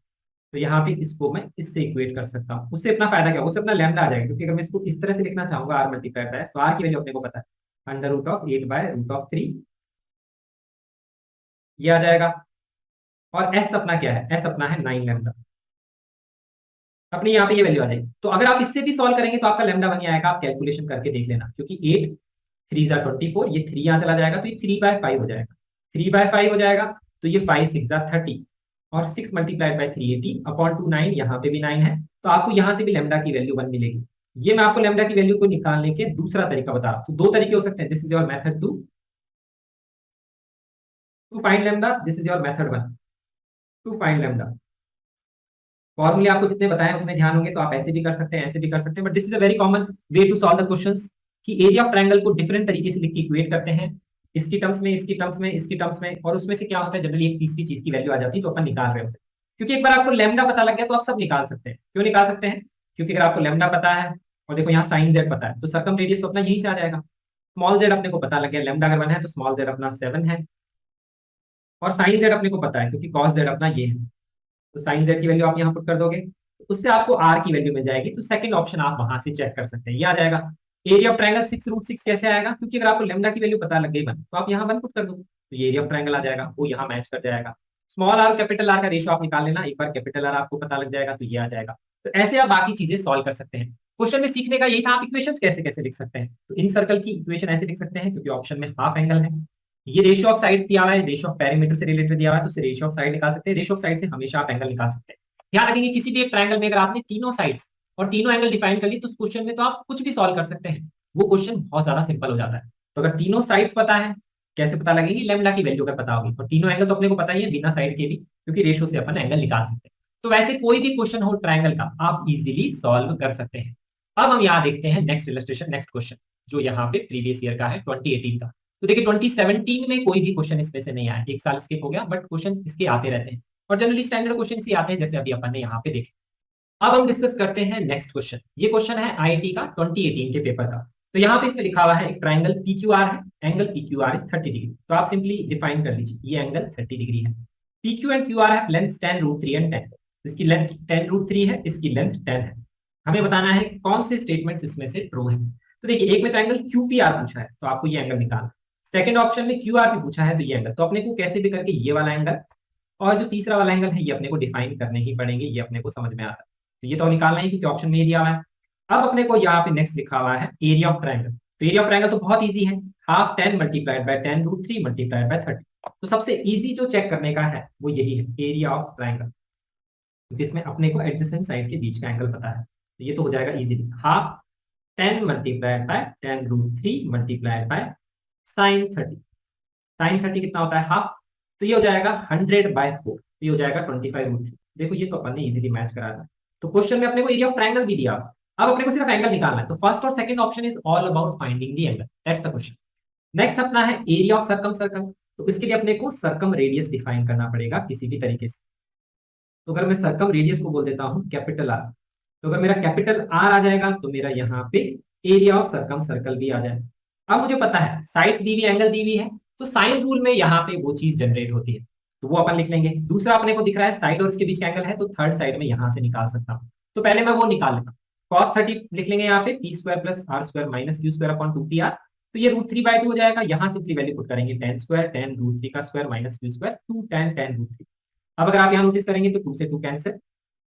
तो यहाँ पे इसको मैं इससे इक्वेट कर सकता हूँ, उससे अपना फायदा क्या, उससे अपना लैम्डा आ जाएगा, क्योंकि अगर मैं इसको इस तरह से लिखना चाहूंगा आर मल्टीप्लाइड बाय, तो आर की वैल्यू अपने को पता है अंडर रूट ऑफ 8/√3, ये आ जाएगा। और एस अपना क्या है, एस अपना है 9 लेमडा, अपनी यहाँ पे ये वैल्यू आ जाएगी। तो अगर आप इससे भी सॉल्व करेंगे तो आपका लेमडा 1 ही आएगा, आप कैलकुलेशन करके देख लेना, क्योंकि 8 3 जा 24, ये 3 यहाँ चला जाएगा तो ये 3/5 हो जाएगा, 3/5 हो जाएगा, तो ये 5 6 जा 30, और 6 मल्टीप्लाइड बाय 380 अपॉन 2 9, यहाँ पे भी 9 है, तो आपको यहाँ से भी लेमडा की वैल्यू 1 मिलेगी। ये मैं आपको लेमडा की वैल्यू को निकालने के दूसरा तरीका बता रहा हूँ, तो दो तरीके हो सकते हैं, this is your method to find lambda, this is your method 1 to find lambda. फॉर्मूले आपको जितने बताए उतने ध्यान होंगे, तो आप ऐसे भी कर सकते हैं, ऐसे भी कर सकते हैं, but this is a very common way to solve the questions, कि एरिया ऑफ ट्रायंगल को डिफरेंट तरीके से लिख के इक्वेट करते हैं, इसकी टर्म्स में, इसकी टर्म्स में, इसकी टर्म्स में, और उसमें से क्या होता है जनरली एक तीसरी चीज की वैल्यू आ जाती है जो अपन निकाल रहे होते हैं। क्योंकि एक बार आपको लैम्डा पता लग गया तो आप सब निकाल सकते हैं। क्यों निकाल सकते हैं, क्योंकि अगर आपको लैम्डा पता है, और देखो यहाँ साइन जेड पता है, तो सर्कम रेडियस तो अपना यहीं से आ जाएगा। स्मॉल जेड अपने को पता लग गया, लैम्डा अगर 1 है तो स्मॉल जेड अपना 7 है, और साइन जेड अपने को पता है क्योंकि कॉस जेड अपना ये है, तो साइन जेड की वैल्यू आप यहाँ पुट कर दोगे, उससे आपको आर की वैल्यू मिल जाएगी। तो सेकंड ऑप्शन आप वहां से चेक कर सकते हैं, ये आ जाएगा। एरिया ऑफ ट्रायंगल 6√6 कैसे आएगा, क्योंकि अगर आपको लेमडा की वैल्यू पता लग गई 1, तो आप यहाँ 1 पुट कर दो, तो ये एरिया ऑफ ट्रायंगल आ जाएगा, वो यहाँ मैच कर जाएगा। स्मॉल आर कैपिटल आर का रेशो आप निकाल लेना, एक बार कैपिटल आर आपको पता लग जाएगा तो ये आ जाएगा। तो ऐसे आप बाकी चीजें सॉल्व कर सकते हैं। क्वेश्चन में सीखने का यही था, आप इक्वेशन कैसे कैसे लिख सकते हैं। तो इन सर्कल की इक्वेशन ऐसे लिख सकते हैं, क्योंकि ऑप्शन में हाफ एंगल है, ये रेशियो ऑफ साइड दिया हुआ है, रेशियो ऑफ पेरीमीटर से रिलेटेड दिया हुआ है, तो उससे रेशियो ऑफ साइड निकाल सकते हैं। रेशियो ऑफ साइड से हमेशा आप एंगल निकाल सकते हैं। ध्यान रखेंगे किसी भी एक ट्रायंगल में अगर आपने तीनों साइड्स और तीनों एंगल डिफाइन कर ली, तो उस क्वेश्चन में तो आप कुछ भी सॉल्व कर सकते हैं, वो क्वेश्चन बहुत ज्यादा सिंपल हो जाता है। तो अगर तीनों साइड्स पता है, कैसे पता लगेगी, लेमडा की वैल्यू अगर पता होगी, और तीनों एंगल तो अपने को पता ही है बिना साइड के भी, क्योंकि रेशियो से अपन एंगल निकाल सकते हैं। तो वैसे कोई भी क्वेश्चन हो ट्रायंगल का आप इजीली सॉल्व कर सकते हैं। अब हम यहाँ देखते हैं नेक्स्ट इलस्ट्रेशन, नेक्स्ट क्वेश्चन, जो यहाँ पे प्रीवियस ईयर का है 2018 का। तो देखिए 2017 में कोई भी क्वेश्चन इसमें से नहीं आया, एक साल स्किप हो गया, बट क्वेश्चन इसके आते रहते हैं, और जनरली स्टैंडर्ड क्वेश्चन ही आते हैं, जैसे अभी अपन ने यहाँ पे देखे। अब हम डिस्कस करते हैं नेक्स्ट क्वेश्चन। ये क्वेश्चन है आईआईटी का 2018 के पेपर का। तो यहाँ पे इसमें लिखा हुआ है एक ट्राइंगल PQR है, एंगल PQR इज 30 डिग्री। तो आप सिंपली डिफाइन कर लीजिए, ये एंगल 30 डिग्री है। PQ एंड QR है लेंथ 10√3 एंड 10, इसकी लेंथ 10√3 है, इसकी लेंथ 10 है। हमें बताना है कौन से स्टेटमेंट्स इसमें से ट्रू है। तो देखिए एक में ट्राइंगल QPR पूछा है, तो आपको ये एंगल निकालना। सेकंड ऑप्शन में QRP पूछा है, तो ये एंगल, तो अपने को कैसे भी करके ये वाला एंगल और जो तीसरा वाला एंगल है ये अपने को डिफाइन करने ही पड़ेंगे, ये अपने को समझ में आता है। तो ये तो निकालना ही, क्योंकि ऑप्शन में ही दिया हुआ है। अब अपने को यहाँ पे नेक्स्ट लिखा हुआ है एरिया ऑफ ट्रायंगल। तो एरिया ऑफ ट्रायंगल तो बहुत इजी है, half 10 multiplied by 10√3 multiplied by 30। तो सबसे इजी जो चेक करने का है वो यही है, एरिया ऑफ ट्रायंगल, क्योंकि इसमें अपने को एडजेसेंट साइड के बीच का एंगल पता है, तो ये तो हो जाएगा easily, half 10 multiplied by 10√3 multiplied by sin 30। sin 30 कितना होता है, हाफ, तो ये हो जाएगा 100/4, ये हो जाएगा 25√3। देखो ये तो अपन ने इजीली मैच करा था। तो क्वेश्चन में अपने को एरिया ऑफ ट्रायंगल भी दिया, अब अपने को सिर्फ एंगल निकालना है। तो फर्स्ट और second option is all about finding the angle, that's the question. Next अपना है एरिया ऑफ सर्कम सर्कल। तो इसके लिए अपने को सर्कम रेडियस डिफाइन करना पड़ेगा किसी भी तरीके से। तो अगर मैं सर्कम रेडियस को बोल देता हूँ कैपिटल आर, तो अगर मेरा कैपिटल आर आ जाएगा तो मेरा यहाँ पे एरिया ऑफ सर्कम सर्कल भी आ जाएगा। अब मुझे पता है साइड्स दी हुई, एंगल दी हुई है, तो साइन रूल में यहाँ पे वो चीज जनरेट होती है, तो वो अपन लिख लेंगे। दूसरा अपने को दिख रहा है साइड और इसके बीच का एंगल है, तो थर्ड साइड में यहाँ से निकाल सकता हूँ, तो पहले मैं वो निकाल लेता हूँ। cos 30 लिख लेंगे यहाँ पे p square plus r square minus q square upon 2tr। तो ये √3/2 हो जाएगा। यहाँ सिंपली वैल्यू पुट करेंगे tan स्क्वायर tan √3 का square minus q square 2 tan √3। अब अगर आप यहाँ नोटिस करेंगे तो 2 से 2 कैंसिल,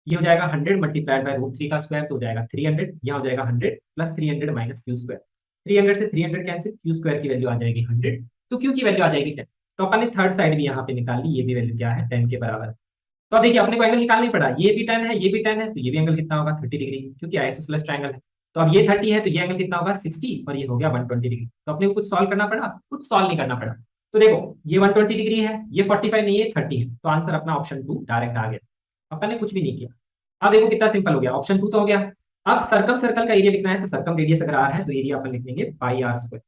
ये हो जाएगा 100 मल्टीप्लाइड बाय √3 का स्क्वायर तो हो जाएगा 300, यहाँ हो जाएगा 100 प्लस 300 माइनस q स्क्वायर। 300 से 300 कैंसिल, q स्क्वायर की वैल्यू आ जाएगी 100, तो q की वैल्यू आ जाएगी 10। तो अपन ने थर्ड साइड भी यहाँ पे निकाल ली, ये भी वैल्यू क्या है 10 के बराबर है। तो अब देखिए अपने को एंगल निकालना ही पड़ा, ये भी 10 है ये भी 10 है, तो ये भी एंगल कितना होगा 30 डिग्री, क्योंकि आइसोसेलेस ट्रायंगल है। तो अब ये 30 है तो ये एंगल कितना होगा 60 और ये हो गया 120 डिग्री। तो अपने को कुछ सॉल्व करना पड़ा, कुछ सॉल्व नहीं करना पड़ा। तो देखो ये 120 डिग्री है, ये 45 नहीं है 30 है, तो आंसर अपना ऑप्शन 2 डायरेक्ट आ गया। अपन ने कुछ भी नहीं किया। अब देखो कितना सिंपल हो गया, ऑप्शन 2 तो हो गया। अब सर्कम सर्कल का एरिया लिखना है, तो सर्कम रेडियस अगर r है तो एरिया अपन लिख लेंगे पाई r स्क्वायर।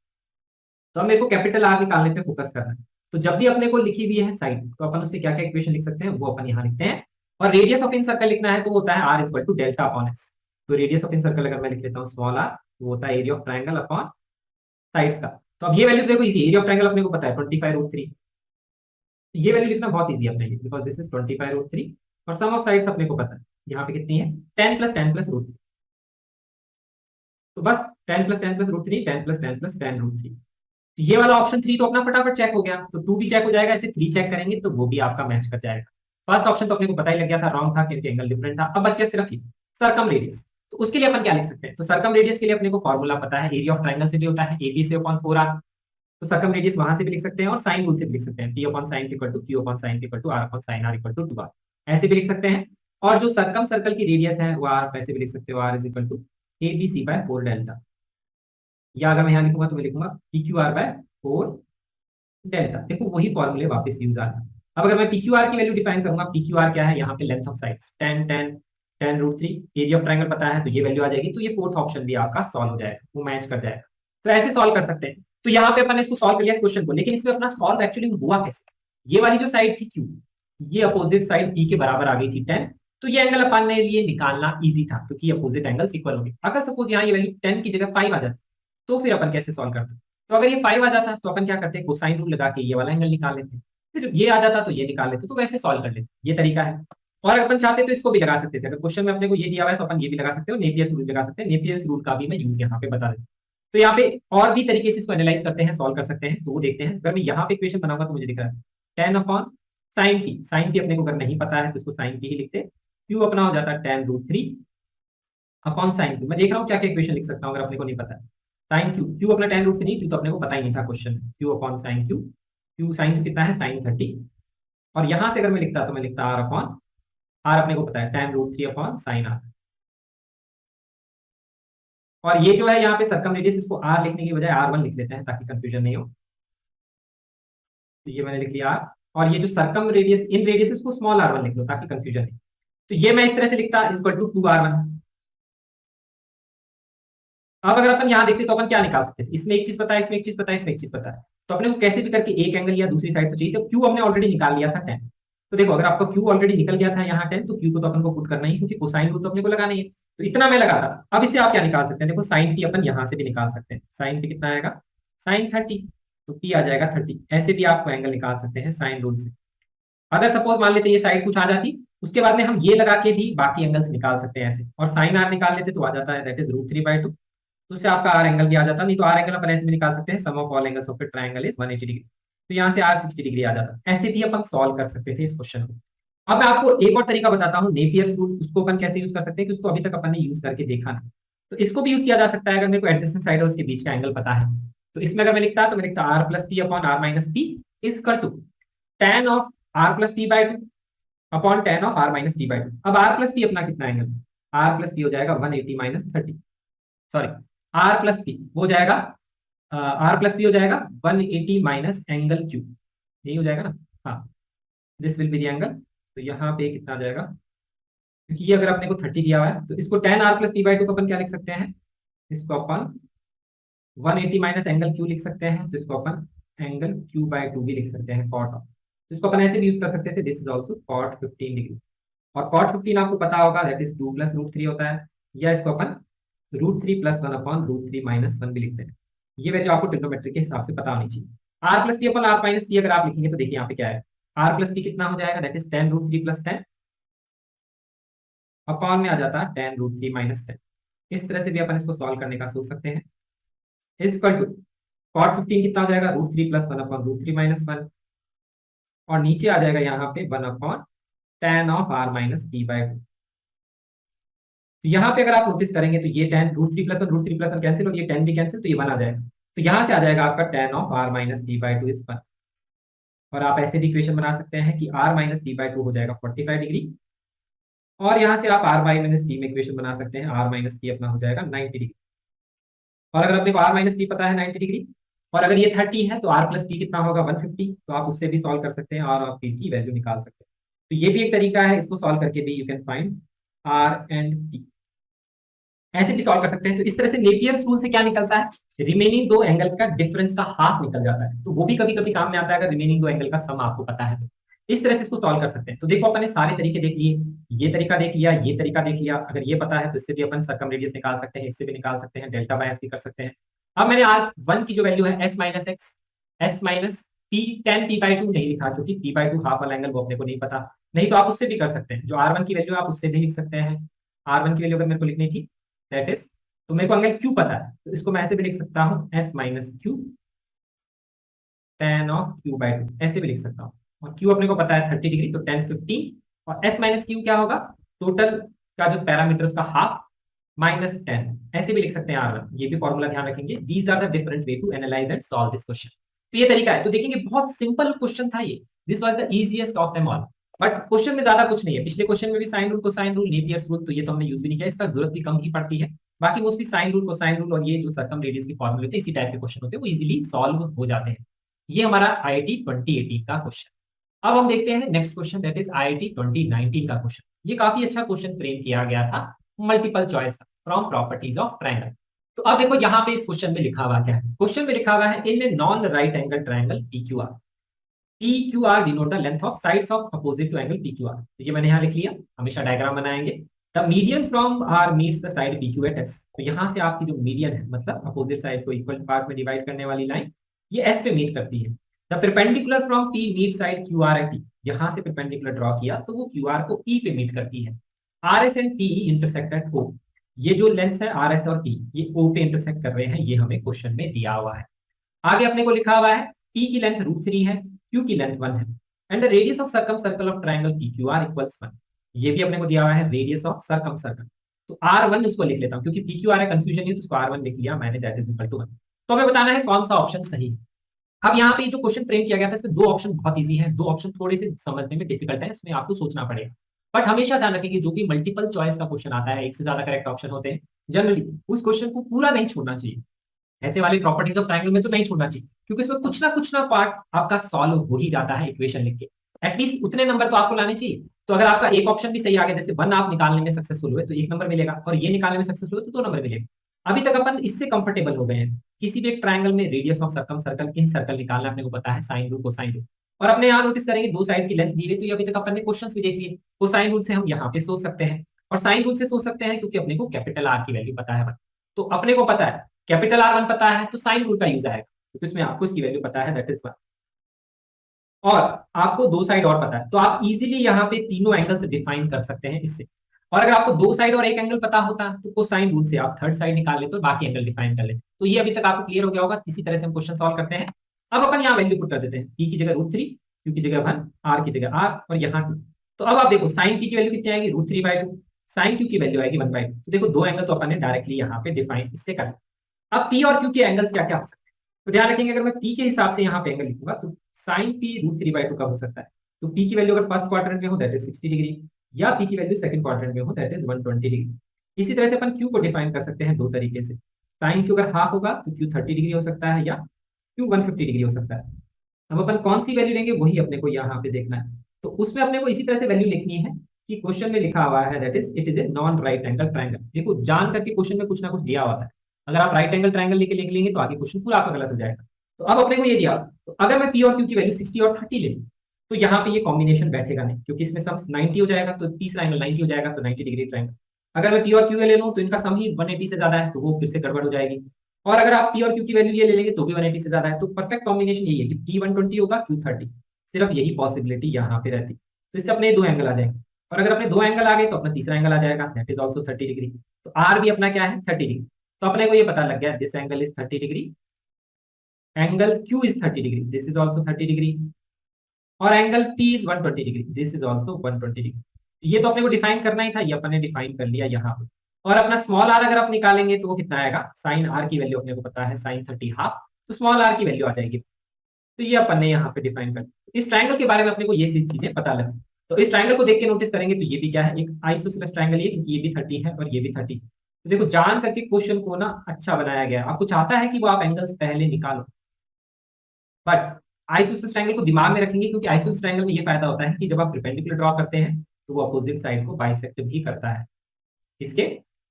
तो अब मेरे को कैपिटल R निकालने पे फोकस करना है। तो जब भी अपने को लिखी हुई है साइड, तो अपन उससे क्या क्या इक्वेशन लिख सकते हैं वो अपन यहाँ लिखते हैं। और रेडियस ऑफ इन सर्कल लिखना है तो होता है r equal to delta upon s। तो रेडियस ऑफ इन सर्कल अगर मैं लिख लेता हूँ स्मॉल r, वो होता है area of triangle upon sides का। तो अब ये वैल्यू देखो इजी, एरिया ऑफ ट्रायंगल अपने को पता है 25√3। ये वैल्यू लिखना बहुत इजी है अपने लिए, बिकॉज दिस इज 25√3 और सम ऑफ साइड्स अपने को पता है यहाँ पे कितनी है 10 प्लस 10 प्लस √3। तो बस 10 प्लस 10 प्लस √3 10 प्लस 10 प्लस 10√3। तो ये वाला ऑप्शन 3 तो अपना फटाफट चेक हो गया, तो 2 भी चेक हो जाएगा, ऐसे 3 चेक करेंगे तो वो भी आपका मैच कर जाएगा। फर्स्ट ऑप्शन तो अपने को पता ही लग गया था, रॉन्ग था क्योंकि एंगल डिफरेंट था। अब बच गया सिर्फ ये सर्कम रेडियस। तो उसके लिए अपन क्या लिख सकते हैं, तो सर्कम रेडियस के लिए अपने को फॉर्मूला पता है, एरिया ऑफ ट्रायंगल से भी होता है AB से अपॉन 4r। तो सर्कम रेडियस वहां से भी लिख सकते हैं और साइन रूल से भी लिख सकते हैं, P upon sine equal to Q upon sine equal to R upon sine R equal to 2r, ऐसे भी लिख सकते हैं। और जो सर्कम सर्कल की रेडियस है वो R ऐसे भी लिख सकते हो, R is equal to ABC/4 delta. या अगर मैं यहाँ लिखूंगा तो मैं लिखूंगा PQR/4 डेल्टा। देखो वही फॉर्मूले वापस यूज आ रहा है। अब अगर मैं PQR की वैल्यू डिफाइन करूंगा, PQR क्या है यहाँ पे length of sides 10 10 10√3, area of triangle पता है तो ये वैल्यू आ जाएगी। तो ये फोर्थ ऑप्शन भी आपका सॉल्व हो जाएगा, वो मैच कर जाएगा। तो ऐसे सॉल्व कर सकते हैं। तो यहाँ पे अपन ने इसको सॉल्व कर लिया इस क्वेश्चन को, लेकिन इसमें अपना सॉल्व एक्चुअली हुआ कैसे। ये वाली जो साइड थी Q, ये अपोजिट साइड E के बराबर आ गई थी 10। तो ये एंगल अपन ने लिए निकालना इजी था क्योंकि अपोजिट एंगल्स इक्वल होंगे। अगर सपोज यहाँ ये वैल्यू 10 की जगह 5 आ जाती तो फिर अपन कैसे सॉल्व करते। तो अगर ये 5 आ जाता तो अपन क्या करते, कोसाइन रूल लगा के ये वाला एंगल निकाल लेते, फिर ये आ जाता तो ये निकाल लेते, तो वैसे सॉल्व कर लेते। ये तरीका है। और अपन चाहते तो इसको भी लगा सकते थे, अगर क्वेश्चन में अपने को ये दिया हुआ है तो अपन ये भी लगा सकते हो, नेपियर्स रूल लगा सकते हैं। नेपियर्स रूल का भी मैं यूज यहाँ पे बता देता हूँ। तो यहाँ पे और भी तरीके से इसको एनालाइज करते हैं, सॉल्व कर सकते हैं, तो वो देखते हैं। अगर मैं यहाँ पे इक्वेशन बनाऊंगा तो मुझे दिख रहा है 10 upon sine t. Sine t अपने को अगर नहीं पता है तो इसको साइन टी ही लिखते। क्यू अपना हो जाता है tan√3 अपॉन साइन क्यू। मैं देख रहा हूँ क्या क्या इक्वेशन लिख सकता हूँ अगर अपने को नहीं पता है। साइन क्यू, क्यू अपना tan√3, क्यू तो अपने को पता ही नहीं था क्वेश्चन में, q upon sine q. Q sine q कितना है साइन 30। और यहां से अगर मैं लिखता तो मैं लिखता आर अपॉन आर, अपने को पता है tan√3 अपॉन साइन आर। और ये जो है यहाँ पे सर्कम रेडियस, इसको आर लिखने की बजाय R1 लिख लेते हैं ताकि कंफ्यूजन नहीं हो। तो ये मैंने लिख लिया आर, और ये जो सर्कम रेडियस इन रेडियस इसको स्मॉल r1 लिख लो ताकि कंफ्यूजन नहीं। तो ये मैं इस तरह से लिखता इक्वल टू 2r1। अब अगर अपन यहाँ देखते तो अपन क्या निकाल सकते हैं, इसमें एक चीज पता है, इसमें एक चीज पता है, इसमें एक चीज पता है। तो अपने को कैसे भी करके एक एंगल या दूसरी साइड तो चाहिए। तो क्यू हमने ऑलरेडी निकाल लिया था 10। तो देखो अगर आपका क्यू ऑलरेडी निकल गया था यहाँ 10, तो क्यू को तो अपन को पुट करना ही, क्योंकि कोसाइन रूल तो अपने को लगाना ही है। तो इतना मैं लगा था। अब इससे आप क्या निकाल सकते हैं, देखो साइन पी अपन यहाँ से भी निकाल सकते हैं। साइन पी कितना आएगा साइन 30, तो पी आ जाएगा 30। ऐसे भी आपको एंगल निकाल सकते हैं साइन रूल से। अगर सपोज मान लेते ये साइड कुछ आ जाती, उसके बाद में हम ये लगा के भी बाकी एंगल्स निकाल सकते हैं ऐसे, और साइन आर निकाल लेते तो आ जाता है दैट इज √3/2। तो उससे आपका आर एंगल भी आ जाता, नहीं तो आर एंगल अपन ऐसे भी निकाल सकते हैं, sum of all angles of a triangle is 180 degree. तो यहाँ से आर 60 डिग्री आ जाता, ऐसे भी अपन सॉल्व कर सकते थे इस क्वेश्चन को। अब मैं आपको एक और तरीका बताता हूँ नेपियर्स रूल, उसको अपन कैसे यूज कर सकते हैं कि उसको अभी तक अपन ने यूज करके देखा नहीं। तो इसको भी यूज किया जा सकता है अगर मेरे को एडजेसेंट साइड और उसके बीच का एंगल पता है। तो इसमें अगर मैं लिखता तो मैं लिखता r plus p upon r minus p is equal to tan of r plus p by 2 upon tan of r minus p by 2। अब आर प्लस पी अपना कितना एंगल, आर प्लस पी हो जाएगा 180 minus 30, sorry r plus p हो जाएगा are plus p हो जाएगा 180 minus angle Q, यही हो जाएगा ना। हाँ, this will be the angle. तो यहाँ पे कितना आ जाएगा, क्योंकि ये अगर अपने को 30 दिया हुआ है तो इसको tan r plus p by 2 को अपन क्या लिख सकते हैं, इसको अपन 180 माइनस एंगल क्यू लिख सकते हैं। तो इसको अपन एंगल क्यू बाई 2 भी लिख सकते हैं कॉट ऑफ। तो इसको अपन ऐसे भी यूज कर सकते थे, this is also cot 15 degree. और कॉट 15 आपको पता होगा दैट इज 2 प्लस √3 होता है, या इसको अपन √3 प्लस 1 अपॉन √3 माइनस 1 भी लिखते हैं। ये वैल्यू आपको ट्रिग्नोमेट्री के हिसाब से पता होनी चाहिए। R plus p upon r minus p अगर आप लिखेंगे तो देखिए यहाँ पे क्या है, आर प्लस पी कितना हो जाएगा that is tan √3 plus 10 upon में आ जाता है tan √3 माइनस 10। इस तरह से भी अपन इसको सॉल्व करने का सोच सकते हैं। इज इक्वल टू cot 15 कितना हो जाएगा, √3 + 1/√3 - 1, और नीचे आ जाएगा यहाँ पे 1/tan(r - p/2). तो यहाँ पे अगर आप नोटिस करेंगे तो ये tan √3 + 1 कैंसिल और ये tan भी कैंसिल, तो ये 1 आ जाएगा। तो यहाँ से आ जाएगा आपका tan(r - p/2) इज 1। और आप ऐसे भी इक्वेशन बना सकते हैं कि r - p/2 हो जाएगा 45 डिग्री, और यहाँ से आप r - p में इक्वेशन बना सकते हैं, r - p अपना हो जाएगा 90 डिग्री। और अगर अपने को r - p पता है 90 डिग्री, और अगर ये 30 है तो r + p कितना होगा 150, तो आप उससे भी सॉल्व कर सकते हैं और आप p की वैल्यू निकाल सकते हैं। तो ये भी एक तरीका है, इसको सॉल्व करके भी you can find r and p। ऐसे भी सॉल्व कर सकते हैं। तो इस तरह से नेपियर्स रूल से क्या निकलता है, रिमेनिंग दो एंगल का डिफरेंस का हाफ निकल जाता है। तो वो भी कभी कभी काम में आता है अगर रिमेनिंग दो एंगल का सम आपको पता है तो। इस तरह से इसको सॉल्व कर सकते हैं। तो देखो अपन ने सारे तरीके देख लिए, ये तरीका देख लिया, ये तरीका देख लिया। अगर ये पता है तो इससे भी अपन सर्कम रेडियस निकाल सकते हैं, इससे भी निकाल सकते हैं, डेल्टा बाय एस भी कर सकते हैं। अब मैंने R1 की जो वैल्यू है s - x s - p tan p/2 नहीं लिखा, क्योंकि p/2 हाफ वाला एंगल वो अपने को नहीं पता। नहीं तो आप उससे भी कर सकते हैं, जो R1 की वैल्यू आप उससे भी लिख सकते हैं। R1 की वैल्यू अगर मेरे को लिखनी थी दैट इज, तो मेरे को एंगल Q पता है, तो इसको मैं ऐसे भी लिख सकता हूँ s - q tan of q/2, ऐसे भी लिख सकता हूँ। और Q अपने को पता है 30 डिग्री, तो tan 15, और s - q क्या होगा, टोटल का जो पैरामीटर उसका हाफ -10, ऐसे भी लिख सकते हैं R1। ये भी फॉर्मूला ध्यान रखेंगे। These are the different way to analyse and solve this question. तो ये तरीका है। तो देखेंगे बहुत सिंपल क्वेश्चन था ये, this was the easiest of them all. But question में ज्यादा कुछ नहीं है। पिछले क्वेश्चन में भी sine rule, cosine rule, Napier's rule, तो ये तो हमने यूज भी नहीं किया, इसका जरूरत भी कम ही पड़ती है। बाकी mostly sine rule, cosine rule और ये जो सर्कम रेडियस की फॉर्मूले थे, इसी टाइप के क्वेश्चन होते हैं, वो इजीली सॉल्व हो जाते हैं। ये हमारा IIT 2018 का क्वेश्चन। अब हम देखते हैं next question, that is IIT 2019 का क्वेश्चन। ये काफी अच्छा क्वेश्चन फ्रेम किया गया था, multiple choice from properties of triangle. तो अब देखो यहाँ पे इस क्वेश्चन में लिखा हुआ क्या है। क्वेश्चन में लिखा हुआ है in a non right angle triangle PQR, PQR denote the length of sides of opposite to angle PQR। तो ये मैंने यहाँ लिख लिया, हमेशा डायग्राम बनाएंगे। The median from R meets the side PQ at S। तो यहाँ से आपकी जो मीडियन है, मतलब अपोजिट साइड को इक्वल पार्ट में डिवाइड करने वाली लाइन, ये S पे मीट करती है। The perpendicular from P meet side QR at E। यहाँ से परपेंडिकुलर ड्रॉ किया तो वो QR को E पे मीट करती है। RS and PE intersect at O। ये जो लेंस है RS और P, ये O पे इंटरसेक्ट कर रहे हैं, ये हमें क्वेश्चन में दिया हुआ है। आगे अपने को लिखा हुआ है P की लेंथ √3 है, Q की लेंथ 1 है, and the radius of circum circle of triangle PQR equals 1। ये भी अपने को दिया हुआ है, रेडियस ऑफ सर्कम सर्कल। तो R1 उसको लिख लेता हूँ, क्योंकि PQR है, कंफ्यूजन नहीं, तो उसको R1 लिख लिया मैंने, दैट इज इक्वल टू 1। तो हमें बताना है कौन सा ऑप्शन सही है। अब यहाँ पे जो क्वेश्चन फ्रेम किया गया था, इसमें दो ऑप्शन बहुत इजी है, दो ऑप्शन थोड़े से समझने में डिफिकल्ट है, इसमें आपको सोचना पड़ेगा। बट हमेशा ध्यान रखें कि जो भी मल्टीपल चॉइस का क्वेश्चन आता है, एक से ज्यादा करेक्ट ऑप्शन होते हैं, जनरली उस क्वेश्चन को पूरा नहीं छोड़ना चाहिए। ऐसे वाले प्रॉपर्टीज ऑफ ट्रायंगल में तो नहीं छोड़ना चाहिए, क्योंकि इसमें कुछ ना पार्ट आपका सॉल्व हो ही जाता है इक्वेशन लिख के। एटलीस्ट उतने नंबर तो आपको लाने चाहिए। तो अगर आपका एक ऑप्शन भी सही आ गया, जैसे 1 आप निकालने में सक्सेसफुल हुए तो 1 नंबर मिलेगा, और ये निकालने में सक्सेसफुल हुए तो 2 नंबर मिलेगा। अभी तक अपन इससे कंफर्टेबल हो गए हैं। किसी भी एक ट्रायंगल में radius of circum circle, in circle निकालना अपने को पता है, साइन रूल, कोसाइन रूल। और अपने यहाँ नोटिस करेंगे दो साइड की लेंथ दी हुई, तो ये अभी तक अपन ने क्वेश्चंस भी देख लिए। कोसाइन रूल से हम यहाँ पे सोच सकते हैं, और साइन रूल से सोच सकते हैं, क्योंकि अपने को कैपिटल R की वैल्यू पता है। तो अपने को पता है कैपिटल R1 पता है, तो साइन रूल का यूज आएगा, क्योंकि इसमें आपको इसकी वैल्यू पता है, दैट इज 1। और आपको दो साइड और पता है, तो आप इजीली यहाँ पे तीनों एंगल से डिफाइन कर सकते हैं इससे। और अगर आपको दो साइड और एक एंगल पता होता तो कोसाइन रूल से आप थर्ड साइड निकाल लेते और बाकी एंगल डिफाइन कर लेते। तो ये अभी तक आपको क्लियर हो गया होगा। इसी तरह से हम क्वेश्चन सॉल्व करते हैं। अब अपन यहाँ वैल्यू पुट कर देते हैं, P की जगह √3, Q की जगह 1, R की जगह R, और यहाँ 2। तो अब आप देखो साइन P की वैल्यू कितनी आएगी, √3/2, साइन Q की वैल्यू आएगी 1/2। तो देखो दो एंगल तो अपन ने डायरेक्टली यहाँ पे डिफाइन इससे कर। अब P और Q के एंगल्स क्या क्या हो सकते हैं, तो ध्यान रखेंगे, अगर मैं P के हिसाब से यहाँ पे एंगल लिखूंगा तो साइन P √3/2 का हो सकता है। तो P की वैल्यू अगर फर्स्ट क्वाड्रेंट में हो दैट इज 60 डिग्री, या P की वैल्यू सेकंड क्वाड्रेंट में हो दैट इज 120 डिग्री। इसी तरह से अपन Q को डिफाइन कर सकते हैं दो तरीके से। साइन Q अगर हाफ होगा तो Q 30 डिग्री हो सकता है, या Q 150 डिग्री हो सकता है। अब अपन कौन सी वैल्यू लेंगे वही अपने को यहाँ पे देखना है। तो उसमें अपने को इसी तरह से वैल्यू लिखनी है कि क्वेश्चन में लिखा हुआ है that is it is a non right angle triangle. देखो जान करके क्वेश्चन में कुछ ना कुछ दिया होता है, अगर आप राइट एंगल ट्रायंगल लेके लिख लेंगे तो आगे क्वेश्चन पूरा आपका गलत हो जाएगा। तो अब अपने को ये दिया, तो अगर मैं P और Q की वैल्यू 60 और 30 ले लूं तो यहाँ पे ये कॉम्बिनेशन बैठेगा नहीं, क्योंकि इसमें सम 90 हो जाएगा, तो तीसरा एंगल 90 हो जाएगा, तो 90 डिग्री ट्रायंगल। अगर मैं P और Q ले लूं तो इनका सम ही 180 से ज्यादा है, तो वो फिर से गड़बड़ हो जाएगी। और अगर आप P और Q की वैल्यू ये ले लेंगे तो भी 180 से ज्यादा है। तो परफेक्ट कॉम्बिनेशन यही है कि P 120 होगा, Q 30। सिर्फ यही पॉसिबिलिटी यहाँ पे रहती, तो इससे अपने दो एंगल आ जाएंगे। और अगर अपने दो एंगल आ गए तो अपना तीसरा एंगल आ जाएगा, दैट इज ऑल्सो 30 डिग्री। तो आर भी अपना क्या है 30 डिग्री। तो अपने को ये पता लग गया this angle is 30 degree, angle q is 30 degree, this is also 30 degree, और angle p is 120 degree, this is also 120 degree. ये तो अपने को डिफाइन करना ही था, ये अपने डिफाइन कर लिया यहाँ पे। और अपना स्मॉल आर अगर आप निकालेंगे तो वो कितना आएगा, साइन आर की वैल्यू अपने को पता है साइन 30 हाफ, तो स्मॉल आर की वैल्यू आ जाएगी। तो ये अपन ने यहाँ पे डिफाइन कर, इस ट्राइंगल के बारे में अपने को ये चीजें पता लगी। तो इस ट्राइंगल को देख के नोटिस करेंगे तो ये भी क्या है, एक आइसोसेलेस ट्राइंगल, ये भी 30 है और ये भी 30 है। तो देखो जान करके क्वेश्चन को ना अच्छा बनाया गया, आपको चाहता है कि वो आप एंगल्स पहले निकालो, बट आइसोसेलेस ट्रायंगल को दिमाग में रखेंगे, क्योंकि आइसोसेलेस ट्रायंगल में ये फायदा होता है कि जब आप परपेंडिकुलर ड्रॉ करते हैं तो वो अपोजिट साइड को बाइसेक्ट भी करता है। इसके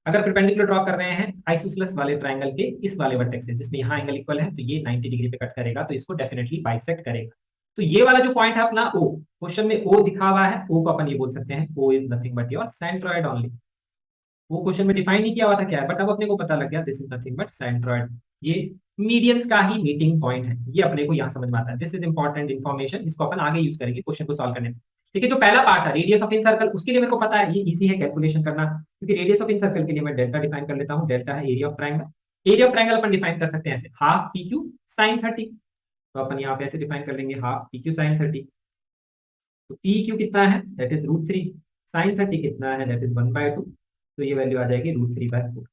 अगर परपेंडिकुलर ड्रॉ कर रहे हैं आइसोसेलेस वाले ट्रायंगल के इस वाले वर्टेक्स से, जिसमें यहाँ एंगल इक्वल है, तो ये 90 डिग्री पे कट करेगा, तो इसको डेफिनेटली बाइसेक्ट करेगा। तो ये वाला जो पॉइंट है अपना ओ, क्वेश्चन में ओ दिखा हुआ है, ओ को अपन ये बोल सकते हैं O is nothing but your centroid only. वो क्वेश्चन में डिफाइन नहीं किया हुआ था क्या है, बट अब अपने को पता लग गया this is nothing but centroid. ये मीडियंस का ही मीटिंग पॉइंट है, ये अपने को यहाँ समझ में आता है। दिस इज इंपॉर्टेंट इन्फॉर्मेशन, इसको अपन आगे यूज करेंगे क्वेश्चन को सॉल्व करने में। ठीक है, जो पहला पार्ट है रेडियस ऑफ इन सर्कल, उसके लिए मेरे को पता है, ये इजी है कैलकुलेशन करना, क्योंकि रेडियस ऑफ इन सर्कल के लिए मैं डेल्टा डिफाइन कर लेता हूँ। डेल्टा है area of triangle. Area of triangle upon define कर सकते हैं ऐसे, हाफ पी क्यू साइन 30। तो अपन यहाँ पे ऐसे डिफाइन कर लेंगे, हाफ पी क्यू साइन 30। तो पी क्यू कितना है, दैट इज √3। साइन 30 कितना है, दैट इज 1/2। तो ये वैल्यू आ जाएगी √3/4।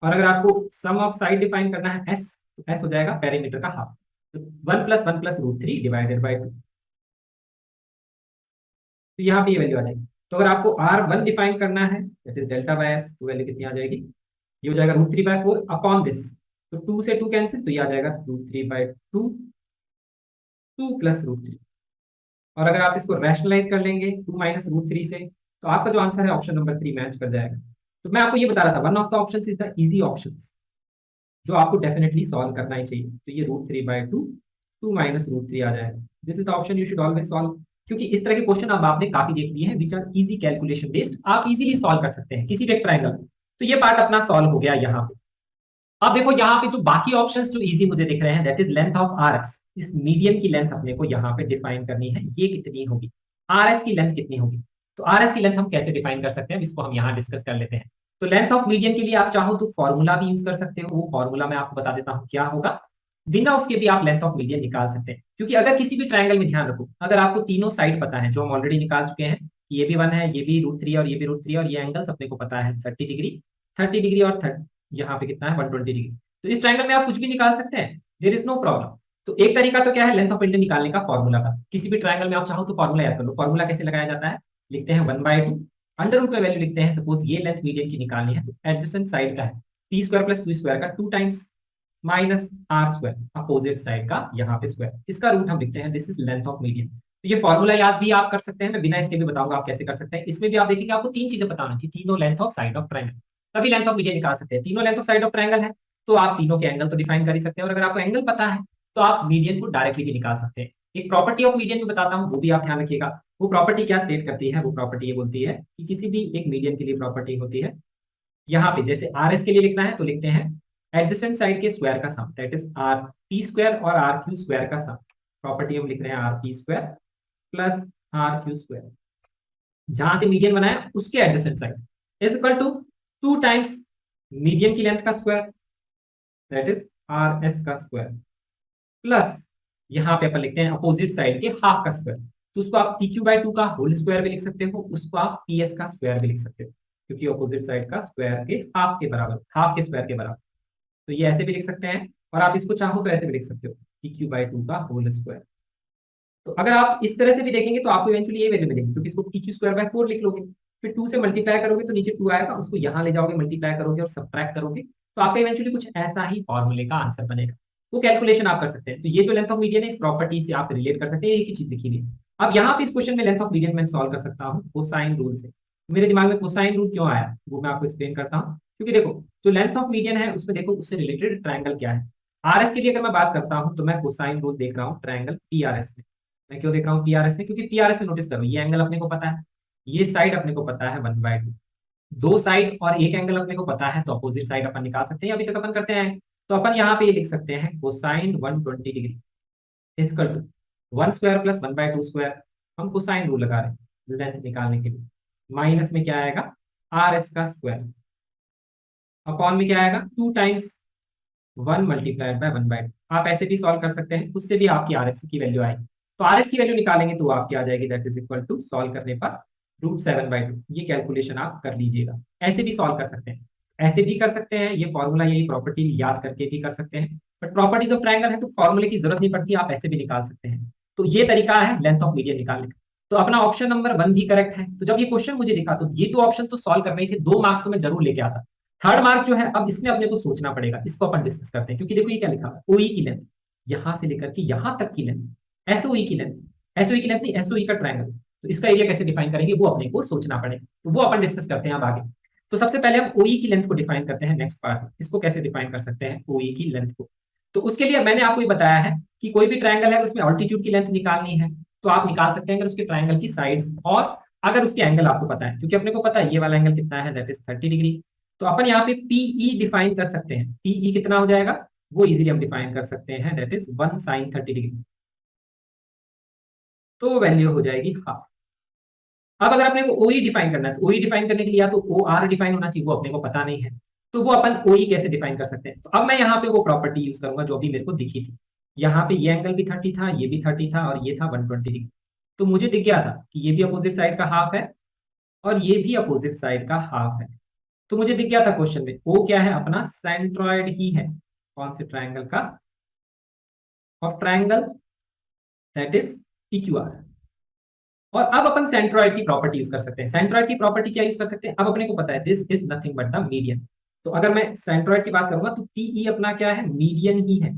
और अगर आपको सम ऑफ साइड डिफाइन करना है एस, तो एस हो जाएगा पेरीमीटर का हाफ। तो 1 + 1 + √3 डिवाइडेड बाई 2। तो यहाँ पे ये वैल्यू आ जाएगी। तो अगर आपको R1 डिफाइन करना है that is delta by S, तो वैल्यू कितनी आ जाएगी, ये हो जाएगा √3/4 अपॉन दिस। तो 2 से 2 कैंसिल, तो ये आ जाएगा √3/2, 2 + √3। और अगर आप इसको रैशनलाइज कर लेंगे 2 - √3 से, तो आपका जो आंसर है ऑप्शन नंबर 3 मैच कर जाएगा। तो मैं आपको ये बता रहा था one of the option is the easy option, जो आपको डेफिनेटली सॉल्व करना ही चाहिए। तो ये √3/2, 2 - √3 आ जाएगा। This is the option you should always solve, क्योंकि इस तरह के क्वेश्चन अब आपने काफी देख लिए हैं which are easy calculation based, आप इजीली सॉल्व कर सकते हैं किसी भी ट्रायंगल। तो ये पार्ट अपना सॉल्व हो गया यहाँ पे। अब देखो यहाँ पे जो बाकी ऑप्शंस जो इजी मुझे दिख रहे हैं, that is length of R S. इस मीडियम की लेंथ अपने को यहाँ पे डिफाइन करनी है, ये कितनी होगी, आर एस की लेंथ कितनी होगी। तो आर एस की लेंथ हम कैसे डिफाइन कर सकते हैं, इसको हम यहाँ डिस्कस कर लेते हैं। तो लेंथ ऑफ मीडियम के लिए आप चाहो तो फॉर्मूला भी यूज कर सकते हो, वो फॉर्मूला मैं आपको बता देता हूँ क्या होगा। बिना उसके भी आप लेंथ ऑफ मीडियम निकाल सकते हैं, क्योंकि अगर किसी भी ट्रायंगल में ध्यान रखो, अगर आपको तीनों साइड पता है, जो हम ऑलरेडी निकाल चुके हैं, ये भी 1 है, ये भी √3 और ये भी √3, और ये एंगल्स अपने को पता है 30 डिग्री, 30 डिग्री और यहाँ पे कितना है 120 डिग्री। तो इस ट्रायंगल में आप कुछ भी निकाल सकते हैं, देयर इज नो प्रॉब्लम। तो एक तरीका तो क्या है लेंथ ऑफ मीडियम निकालने का, फॉर्मूला का। किसी भी ट्रायंगल में आप चाहो तो फॉर्मूला याद कर लो। फॉर्मूला कैसे लगाया जाता है, लिखते हैं 1/2, अंडर रूट में वैल्यू लिखते हैं, सपोज ये लेंथ मीडियम की निकालनी है, तो एडजेसेंट साइड का है p² + q² का 2 टाइम्स -r², अपोजिट साइड का यहाँ पे स्क्वायर, इसका रूट हम लिखते हैं, this is length of medium. तो ये फॉर्मूला याद भी आप कर सकते हैं, मैं बिना इसके भी बताऊंगा आप कैसे कर सकते हैं। इसमें भी आप देखेंगे आपको तीन चीजें पता होनी चाहिए, तीनों length of side of triangle, तभी लेंथ ऑफ मीडियम निकाल सकते हैं। तीनों length of side of triangle है तो आप तीनों के एंगल तो डिफाइन कर ही सकते हैं, और अगर आपको एंगल पता है तो आप मीडियन को डायरेक्टली भी निकाल सकते हैं। एक प्रॉपर्टी ऑफ मीडियन में बताता हूँ, वो भी आप ध्यान रखिएगा। वो प्रॉपर्टी क्या स्टेट करती है, वो प्रॉपर्टी ये बोलती है कि किसी भी एक मीडियन के लिए प्रॉपर्टी होती है, यहाँ पे जैसे आर एस के लिए लिखना है तो लिखते हैं एडजेसेंट साइड के स्क्वायर का sum, that is r p square और आर क्यू स्क्वायर का सम। प्रॉपर्टी हम लिख रहे हैं r p square plus r q square, जहां से मीडियन बना है उसके adjacent side is equal to 2 times median की लेंथ का square, that is r s का स्क्वायर, प्लस यहाँ पे अपन लिखते हैं अपोजिट साइड के हाफ का स्क्वायर। तो उसको आप pq/2 का होल स्क्वायर भी लिख सकते हो, उसको आप ps का स्क्वायर भी लिख सकते हो, क्योंकि अपोजिट साइड का स्क्वायर के हाफ के बराबर, हाफ के स्क्वायर के बराबर। तो ये ऐसे भी लिख सकते हैं, और आप इसको चाहो तो ऐसे भी लिख सकते हो, pq/2 का होल स्क्वायर। तो अगर आप इस तरह से भी देखेंगे तो आपको इवेंचुअली ये वैल्यू मिलेगी, क्योंकि इसको pq²/4 लिख लोगे, फिर 2 से मल्टीप्लाई करोगे तो नीचे 2 आएगा, उसको यहाँ ले जाओगे, मल्टीप्लाई करोगे और सब्ट्रैक्ट करोगे, तो आपका इवेंचुअली कुछ ऐसा ही फॉर्मूले का आंसर बनेगा। वो कैलकुलेशन आप कर सकते हैं। तो ये जो लेंथ ऑफ मीडियन है, इस प्रॉपर्टी से आप रिलेट कर सकते हैं, एक ही चीज लिखी हुई है। अब यहाँ पे इस क्वेश्चन में लेंथ ऑफ मीडियन मैं सॉल्व कर सकता हूँ कोसाइन रूल से। मेरे दिमाग में कोसाइन रूल क्यों आया वो मैं आपको एक्सप्लेन करता हूँ, क्योंकि देखो जो लेंथ ऑफ मीडियन है उसमें देखो उससे रिलेटेड ट्रायंगल क्या है। आर एस के लिए अगर मैं बात करता हूँ तो मैं कोसाइन रूल देख रहा हूँ ट्रायंगल पी आर एस में। मैं क्यों देख रहा हूँ पी आर एस में, क्योंकि पी आर एस में नोटिस करो ये एंगल अपने को पता है, ये साइड अपने को पता है 1/2, दो साइड और एक एंगल अपने को पता है, तो अपोजिट साइड अपन निकाल सकते हैं, अभी तक अपन करते हैं। तो अपन यहाँ पे ये लिख सकते हैं कोसाइन 120 डिग्री इक्वल टू 1² + 1/2²। हम कोसाइन रूल लगा रहे हैं लेंथ निकालने के लिए, माइनस में क्या आएगा आर एस का स्क्वायर। अपॉन में क्या आएगा 2 टाइम्स 1 मल्टीप्लाइड बाय 1/2। आप ऐसे भी सॉल्व कर सकते हैं, उससे भी आपकी आरएस की वैल्यू आएगी। तो आरएस की वैल्यू निकालेंगे तो आपकी आ जाएगी, that is equal to solve करने पर √7/2। ये कैलकुलेशन आप कर लीजिएगा। ऐसे भी सॉल्व कर सकते हैं, ऐसे भी कर सकते हैं, ये फॉर्मूला यही प्रॉपर्टी याद करके भी कर सकते हैं। बट प्रॉपर्टीज ऑफ ट्रायंगल है तो फॉर्मूले की जरूरत नहीं पड़ती, आप ऐसे भी निकाल सकते हैं। तो ये तरीका है लेंथ ऑफ मीडियन निकालने का। तो अपना ऑप्शन नंबर 1 भी करेक्ट है। तो जब ये क्वेश्चन मुझे दिखा तो ये तो ऑप्शन तो सॉल्व करने ही थे, 2 मार्क्स तो मैं जरूर लेके आता। थर्ड मार्क जो है अब इसमें अपने को सोचना पड़ेगा, इसको अपन डिस्कस करते हैं। क्योंकि देखो ये क्या लिखा है, ओई की लेंथ, यहां से लेकर के यहां तक की लेंथ, एसओई की लेंथ, एसओई की लेंथ नहीं, एसओई का ट्रायंगल, तो इसका एरिया कैसे डिफाइन करेंगे वो अपने को सोचना पड़ेगा। तो वो अपन डिस्कस करते हैं अब आगे। तो सबसे पहले हम ओई की लेंथ को डिफाइन करते हैं नेक्स्ट पार्ट में। इसको कैसे डिफाइन कर सकते हैं ओई की लेंथ को। तो उसके लिए मैंने आपको ये बताया है कि कोई भी ट्रायंगल है उसमें ऑल्टीट्यूड की लेंथ निकालनी है, तो आप निकाल सकते हैं अगर उसके ट्रायंगल की साइड्स और अगर उसके एंगल आपको पता है। क्योंकि अपने को पता है ये वाला एंगल कितना है, दैट इज 30 डिग्री। तो अपन यहाँ पे पीई डिफाइन कर सकते हैं। पीई कितना हो जाएगा वो इजीली हम डिफाइन कर सकते हैं, दैट इज 1 sin 30 डिग्री। तो वैल्यू हो जाएगी हाफ। अब अगर अपने को ओई डिफाइन करना है तो ओई डिफाइन करने के लिए या तो ओ आर डिफाइन होना चाहिए, वो अपने को पता नहीं है। तो वो अपन ओई कैसे डिफाइन कर सकते हैं। तो अब मैं यहाँ पे वो प्रॉपर्टी यूज करूंगा जो भी मेरे को दिखी थी। यहाँ पे ये एंगल भी 30 था, ये भी 30 था और ये था 120 डिग्री। तो मुझे दिख गया था कि ये भी अपोजिट साइड का हाफ है और ये भी अपोजिट साइड का हाफ है। तो मुझे दिख गया था क्वेश्चन में ओ क्या है, अपना सेंट्रॉइड ही है। कौन से ट्रायंगल का, of triangle that is PQR। और अब अपन सेंट्रॉइड की प्रॉपर्टी यूज कर सकते हैं। सेंट्रॉइड की प्रॉपर्टी क्या यूज कर सकते हैं, अब अपने को पता है this is nothing but the median. तो अगर मैं सेंट्रॉइड की बात करूंगा तो पीई अपना क्या है, मीडियन ही है।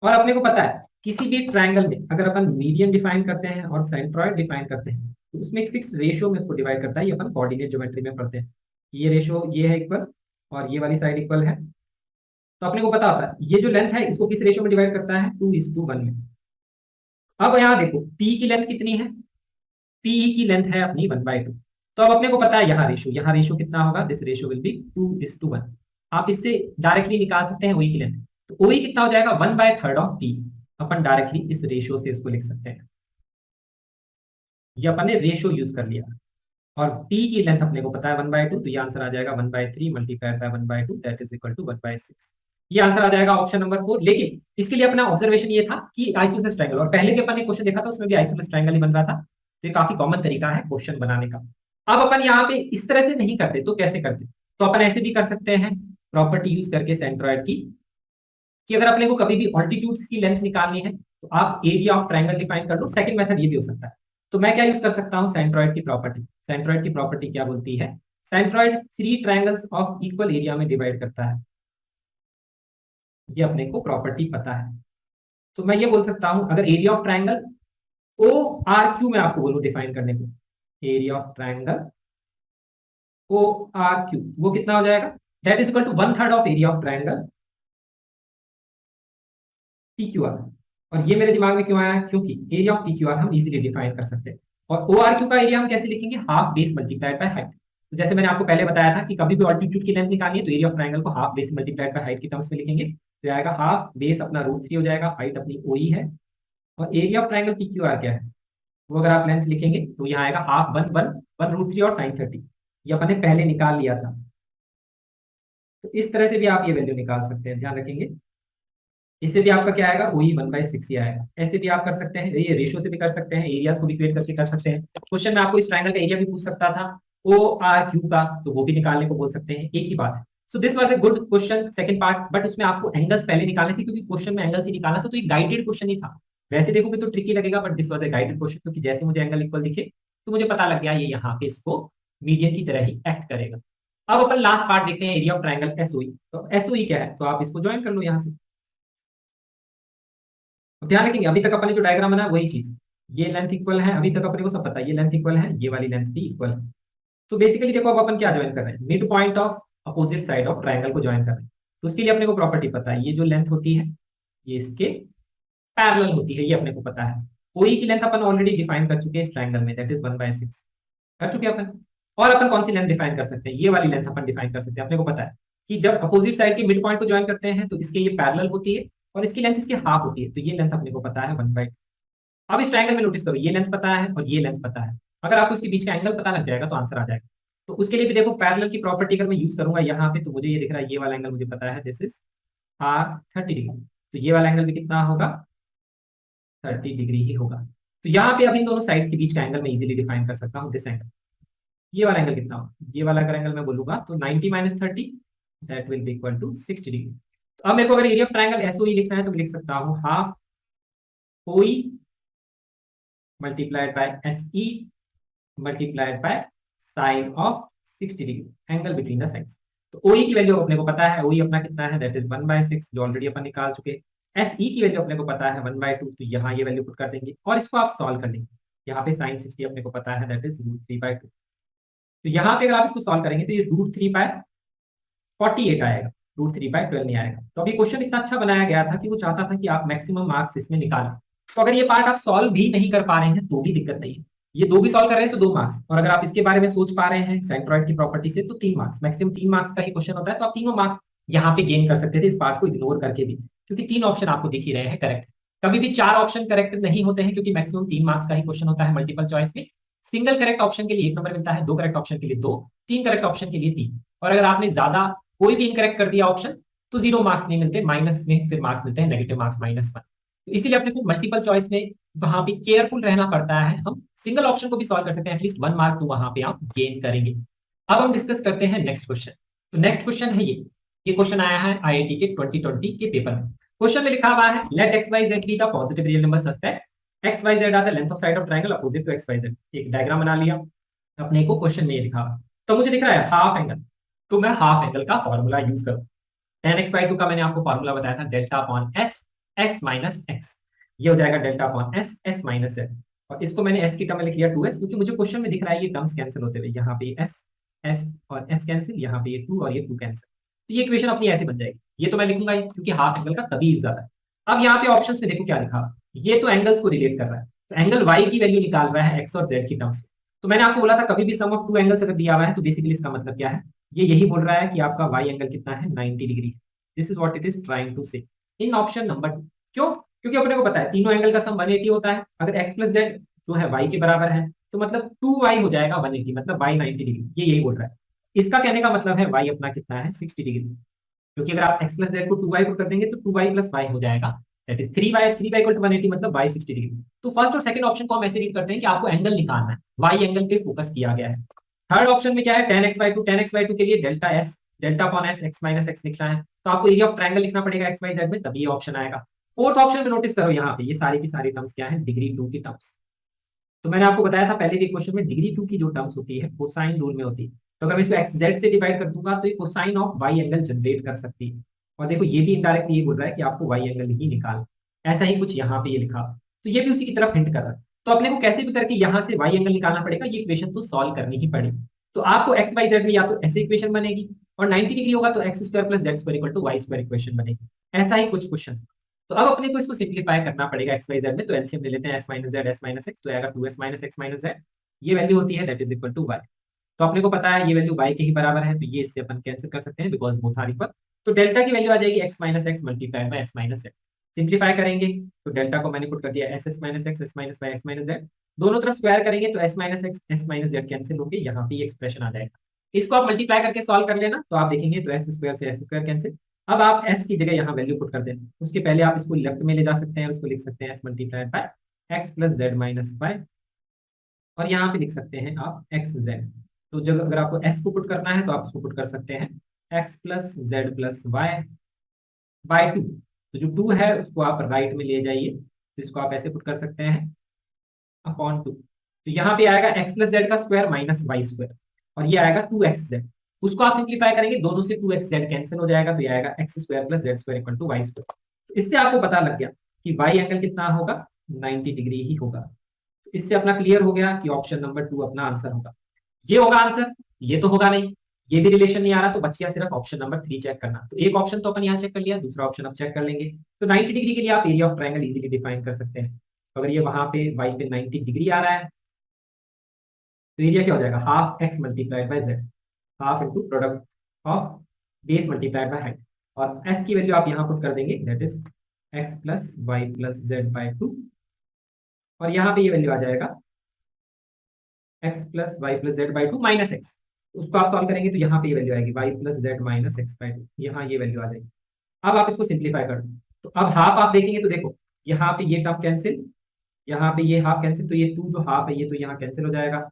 और अपने को पता है किसी भी ट्रायंगल में अगर अपन मीडियन डिफाइन करते हैं और सेंट्रॉइड डिफाइन करते हैं तो उसमें एक फिक्स रेशियो में उसको डिवाइड करता है। ये अपन कोऑर्डिनेट ज्योमेट्री में पढ़ते हैं। ये रेशियो ये है इक्वल और ये वाली साइड इक्वल है। तो अपने को पता होता है ये जो लेंथ है इसको किस रेशियो में डिवाइड करता है, 2:1 में। अब यहाँ देखो पी की लेंथ कितनी है, पी की लेंथ है अपनी 1/2। तो अब अपने को पता है यहाँ रेशियो कितना होगा, दिस रेशियो विल बी 2:1। आप इससे डायरेक्टली निकाल सकते हैं ओई की लेंथ। तो ओई कितना हो जाएगा 1/3 ऑफ पी। अपन डायरेक्टली इस रेशियो से इसको लिख सकते हैं। ये अपन ने रेशियो यूज कर लिया और पी की लेंथ अपने को पता है 1/2। तो ये आंसर आ जाएगा 1/3 multiplied by 1/2 that is equal to 1/6। ये आंसर आ जाएगा ऑप्शन नंबर 4। लेकिन इसके लिए अपना ऑब्जर्वेशन ये था कि आइसोसेलेस ट्रायंगल, और पहले भी अपन ने क्वेश्चन देखा था उसमें भी आइसोसेलेस ट्रायंगल ही बन रहा था। तो ये काफी कॉमन तरीका है क्वेश्चन बनाने का। अब अपन यहाँ पे इस तरह से नहीं करते तो कैसे करते, तो अपन ऐसे भी कर सकते हैं प्रॉपर्टी यूज करके सेंट्रॉइड की, कि अगर अपने को कभी भी ऑल्टीट्यूड्स की लेंथ निकालनी है तो आप एरिया ऑफ ट्रायंगल डिफाइन कर लो। सेकंड मेथड ये भी हो सकता है। तो मैं क्या यूज कर सकता हूँ, सेंट्रॉइड की प्रॉपर्टी। सेंट्रॉइड की प्रॉपर्टी क्या बोलती है, centroid 3 triangles of equal area में डिवाइड करता है। ये अपने को प्रॉपर्टी पता है। तो मैं ये बोल सकता हूं अगर एरिया ऑफ ट्रायंगल ORQ में आपको बोलूं डिफाइन करने को, एरिया ऑफ ट्रायंगल ORQ वो कितना हो जाएगा, that is equal to 1/3 of area of triangle PQR। और ये मेरे दिमाग में क्यों आया, क्योंकि एरिया ऑफ PQR हम इजीली डिफाइन कर सकते हैं। और ORQ का एरिया हम कैसे लिखेंगे, half base multiplied by height. तो जैसे मैंने आपको पहले बताया था कि कभी भी ऑल्टीट्यूड की लेंथ निकालनी है तो एरिया ऑफ ट्रायंगल को half base multiplied by height की टर्म्स में लिखेंगे। तो आएगा हाफ बेस अपना √3 हो जाएगा, हाइट अपनी OE है। और एरिया ऑफ ट्रायंगल PQR क्या है, वो अगर आप लेंथ लिखेंगे तो यहाँ आएगा हाफ 1 और sin 30। ये अपन ने पहले निकाल लिया था। तो इस तरह से भी आप ये वैल्यू निकाल सकते हैं, ध्यान रखेंगे। इससे भी आपका क्या आएगा, वही 1/6 ही आएगा। ऐसे भी आप कर सकते हैं, ये रेशियो से भी कर सकते हैं, एरियाज को भी क्रिएट करके कर सकते हैं। क्वेश्चन में आपको इस ट्रायंगल का एरिया भी पूछ सकता था ORQ का, तो वो भी निकालने को बोल सकते हैं, एक ही बात है। So this was a good question second part, but उसमें आपको एंगल्स पहले निकालने थे क्योंकि क्वेश्चन में एंगल्स ही निकालना था। तो ये गाइडेड क्वेश्चन ही था। वैसे देखोगे तो ट्रिकी लगेगा, but this was a guided question क्योंकि जैसे मुझे एंगल इक्वल दिखे तो मुझे पता लग गया ये यहाँ पे इसको मीडियन की तरह ही एक्ट करेगा। अब अपन लास्ट पार्ट देखते हैं, एरिया ऑफ ट्रायंगल SOE। तो SOE क्या है, तो आप इसको ज्वाइन कर लो यहाँ से। ध्यान रखेंगे अभी तक अपन ने जो डायग्राम बना वही चीज, ये लेंथ इक्वल है, अभी तक अपने को सब पता है, ये लेंथ इक्वल है, ये वाली लेंथ भी इक्वल है। तो बेसिकली देखो अब अपन क्या ज्वाइन कर रहे हैं, mid point of opposite side of triangle को ज्वाइन कर रहे हैं। तो उसके लिए अपने को प्रॉपर्टी पता है, ये जो लेंथ होती है ये इसके पैरेलल होती है, ये अपने को पता है। OE की लेंथ अपन ऑलरेडी डिफाइन कर चुके हैं इस ट्रायंगल में, दैट इज 1/6 कर चुके हैं अपन। और अपन कौन सी लेंथ डिफाइन कर सकते हैं, ये वाली लेंथ अपन डिफाइन कर सकते हैं। अपने को पता है कि जब अपोजिट साइड के मिड पॉइंट को ज्वाइन करते हैं तो इसके ये पैरेलल होती है और इसकी लेंथ इसके हाफ होती है। तो ये लेंथ अपने को पता है 1/2। अब इस ट्रायंगल में नोटिस करो ये लेंथ पता है और ये लेंथ पता है। अगर आपको इसके बीच का एंगल पता लग जाएगा तो आंसर आ जाएगा। तो उसके लिए भी देखो पैरेलल की प्रॉपर्टी अगर मैं यूज करूंगा यहाँ पे, तो मुझे ये दिख रहा है, ये वाला एंगल मुझे पता है, दिस इज आर 30 डिग्री। तो ये वाला एंगल भी कितना होगा, 30 डिग्री ही होगा। तो यहाँ पे अब इन दोनों साइड्स के बीच का एंगल मैं इजीली डिफाइन कर सकता हूँ, दिस एंगल। ये वाला एंगल कितना होगा, ये वाला अगर एंगल मैं बोलूंगा तो 90 माइनस 30 that will be equal to 60 degree. तो अब मेरे को अगर एरिया ऑफ ट्रायंगल एसओई लिखना है तो मैं लिख सकता हूँ half OE multiplied by SE multiplied by sine of 60 degree angle between the sides. तो ओई की वैल्यू अपने को पता है, ओई अपना कितना है, दैट इज 1/6 जो ऑलरेडी अपन निकाल चुके हैं। एसई की वैल्यू अपने को पता है 1/2, तो यहाँ ये वैल्यू पुट कर देंगे और इसको आप सॉल्व कर लेंगे। यहाँ पे साइन 60 अपने को पता है, दैट इज √3/2। तो यहाँ पे अगर आप इसको सॉल्व करेंगे तो ये √3/48 आएगा, √3/12 नहीं आएगा। तो अभी क्वेश्चन इतना अच्छा बनाया गया था कि वो चाहता था कि आप मैक्सिमम मार्क्स इसमें निकालें। तो अगर ये पार्ट आप सॉल्व भी नहीं कर पा रहे हैं तो भी दिक्कत नहीं है, ये दो भी सॉल्व कर रहे हैं तो 2 मार्क्स, और अगर आप इसके बारे में सोच पा रहे हैं सेंट्रॉइड की प्रॉपर्टी से तो 3 मार्क्स, मैक्सिमम 3 मार्क्स का ही क्वेश्चन होता है। तो आप तीनों मार्क्स यहाँ पे गेन कर सकते थे इस पार्ट को इग्नोर करके भी, क्योंकि 3 ऑप्शन आपको दिख ही रहे हैं करेक्ट। कभी भी 4 ऑप्शन करेक्ट नहीं होते हैं, क्योंकि मैक्सिमम 3 मार्क्स का ही क्वेश्चन होता है मल्टीपल चॉइस में। सिंगल करेक्ट ऑप्शन के लिए 1 नंबर मिलता है, 2 करेक्ट ऑप्शन के लिए 2, 3 करेक्ट ऑप्शन के लिए 3। और अगर आपने ज्यादा कोई भी इनकरेक्ट कर दिया ऑप्शन तो 0 मार्क्स नहीं मिलते, माइनस में फिर मार्क्स मिलते हैं, नेगेटिव मार्क्स -1। तो इसीलिए अपने को मल्टीपल चॉइस में वहां पे केयरफुल रहना पड़ता है। हम सिंगल ऑप्शन को भी सॉल्व कर सकते हैं, एटलीस्ट 1 मार्क तो वहां पे आप गेन करेंगे। अब हम डिस्कस करते हैं नेक्स्ट क्वेश्चन। तो नेक्स्ट क्वेश्चन है ये क्वेश्चन आया है आईआईटी के 2020 के पेपर में। क्वेश्चन में लिखा हुआ है let x Y z be the positive real number such that x Y z are the length of side of triangle opposite to x Y z. एक डायग्राम बना लिया अपने को, क्वेश्चन में ये लिखा हुआ तो मुझे दिख रहा है हाफ एंगल, तो मैं हाफ एंगल का फॉर्मूला यूज करूँ। tan x/2 का मैंने आपको फॉर्मूला बताया था delta upon S, S minus x. ये हो जाएगा delta upon S, S minus Z. और इसको मैंने एस की टर्म में लिख लिया 2s, क्योंकि मुझे क्वेश्चन में दिख रहा है ये टर्म्स कैंसिल होते हुए, यहाँ पे एस, एस और एस कैंसिल, यहाँ पे ये 2 और ये 2 कैंसिल। तो ये इक्वेशन अपनी ऐसे बन जाएगी। ये तो मैं लिखूंगा ही, क्योंकि हाफ एंगल का तभी यूज आता है। अब यहाँ पे ऑप्शंस में देखो क्या लिखा, ये तो एंगल्स को रिलेट कर रहा है, तो एंगल वाई की वैल्यू निकाल रहा है एक्स और जेड की टर्म्स में। तो मैंने आपको बोला था कभी भी सम ऑफ 2 एंगल्स अगर दिया हुआ है तो बेसिकली इसका मतलब क्या है, ये यही बोल रहा है कि आपका वाई एंगल कितना है, 90 degree. This is what it is trying to say in option number 2। क्यों, क्योंकि अपने को पता है तीनों एंगल का सम 180 होता है। अगर x प्लस जेड जो है y के बराबर है तो मतलब 2y हो जाएगा 180, मतलब y 90 डिग्री, ये यही बोल रहा है। इसका कहने का मतलब है y अपना कितना है 60 डिग्री, क्योंकि अगर आप x प्लस जेड को 2y को कर देंगे तो 2y प्लस y हो जाएगा, that is 3y, 3y equal to 180 मतलब y 60 डिग्री। तो फर्स्ट और सेकंड ऑप्शन को हम ऐसे रीड करते हैं कि आपको एंगल निकालना है, y एंगल पे फोकस किया गया है। थर्ड ऑप्शन में क्या है, tan x/2 के लिए delta s, delta upon s, x minus x लिखना है, तो आपको एरिया ऑफ ट्रायंगल लिखना पड़ेगा x y z में, तभी ये ऑप्शन आएगा। फोर्थ ऑप्शन में नोटिस करो यहाँ पे ये सारी की सारी टर्म्स क्या है, डिग्री 2 की टर्म्स। तो मैंने आपको बताया था पहले भी क्वेश्चन में डिग्री 2 की जो टर्म्स होती है कोसाइन रूल में होती है। तो अगर मैं इसको एक्स जेड से डिवाइड कर दूंगा तो ये cosine of y angle generate कर सकती है। और देखो ये भी इनडायरेक्टली ये बोल रहा है कि आपको वाई एंगल ही निकाल, ऐसा ही कुछ यहाँ पे ये लिखा, तो ये भी उसी की तरफ हिंट कर रहा है। तो अपने को कैसे भी करके यहाँ से वाई एंगल निकालना पड़ेगा, ये इक्वेशन तो सॉल्व करनी ही पड़ेगी। तो आपको एक्स वाई जेड में या तो ऐसे इक्वेशन बनेगी, और 90 डिग्री होगा तो x square plus z square equal to y square equation बनेगी, ऐसा ही कुछ क्वेश्चन। तो अब अपने को इसको सिंप्लीफाई करना पड़ेगा एक्स वाई जेड में, तो एलसीएम ले लेते हैं s minus z, s minus x, तो आएगा 2s minus x minus z, ये वैल्यू होती है that is equal to y. तो अपने को पता है ये वैल्यू y के ही बराबर है, तो ये इससे अपन कैंसिल कर सकते हैं बिकॉज बोथ आर इक्वल। तो डेल्टा की वैल्यू आ जाएगी x minus x multiplied by s minus z. Simplify करेंगे तो डेल्टा को मैंने पुट कर दिया s S minus x, s minus y, x minus z. दोनों तरफ स्क्वायर करेंगे तो s minus x, s minus z cancel होंगे, यहाँ पे एक्सप्रेशन आ जाएगा। इसको आप मल्टीप्लाई करके सॉल्व कर लेना तो आप देखेंगे तो एस स्क्वायर से एस स्क्वायर कैंसिल। अब आप s की जगह यहाँ वैल्यू पुट कर देना, उसके पहले आप इसको लेफ्ट में ले जा सकते हैं, उसको लिख सकते हैं s multiplied by x plus z minus y, और यहाँ पे लिख सकते हैं आप एक्स जेड। तो जब अगर आपको s को पुट करना है तो आप उसको पुट कर सकते हैं x plus z plus y by 2। तो जो 2 है उसको आप राइट में ले जाइए, तो इसको आप ऐसे पुट कर सकते हैं अपॉन 2। तो यहाँ पे आएगा x प्लस जेड का स्क्वायर माइनस वाई स्क्वायर, और ये आएगा 2xz। उसको आप सिंप्लीफाई करेंगे दोनों से 2xz कैंसिल हो जाएगा, तो ये आएगा x square plus z square equal to y square. तो इससे आपको पता लग गया कि y एंगल कितना होगा, 90 डिग्री ही होगा। तो इससे अपना क्लियर हो गया कि ऑप्शन नंबर 2 अपना आंसर होगा। ये होगा आंसर, ये तो होगा नहीं, ये भी रिलेशन नहीं आ रहा, तो बच गया सिर्फ ऑप्शन नंबर 3 चेक करना। तो एक ऑप्शन तो अपन यहाँ चेक कर लिया, दूसरा ऑप्शन अब चेक कर लेंगे। तो 90 डिग्री के लिए आप area of triangle easily define कर सकते हैं। तो अगर ये वहां पे वाई पे 90 डिग्री आ रहा है तो एरिया क्या हो जाएगा, half x multiplied by z, half into product of base multiplied by height, और एस की वैल्यू आप यहाँ पुट कर देंगे that is x plus Y plus z by 2, और यहाँ पे ये वैल्यू आ जाएगा x plus Y plus z by 2 minus x. उसको आप सॉल्व करेंगे तो यहाँ पे ये वैल्यू आएगी y plus z minus x by two, यहाँ ये वैल्यू आ जाएगी। अब आप इसको सिंप्लीफाई कर दो, तो अब हाफ आप देखेंगे तो देखो यहाँ पे ये टर्म कैंसिल, यहाँ पे ये हाफ कैंसिल, तो ये टू जो हाफ है ये तो यहाँ कैंसिल हो जाएगा।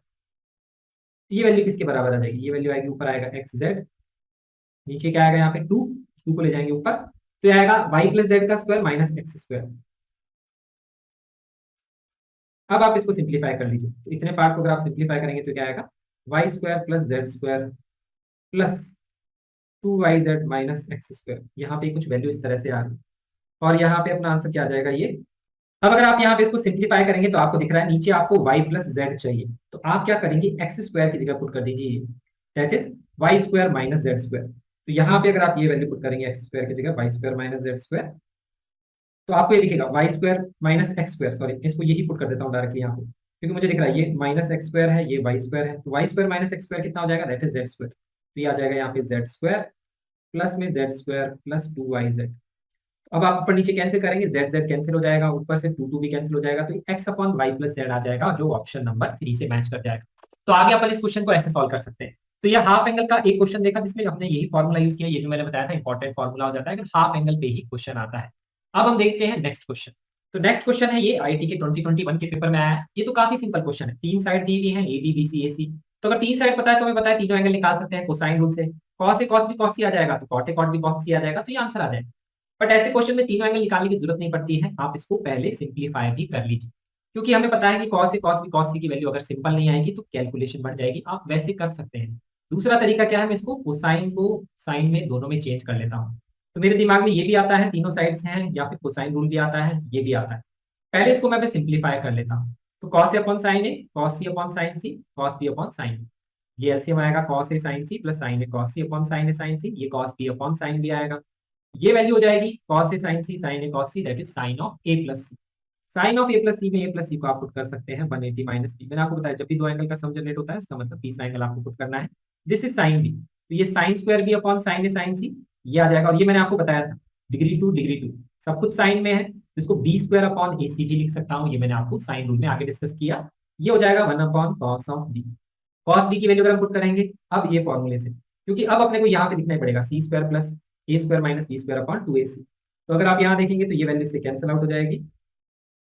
ये वैल्यू किसके बराबर आ जाएगी, ये वैल्यू आएगी ऊपर आएगा एक्स जेड, नीचे क्या आएगा यहाँ पे टू, टू को ले जाएंगे ऊपर, तो ये आएगा वाई प्लस जेड का स्क्वायर माइनस एक्स स्क्वायर। अब आप इसको सिंप्लीफाई कर लीजिए, तो इतने पार्ट को अगर आप सिंप्लीफाई करेंगे तो क्या आएगा, y square plus z square plus two y z minus x square. यहाँ पे कुछ वैल्यू इस तरह से आ रही है, और यहाँ पे अपना आंसर क्या आ जाएगा ये। अब अगर आप यहाँ पे इसको सिंप्लीफाई करेंगे तो आपको दिख रहा है नीचे आपको y प्लस जेड चाहिए, तो आप क्या करेंगे एक्स स्क्वायर की जगह पुट कर दीजिए, that is y square minus z square. तो यहाँ पे अगर आप ये वैल्यू पुट करेंगे एक्स स्क्वायर की जगह y square minus z square, तो आपको ये दिखेगा y square minus x square, sorry इसको यही पुट कर देता हूँ डायरेक्टली यहाँ पे, क्योंकि मुझे दिख रहा है ये माइनस एक्स स्क्वायर है, ये वाई स्क्वायर है, तो y square minus x square कितना हो जाएगा, दैट इज जेड स्क्वायर। तो ये आ जाएगा यहाँ पे जेड स्क्वायर प्लस में z square plus two y z. अब आप ऊपर नीचे कैंसिल करेंगे, जेड जेड कैंसिल हो जाएगा, ऊपर से टू टू भी कैंसिल हो जाएगा, तो x upon y plus z आ जाएगा, जो ऑप्शन नंबर 3 से मैच कर जाएगा। तो आगे अपन इस क्वेश्चन को ऐसे सॉल्व कर सकते हैं। तो ये हाफ एंगल का एक क्वेश्चन देखा जिसमें हमने यही फॉर्मूला यूज किया, ये भी मैंने बताया था इंपॉर्टेंट फॉर्मूला हो जाता है अगर हाफ एंगल पे ही क्वेश्चन आता है। अब हम देखते हैं नेक्स्ट क्वेश्चन। तो नेक्स्ट क्वेश्चन है ये आईटी के 2021 के पेपर में आया है। ये तो काफी सिंपल क्वेश्चन है, तीन साइड दी हुई है A B B C A c. तो अगर तीन साइड पता है तो हमें पता है तीनों एंगल निकाल सकते हैं कोसाइन रूल से, cos a cos b cos c आ जाएगा, तो cot a cot b cot c आ जाएगा, तो ये आंसर आ जाएगा। बट ऐसे क्वेश्चन में तीनों एंगल निकालने की जरूरत नहीं पड़ती है, आप इसको पहले सिंप्लीफाई भी कर लीजिए, क्योंकि हमें पता है कि cos a cos b cos c की वैल्यू अगर सिंपल नहीं आएगी तो कैलकुलेशन बढ़ जाएगी, आप वैसे कर सकते हैं। दूसरा तरीका क्या है, मैं इसको कोसाइन को साइन में दोनों में चेंज कर लेता हूँ। तो मेरे दिमाग में ये भी आता है तीनों साइड से हैं, या फिर कोसाइन रूल भी आता है, ये भी आता है। पहले इसको मैं सिंप्लीफाई कर लेता हूँ। तो cos a upon sine a, cos c upon sine c, cos b upon sine, ये एलसीएम आएगा cos a sin c plus sin a cos c upon sin a sin c, ये cos b upon sin b आएगा। ये value हो जाएगी cos a sin c sin a cos c, that is sin of a plus c। Sine of a plus c में a plus सी को आप put कर सकते हैं 180 माइनस बी। मैंने आपको बताया जब भी दो एंगल का सम जनरेट होता है उसका मतलब तीसरा एंगल आपको पुट करना है। दिस इज साइन बी, तो ये sine square b upon sine ए साइन सी, ये आ जाएगा। और ये मैंने आपको बताया था डिग्री टू सब कुछ साइन में है, तो इसको बी स्क्वायर अपॉन ए सी भी लिख सकता हूँ, ये मैंने आपको साइन रूल में आगे डिस्कस किया। ये हो जाएगा 1 upon cos of b. Cos b की वैल्यू अगर हम पुट करेंगे अब ये फॉर्मूले से, क्योंकि अब अपने को यहाँ पे लिखना ही पड़ेगा c square plus a square minus b square upon two a c. तो अगर आप यहाँ देखेंगे तो ये वैल्यू से कैंसिल आउट हो जाएगी,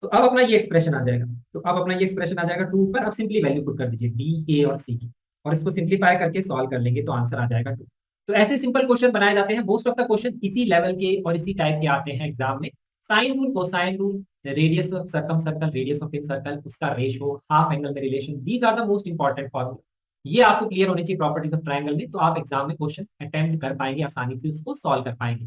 तो अब अपना ये एक्सप्रेशन आ जाएगा। तो अब अपना ये एक्सप्रेशन आ जाएगा टू पर, अब सिंपली वैल्यू पुट कर दीजिए बी ए और सी की, और इसको सिंप्लीफाई करके सॉल्व कर लेंगे तो आंसर आ जाएगा टू। तो ऐसे सिंपल क्वेश्चन बनाए जाते हैं, मोस्ट ऑफ द क्वेश्चन इसी लेवल के और इसी टाइप के आते हैं एग्जाम में। Sine rule, cosine rule, radius of circum circle, radius of in circle, उसका रेशियो, हाफ एंगल में relation, these are the most important formula. ये आपको क्लियर होनी चाहिए प्रॉपर्टीज ऑफ ट्रायंगल में, तो आप एग्जाम में क्वेश्चन अटेम्प्ट कर पाएंगे, आसानी से उसको सॉल्व कर पाएंगे।